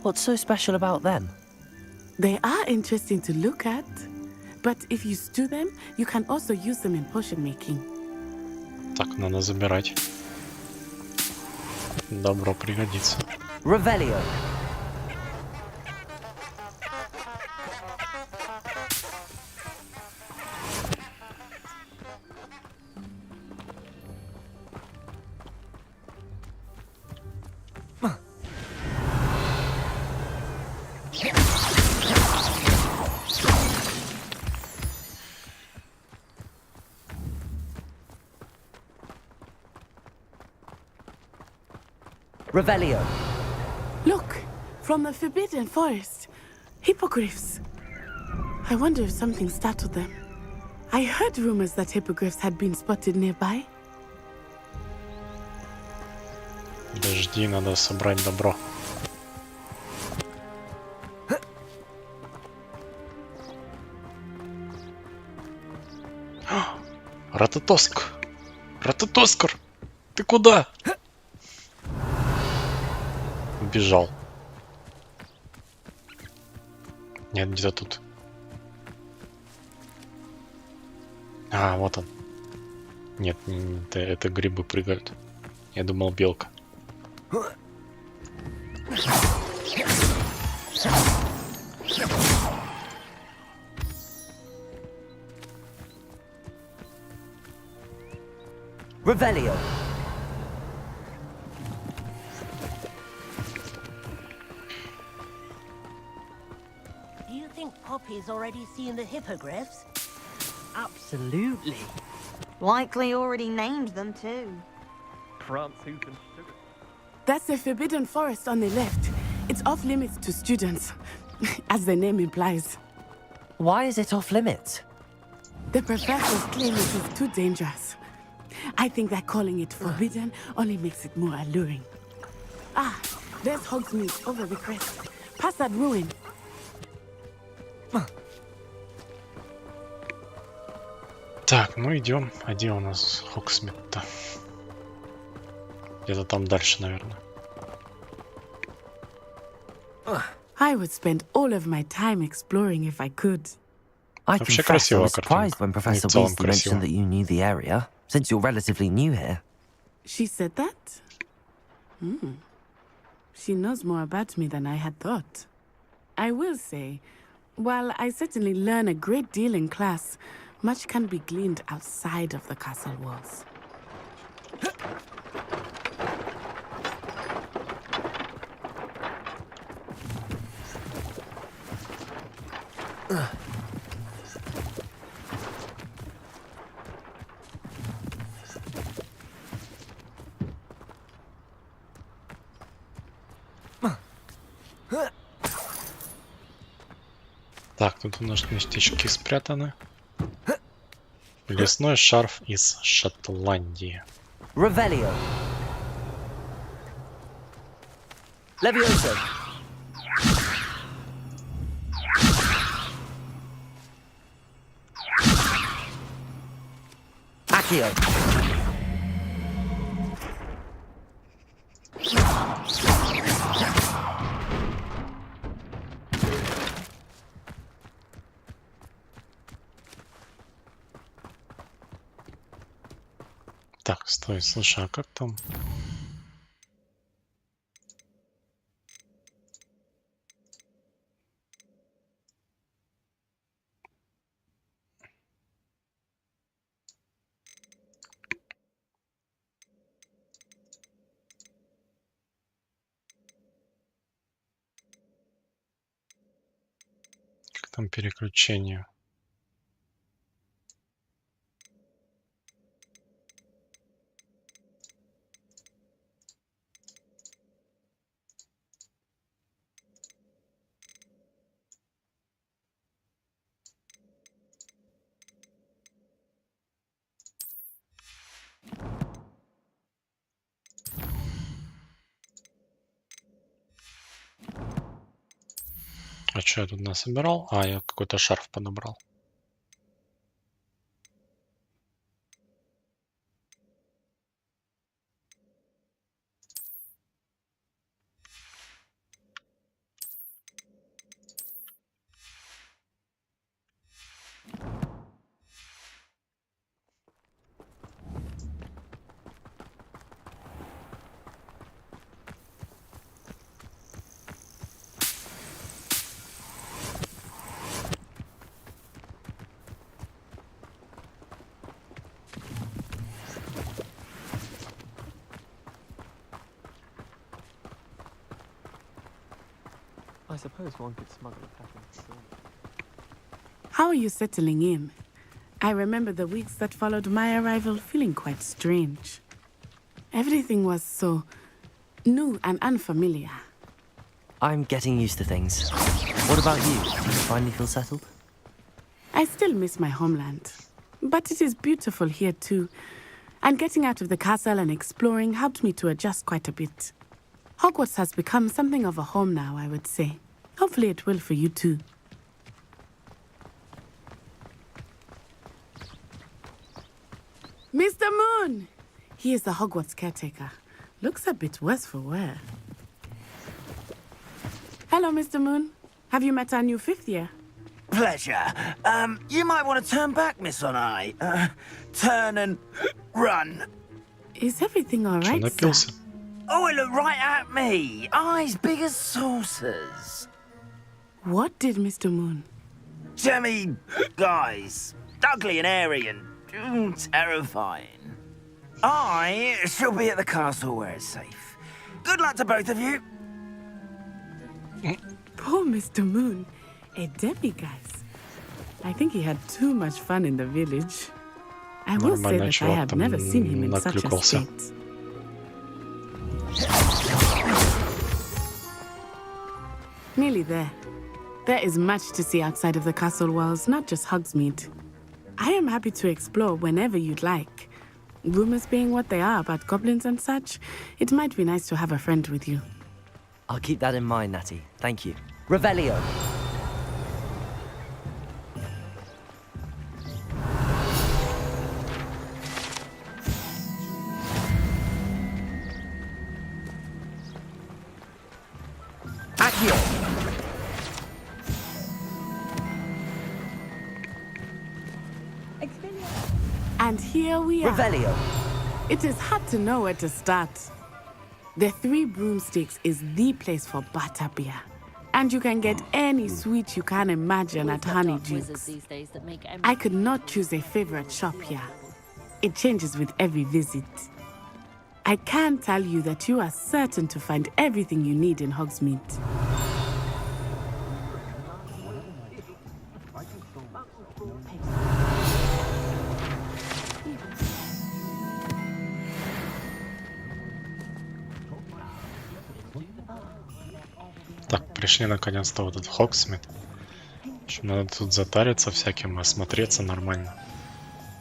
What's so special about them? They are interesting to look at, but if you stew them, you can also use them in potion making. Так, надо забирать. Добро пригодится. Revelio. Revelio. Look, from the Forbidden Forest. Hippogriffs. I wonder if something startled them. I heard rumors that hippogriffs had been spotted nearby. Подожди, надо собрать добро. Рататоск! Рататоскар! Ты куда? Убежал. Нет, где-то тут. А, вот он. Нет, это грибы прыгают. Я думал, белка. Revelio. Do you think Poppy's already seen the hippogriffs? Absolutely. Likely already named them too. That's the Forbidden Forest on the left. It's off limits to students, as the name implies. Why is it off limits? The professors claim it is too dangerous. I think that calling it forbidden only makes it more alluring. Ah, there's Hogsmeade over the crest. Past that ruin. Так, ну идем. А где у нас Хогсмит-то? Где-то там дальше, наверное. I would spend all of my time exploring if I could. I confess I was surprised when Professor Weasley mentioned that you knew the area, since you're relatively new here. She said that? She knows more about me than I had thought. I will say, while I certainly learn a great deal in class, much can be gleaned outside of the castle walls. Так, тут у нас местечки спрятаны. Лесной шарф из Шотландии. Revelio. Levioso. Accio. Так, стой, слушай, а как там? Как там переключение? А что я тут насобирал? А, я какой-то шарф подобрал. I suppose one could smuggle a pack in. How are you settling in? I remember the weeks that followed my arrival feeling quite strange. Everything was so new and unfamiliar. I'm getting used to things. What about you? Do you finally feel settled? I still miss my homeland, but it is beautiful here too. And getting out of the castle and exploring helped me to adjust quite a bit. Hogwarts has become something of a home now, I would say. Hopefully it will for you too. Mr. Moon! He is the Hogwarts caretaker. Looks a bit worse for wear. Hello, Mr. Moon. Have you met our new fifth year? Pleasure. You might want to turn back, Miss Onai. Turn and run. Is everything all right, sir? Oh, it looked right at me. Eyes big as saucers. What did Mr. Moon? Jemmy guys. Ugly and airy and terrifying. I shall be at the castle where it's safe. Good luck to both of you. Poor Mr. Moon. A demiguise. I think he had too much fun in the village. I will say that I have never seen him in such a state. Nearly there. There is much to see outside of the castle walls, not just Hogsmeade. I am happy to explore whenever you'd like. Rumors being what they are about goblins and such, it might be nice to have a friend with you. I'll keep that in mind, Natty. Thank you. Revelio! Accio! And here we are. Revelio. It is hard to know where to start. The Three Broomsticks is the place for butterbeer. And you can get any sweet you can imagine at Honeydukes. I could not choose a favorite shop here. It changes with every visit. I can tell you that you are certain to find everything you need in Hogsmeade. Так, пришли наконец-то вот этот Hogsmeade. Надо тут затариться всяким, осмотреться нормально.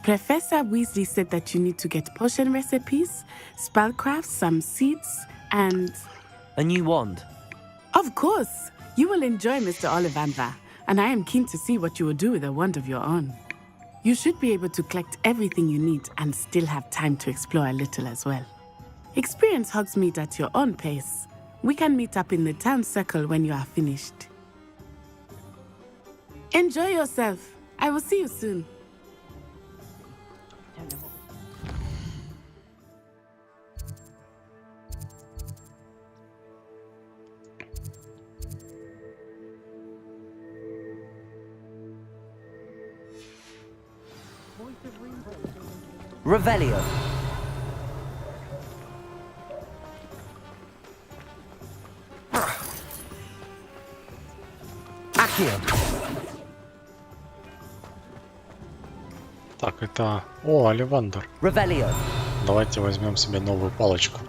Professor Weasley said that you need to get potion recipes, spellcraft, some seeds, and... A new wand. Of course! You will enjoy Mr. Ollivander, and I am keen to see what you will do with a wand of your own. You should be able to collect everything you need and still have time to explore a little as well. Experience Hogsmeade at your own pace. We can meet up in the town circle when you are finished. Enjoy yourself. I will see you soon. Revelio. Accio. Так, это... О, Оливандр. Revelio. Давайте возьмем себе новую палочку.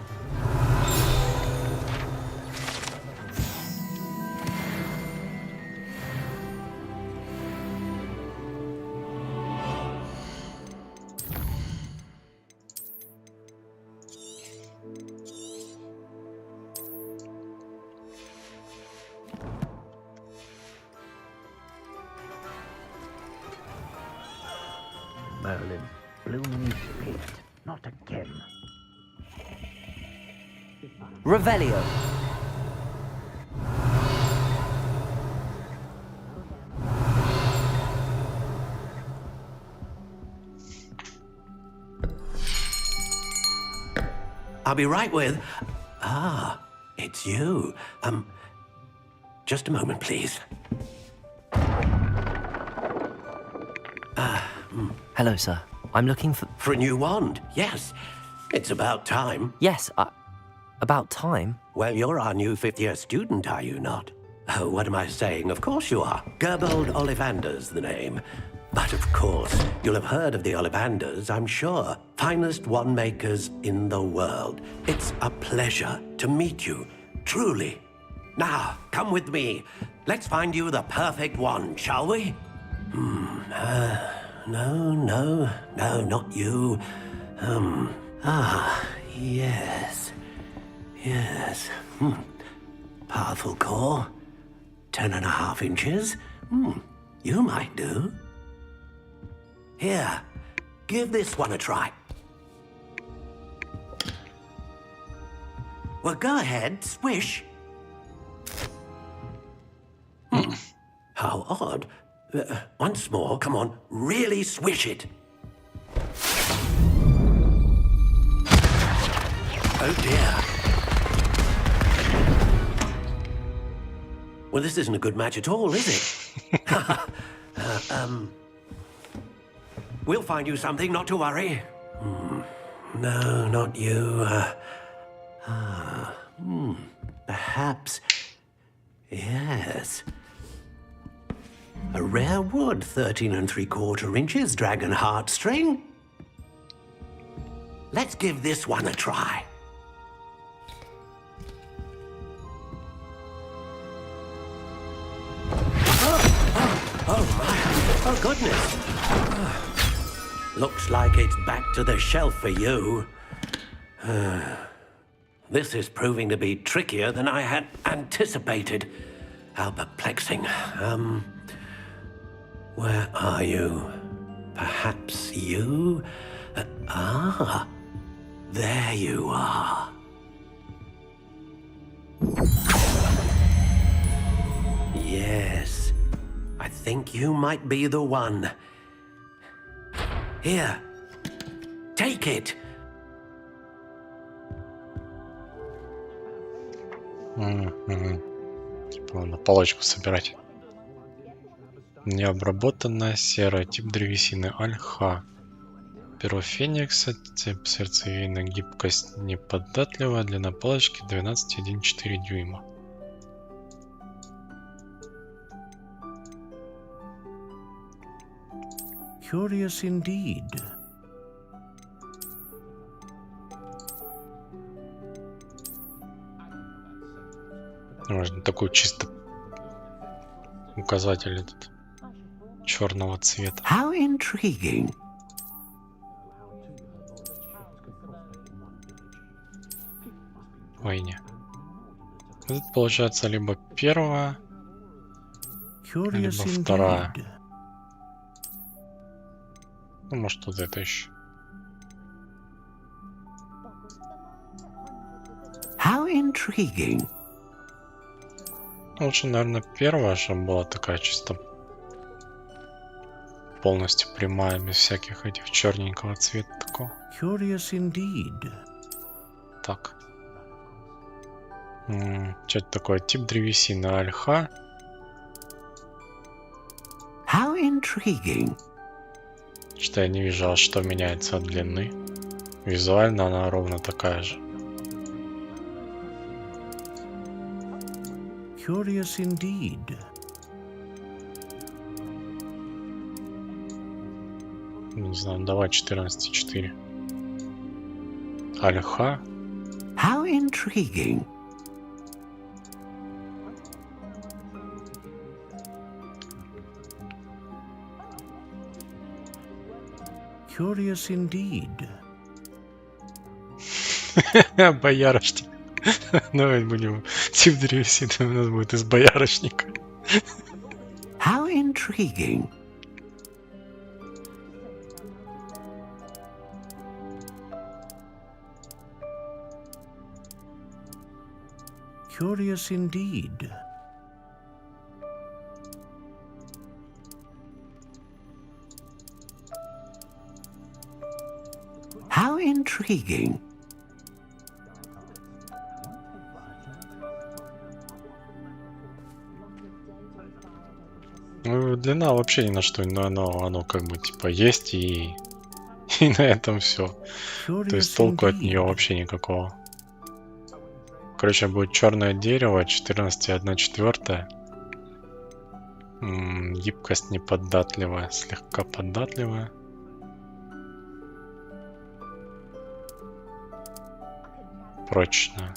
Merlin, blooming shit. Not again. Revelio. I'll be right with... Ah, it's you. Just a moment, please. Hello, sir. I'm looking for... For a new wand, yes. It's about time. Yes, about time? Well, you're our new fifth-year student, are you not? Oh, what am I saying? Of course you are. Gerbold Ollivander's the name. But of course, you'll have heard of the Ollivanders, I'm sure. Finest wand makers in the world. It's a pleasure to meet you, truly. Now, come with me. Let's find you the perfect wand, shall we? No, not you. Yes. Powerful core. 10.5 inches. You might do. Here, give this one a try. Well, go ahead, swish. How odd. Once more, come on, really swish it. Oh dear. Well, this isn't a good match at all, is it? We'll find you something, not to worry. No, not you. Perhaps. Yes. A rare wood, 13 3/4 inches, dragon heartstring. Let's give this one a try. Oh my, oh goodness. Looks like it's back to the shelf for you. This is proving to be trickier than I had anticipated. How perplexing. Where are you? Perhaps you? There you are. Yes, I think you might be the one. Here, take it. Типа на палочку собирать. Необработанная серая, тип древесины, альха. Перо феникса, тип сердцевина, гибкость неподатливая, длина палочки 12,1,4 дюйма. Curious indeed. Можно такой чисто указатель этот черного цвета. How intriguing. Ой, не. Это получается либо первая, либо вторая. Ну, может, тут это еще. How intriguing. Лучше, наверное, первая, чтобы была такая чисто полностью прямая, без всяких этих черненького цвета такого. Curious indeed. Так. Что это такое? Тип древесины альха. How intriguing. Что я не вижу, а что меняется от длины. Визуально она ровно такая же. Curious indeed. Не знаю, давай 14.4. Альха. How intriguing. Curious indeed. Боярышник. Давай будем. Тип древесины у нас будет из боярышника. How intriguing. Curious indeed. How intriguing. Ну, длина вообще ни на что, но оно как бы типа есть и на этом все. То есть толку от нее вообще никакого. Короче, будет черное дерево, 14,1/4. Гибкость неподатливая, слегка податливая. Прочная.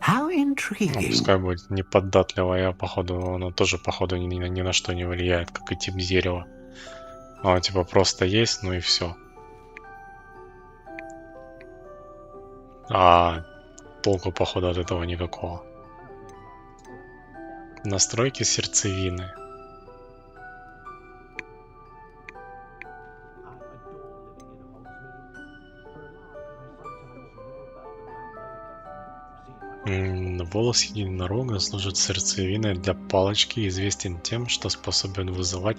How intriguing. Пускай будет неподатливая, походу, оно тоже, походу, ни на что не влияет, как и тип дерева. Оно типа просто есть, ну и все. А толку, походу, от этого никакого. Настройки сердцевины. Волос единорога служит сердцевиной для палочки, известен тем, что способен вызывать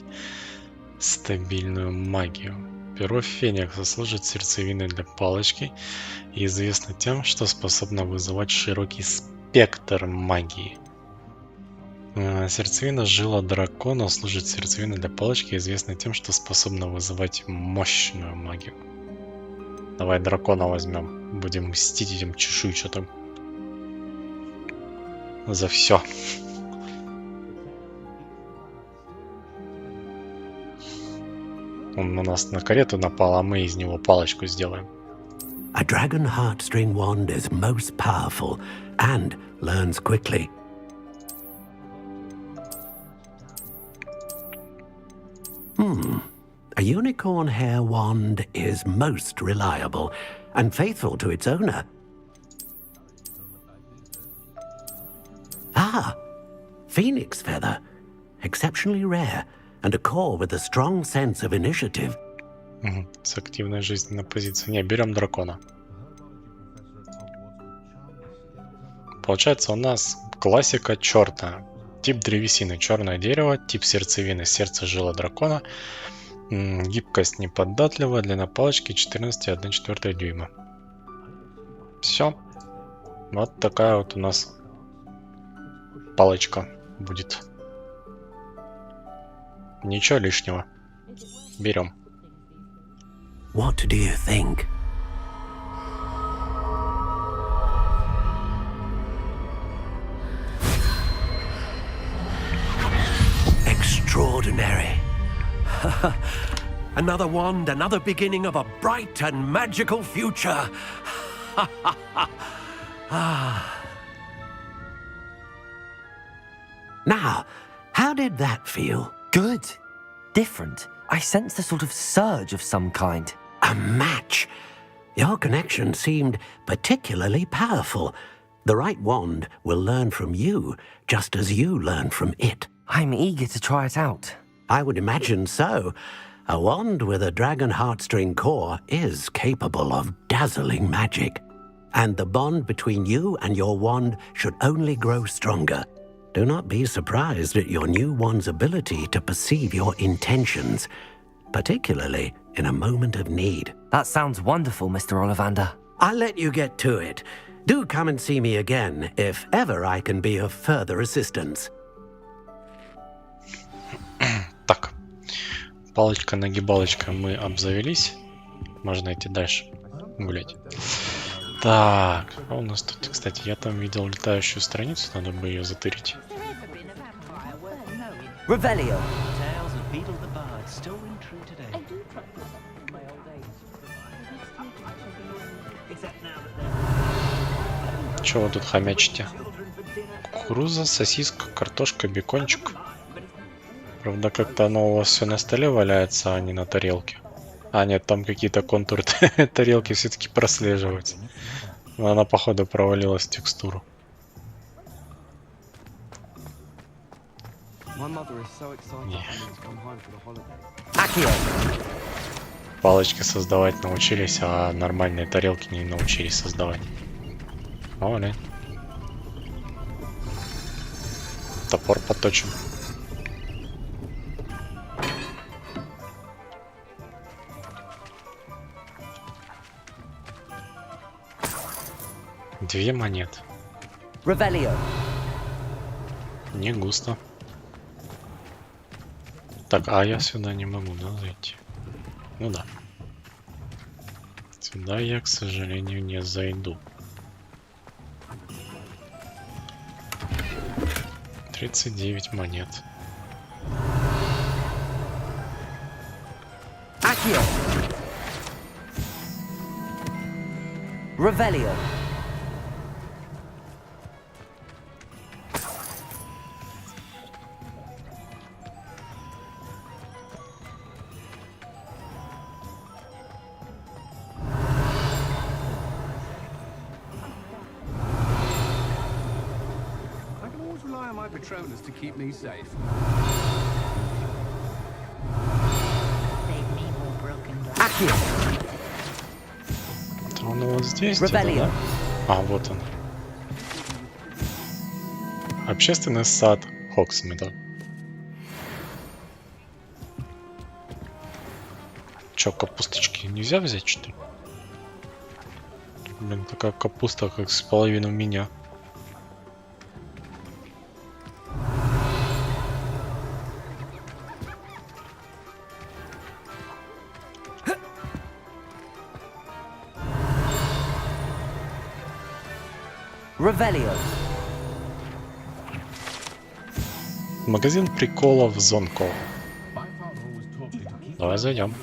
стабильную магию. Перо Феникса служит сердцевиной для палочки и известно тем, что способно вызывать широкий спектр магии. Сердцевина жила дракона служит сердцевиной для палочки и известно тем, что способна вызывать мощную магию. Давай дракона возьмем. Будем мстить этим чешуйчатым. За все. Он на нас на карету напал, а мы из него палочку сделаем. A dragon heartstring wand is most powerful and learns quickly. A unicorn hair wand is most reliable and faithful to its owner. Ah, phoenix feather, exceptionally rare, and a core with a strong sense of initiative. С активной жизненной позиции. Не, берем дракона. Получается у нас классика черная. Тип древесины черное дерево, тип сердцевины сердце жила дракона, гибкость неподатливая, длина палочки 14,1/4 дюйма. Все. Вот такая вот у нас палочка будет. Ничего лишнего. Берем. What do you think? Extraordinary. Another wand, another beginning of a bright and magical future. Now, how did that feel? Good. Different. I sensed a sort of surge of some kind. A match? Your connection seemed particularly powerful. The right wand will learn from you, just as you learn from it. I'm eager to try it out. I would imagine so. A wand with a dragon heartstring core is capable of dazzling magic. And the bond between you and your wand should only grow stronger. Do not be surprised at your new wand's ability to perceive your intentions, particularly in a moment of need. That sounds wonderful, Mr. Ollivander. I'll let you get to it. Do come and see me again if ever I can be of further assistance. Так, палочка-нагибалочка, мы обзавелись. Можно идти дальше гулять. Так, а у нас тут, кстати, я там видел летающую страницу, надо бы ее затырить. Revelio. Чего вы тут хомячите? Кукуруза, сосиска, картошка, бекончик. Правда, как-то оно у вас все на столе валяется, а не на тарелке. А, нет, там какие-то контуры тарелки все-таки прослеживаются. Но она, походу, провалилась в текстуру. Палочки создавать научились, а нормальные тарелки не научились создавать. О, топор поточим. Две монеты. Revelio. Не густо. Так, а я сюда не могу, да, зайти? Ну да. Сюда я, к сожалению, не зайду. 39 монет. Accio. Revelio. Patronus to keep me safe. Он вот здесь где-то, да? А, вот он. Общественный сад Хоксмида. Чё, капусточки нельзя взять, что ли? Блин, такая капуста, как с половину меня. Revelio. Магазин приколов Зонко. Давай зайдем.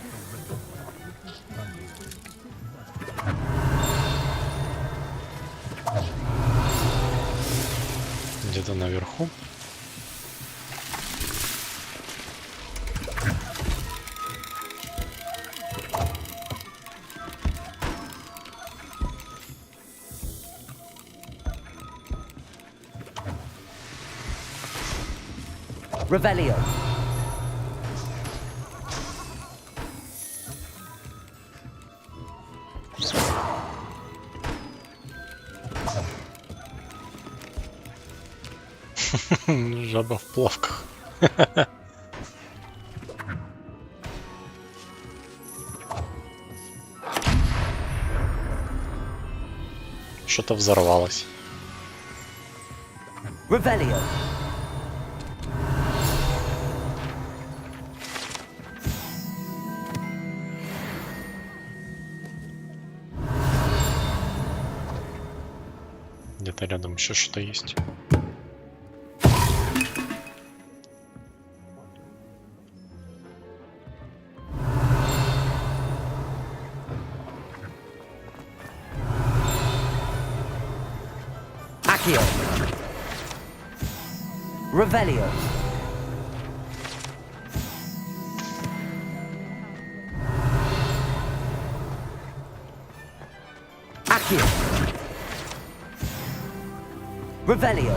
Где-то наверху. Revelio. Жаба в плавках. Что-то взорвалось. Revelio. Где-то рядом еще что-то есть. Accio. Revelio. Accio. Revelio.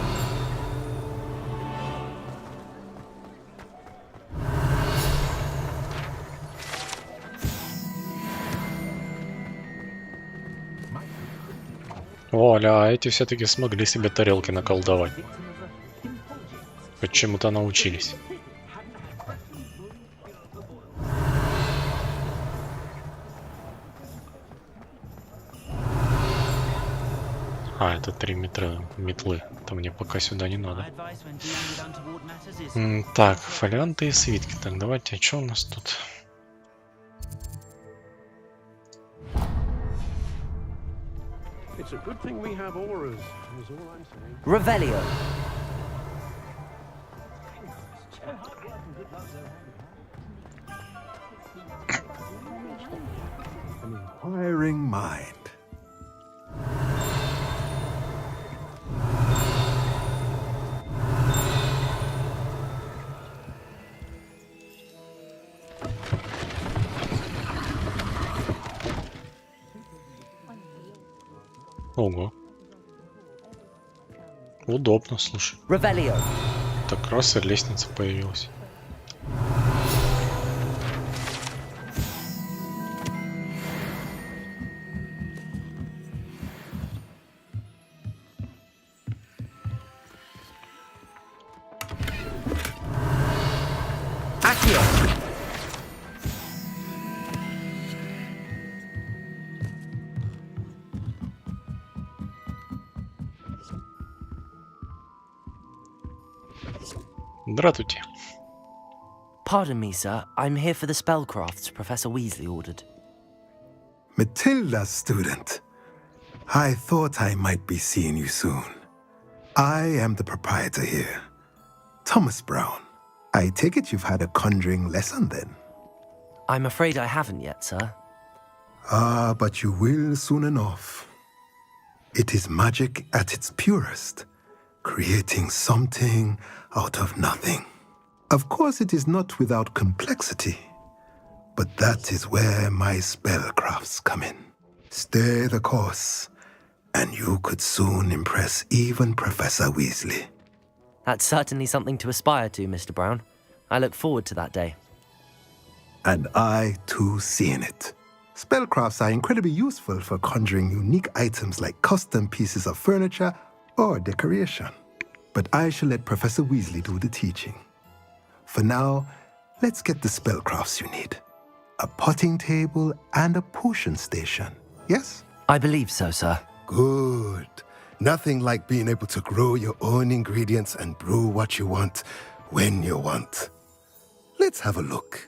Оля, а эти все-таки смогли себе тарелки наколдовать. Почему-то научились. А, это 3 метлы. То мне пока сюда не надо. Так, фолианты и свитки. Так, давайте, а что у нас тут? Revelio. Inquiring mind. Ого. Удобно, слушай. Revelio. Так раз и лестница появилась. Accio. Здравствуйте. Pardon me, sir. I'm here for the spellcrafts Professor Weasley ordered. Matilda's student. I thought I might be seeing you soon. I am the proprietor here, Thomas Brown. I take it you've had a conjuring lesson then? I'm afraid I haven't yet, sir. Ah, but you will soon enough. It is magic at its purest, creating something out of nothing. Of course, it is not without complexity, but that is where my spellcrafts come in. Stay the course, and you could soon impress even Professor Weasley. That's certainly something to aspire to, Mr. Brown. I look forward to that day. And I, too, seeing it. Spellcrafts are incredibly useful for conjuring unique items like custom pieces of furniture or decoration. But I shall let Professor Weasley do the teaching. For now, let's get the spellcrafts you need. A potting table and a potion station, yes? I believe so, sir. Good. Nothing like being able to grow your own ingredients and brew what you want when you want. Let's have a look.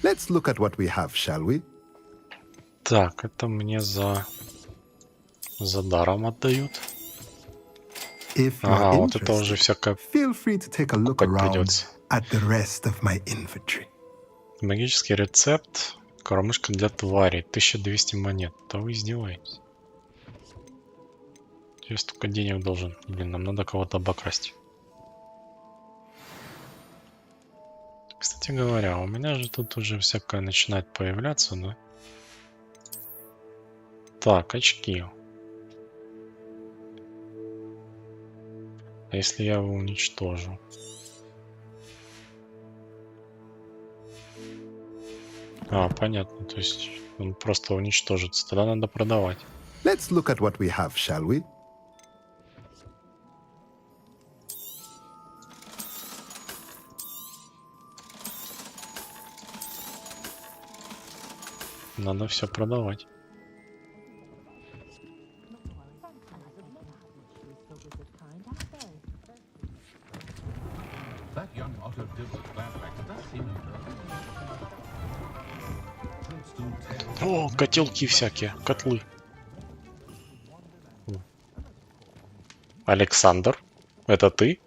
Let's look at what we have, shall we? Так, это мне за даром отдают. Ага, вот это уже всякое придется. Магический рецепт. Кормушка для тварей. 1200 монет. Да вы издеваетесь. Я столько денег должен. Блин, нам надо кого-то обокрасть. Кстати говоря, у меня же тут уже всякое начинает появляться, да? Так, очки. А если я его уничтожу? А, понятно. То есть он просто уничтожится. Тогда надо продавать. Let's look at what we have, shall we? Надо все продавать. О, котелки всякие, котлы. Александр, это ты?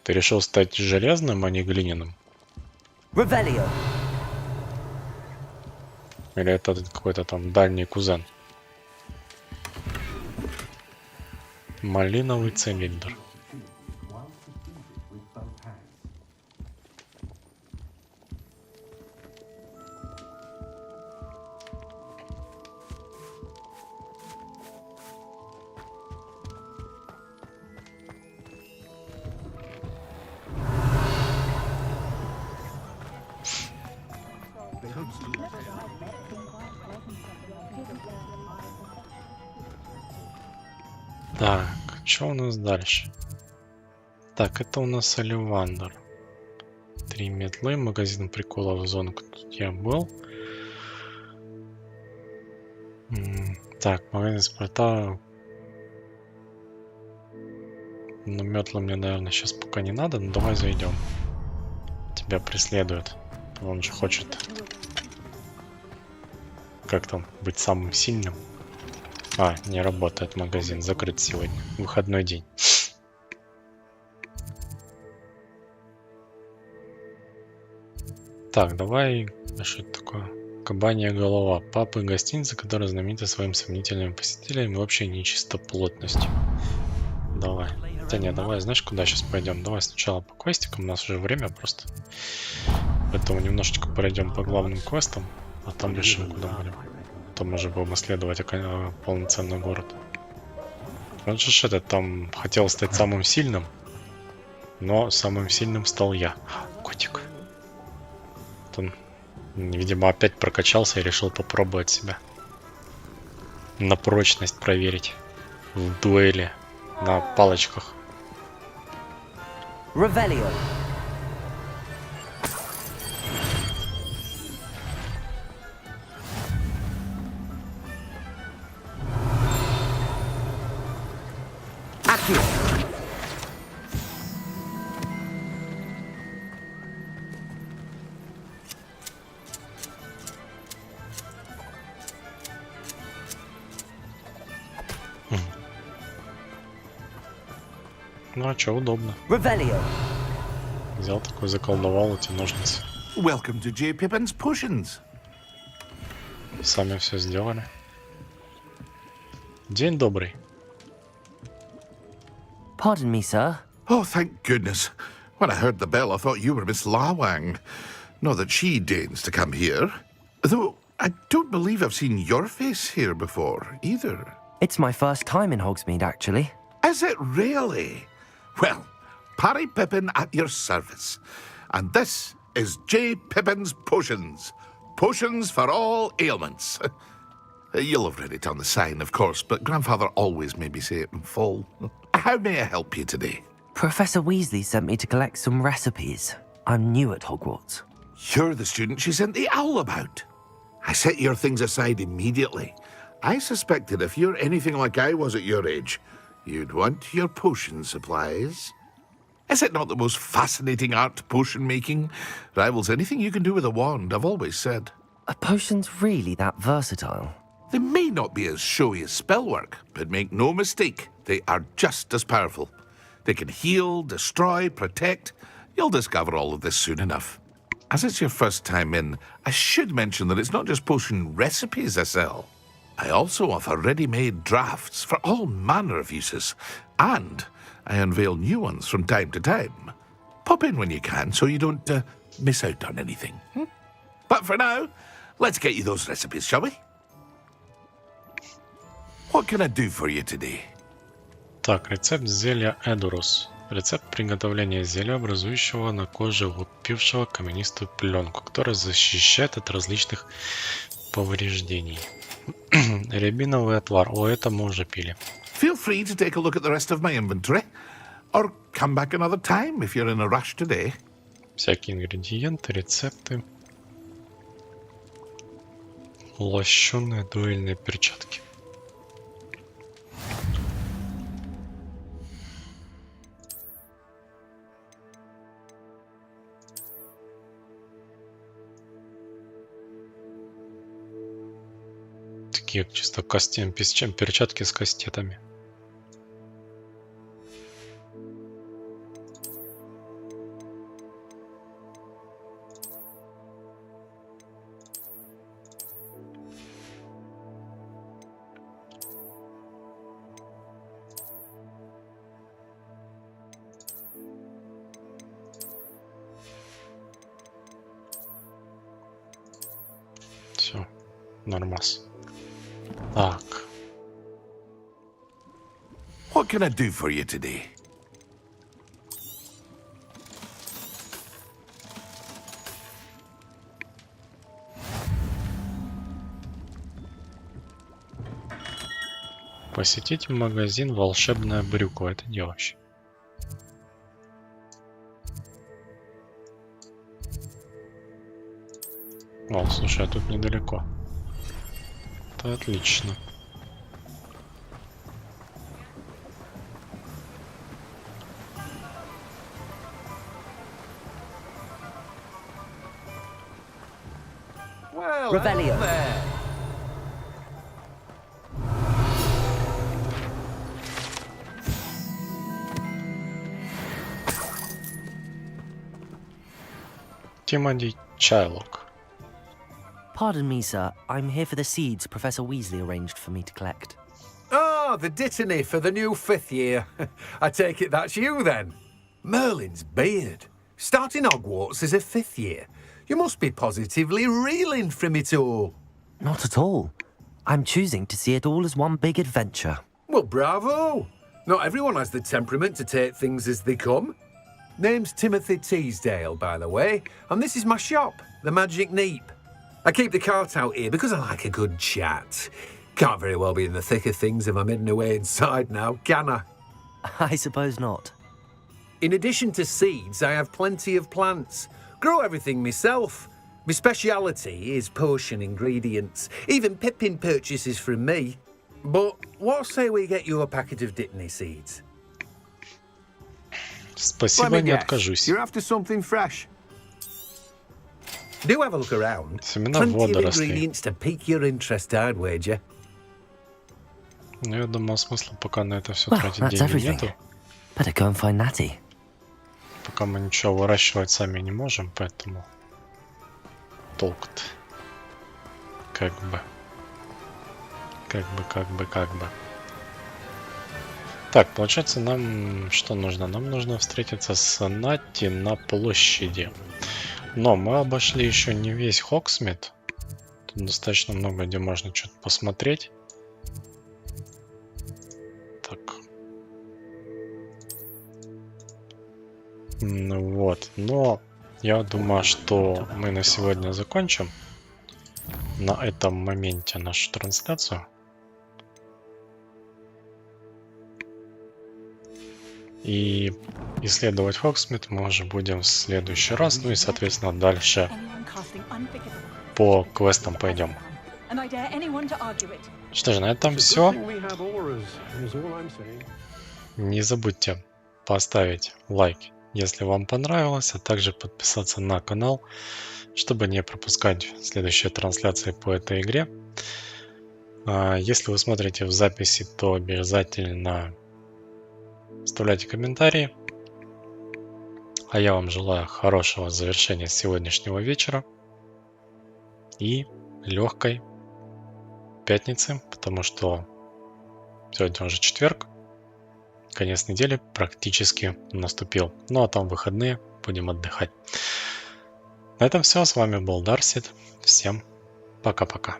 Ты решил стать железным, а не глиняным? Revelio. Или это какой-то там дальний кузен? Малиновый цилиндр. Так, что у нас дальше? Так, это у нас Оливандр. 3 метлы, магазин приколов, зонка. Тут я был. Так, магазин спорта. Ну, метла мне, наверное, сейчас пока не надо, но давай зайдем. Тебя преследует. Он же хочет... Как там? Быть самым сильным. А, не работает магазин. Закрыт сегодня. Выходной день. Так, давай... Что это такое? Кабанья голова. Папы гостиницы, которые знамениты своим сомнительными посетителями и общей нечистоплотностью. Давай. Да не, давай, знаешь, куда сейчас пойдем? Давай сначала по квестикам, у нас уже время просто. Поэтому немножечко пройдем по главным квестам, а там решим, куда будем. Потом уже будем исследовать полноценный город. Он же это там хотел стать самым сильным, но самым сильным стал я. Котик. Он, видимо, опять прокачался и решил попробовать себя. На прочность проверить. В дуэли. На палочках. Revelio. Accio. Ну а чё, удобно. Revelio. Взял такой, заколдовал эти ножницы. Welcome to J. Pippin's Potions. Сами все сделали. День добрый. Pardon me, sir. Oh, thank goodness. When I heard the bell, I thought you were Miss Lawang. Not that she deigns to come here. Though, I don't believe I've seen your face here before, either. It's my first time in Hogsmeade, actually. Is it really? Well, Parry Pippin at your service. And this is J. Pippin's Potions. Potions for all ailments. You'll have read it on the sign, of course, but Grandfather always made me say it in full. How may I help you today? Professor Weasley sent me to collect some recipes. I'm new at Hogwarts. You're the student she sent the owl about. I set your things aside immediately. I suspected if you're anything like I was at your age, you'd want your potion supplies. Is it not the most fascinating art, potion making? Rivals anything you can do with a wand, I've always said. Are potions really that versatile? They may not be as showy as spellwork, but make no mistake, they are just as powerful. They can heal, destroy, protect. You'll discover all of this soon enough. As it's your first time in, I should mention that it's not just potion recipes I sell. I also offer ready-made drafts for all manner of uses, and I unveil new ones from time to time. Pop in when you can so you don't miss out on anything. But for now, let's get you those recipes, shall we? What can I do for you today? Так, рецепт зелья Эдурус. Рецепт приготовления зелья, образующего на коже выпившего каменистую пленку, которая защищает от различных повреждений. Рябиновый отвар. О, это мы уже пили. Feel free to take a look at the rest of my inventory, or come back another time if you're in a rush today. Всякие ингредиенты, рецепты. Лощеные дуэльные перчатки. Такие чисто перчатки с кастетами. Все, нормас. Так. What can I do for you today? Посетить магазин «Волшебная брюква». Это где вообще? О, слушай, а тут недалеко. Это отлично. Revelio. Timothy Chilok. Pardon me, sir. I'm here for the seeds Professor Weasley arranged for me to collect. Ah, the dittany for the new 5th year. I take it that's you, then. Merlin's beard. Starting Hogwarts as a 5th year. You must be positively reeling from it all. Not at all. I'm choosing to see it all as one big adventure. Well, bravo. Not everyone has the temperament to take things as they come. Name's Timothy Teasdale, by the way, and this is my shop, the Magic Neep. I keep the cart out here because I like a good chat. Can't very well be in the thick of things if I'm hidden away inside now, can I? I suppose not. In addition to seeds, I have plenty of plants. Grow everything myself. My speciality is potion ingredients. Even Pippin purchases from me. But what say we get you a packet of Dittany seeds? Спасибо, не откажусь. You're after something fresh. Do have a look around. Семена Plenty of водорослей. ingredients to pique your interest, I'd wager. Ну, я думаю, смысла пока на это все Well, тратить that's деньги everything. нету. Better go and find Natty. Пока мы ничего выращивать сами не можем, поэтому толк-то. Как бы. Так, получается, нам что нужно? Нам нужно встретиться с Натти на площади. Но мы обошли еще не весь Хогсмит. Тут достаточно много, где можно что-то посмотреть. Так. Ну вот. Но я думаю, что мы на сегодня закончим на этом моменте нашу трансляцию. И исследовать Хогсмит мы уже будем в следующий раз. Ну и, соответственно, дальше по квестам пойдем. Что же, на этом все. Не забудьте поставить лайк, если вам понравилось, а также подписаться на канал, чтобы не пропускать следующие трансляции по этой игре. Если вы смотрите в записи, то обязательно оставляйте комментарии. А я вам желаю хорошего завершения сегодняшнего вечера и легкой пятницы, потому что сегодня уже четверг, конец недели практически наступил. Ну а там выходные, будем отдыхать. На этом все. С вами был Darseed. Всем пока-пока.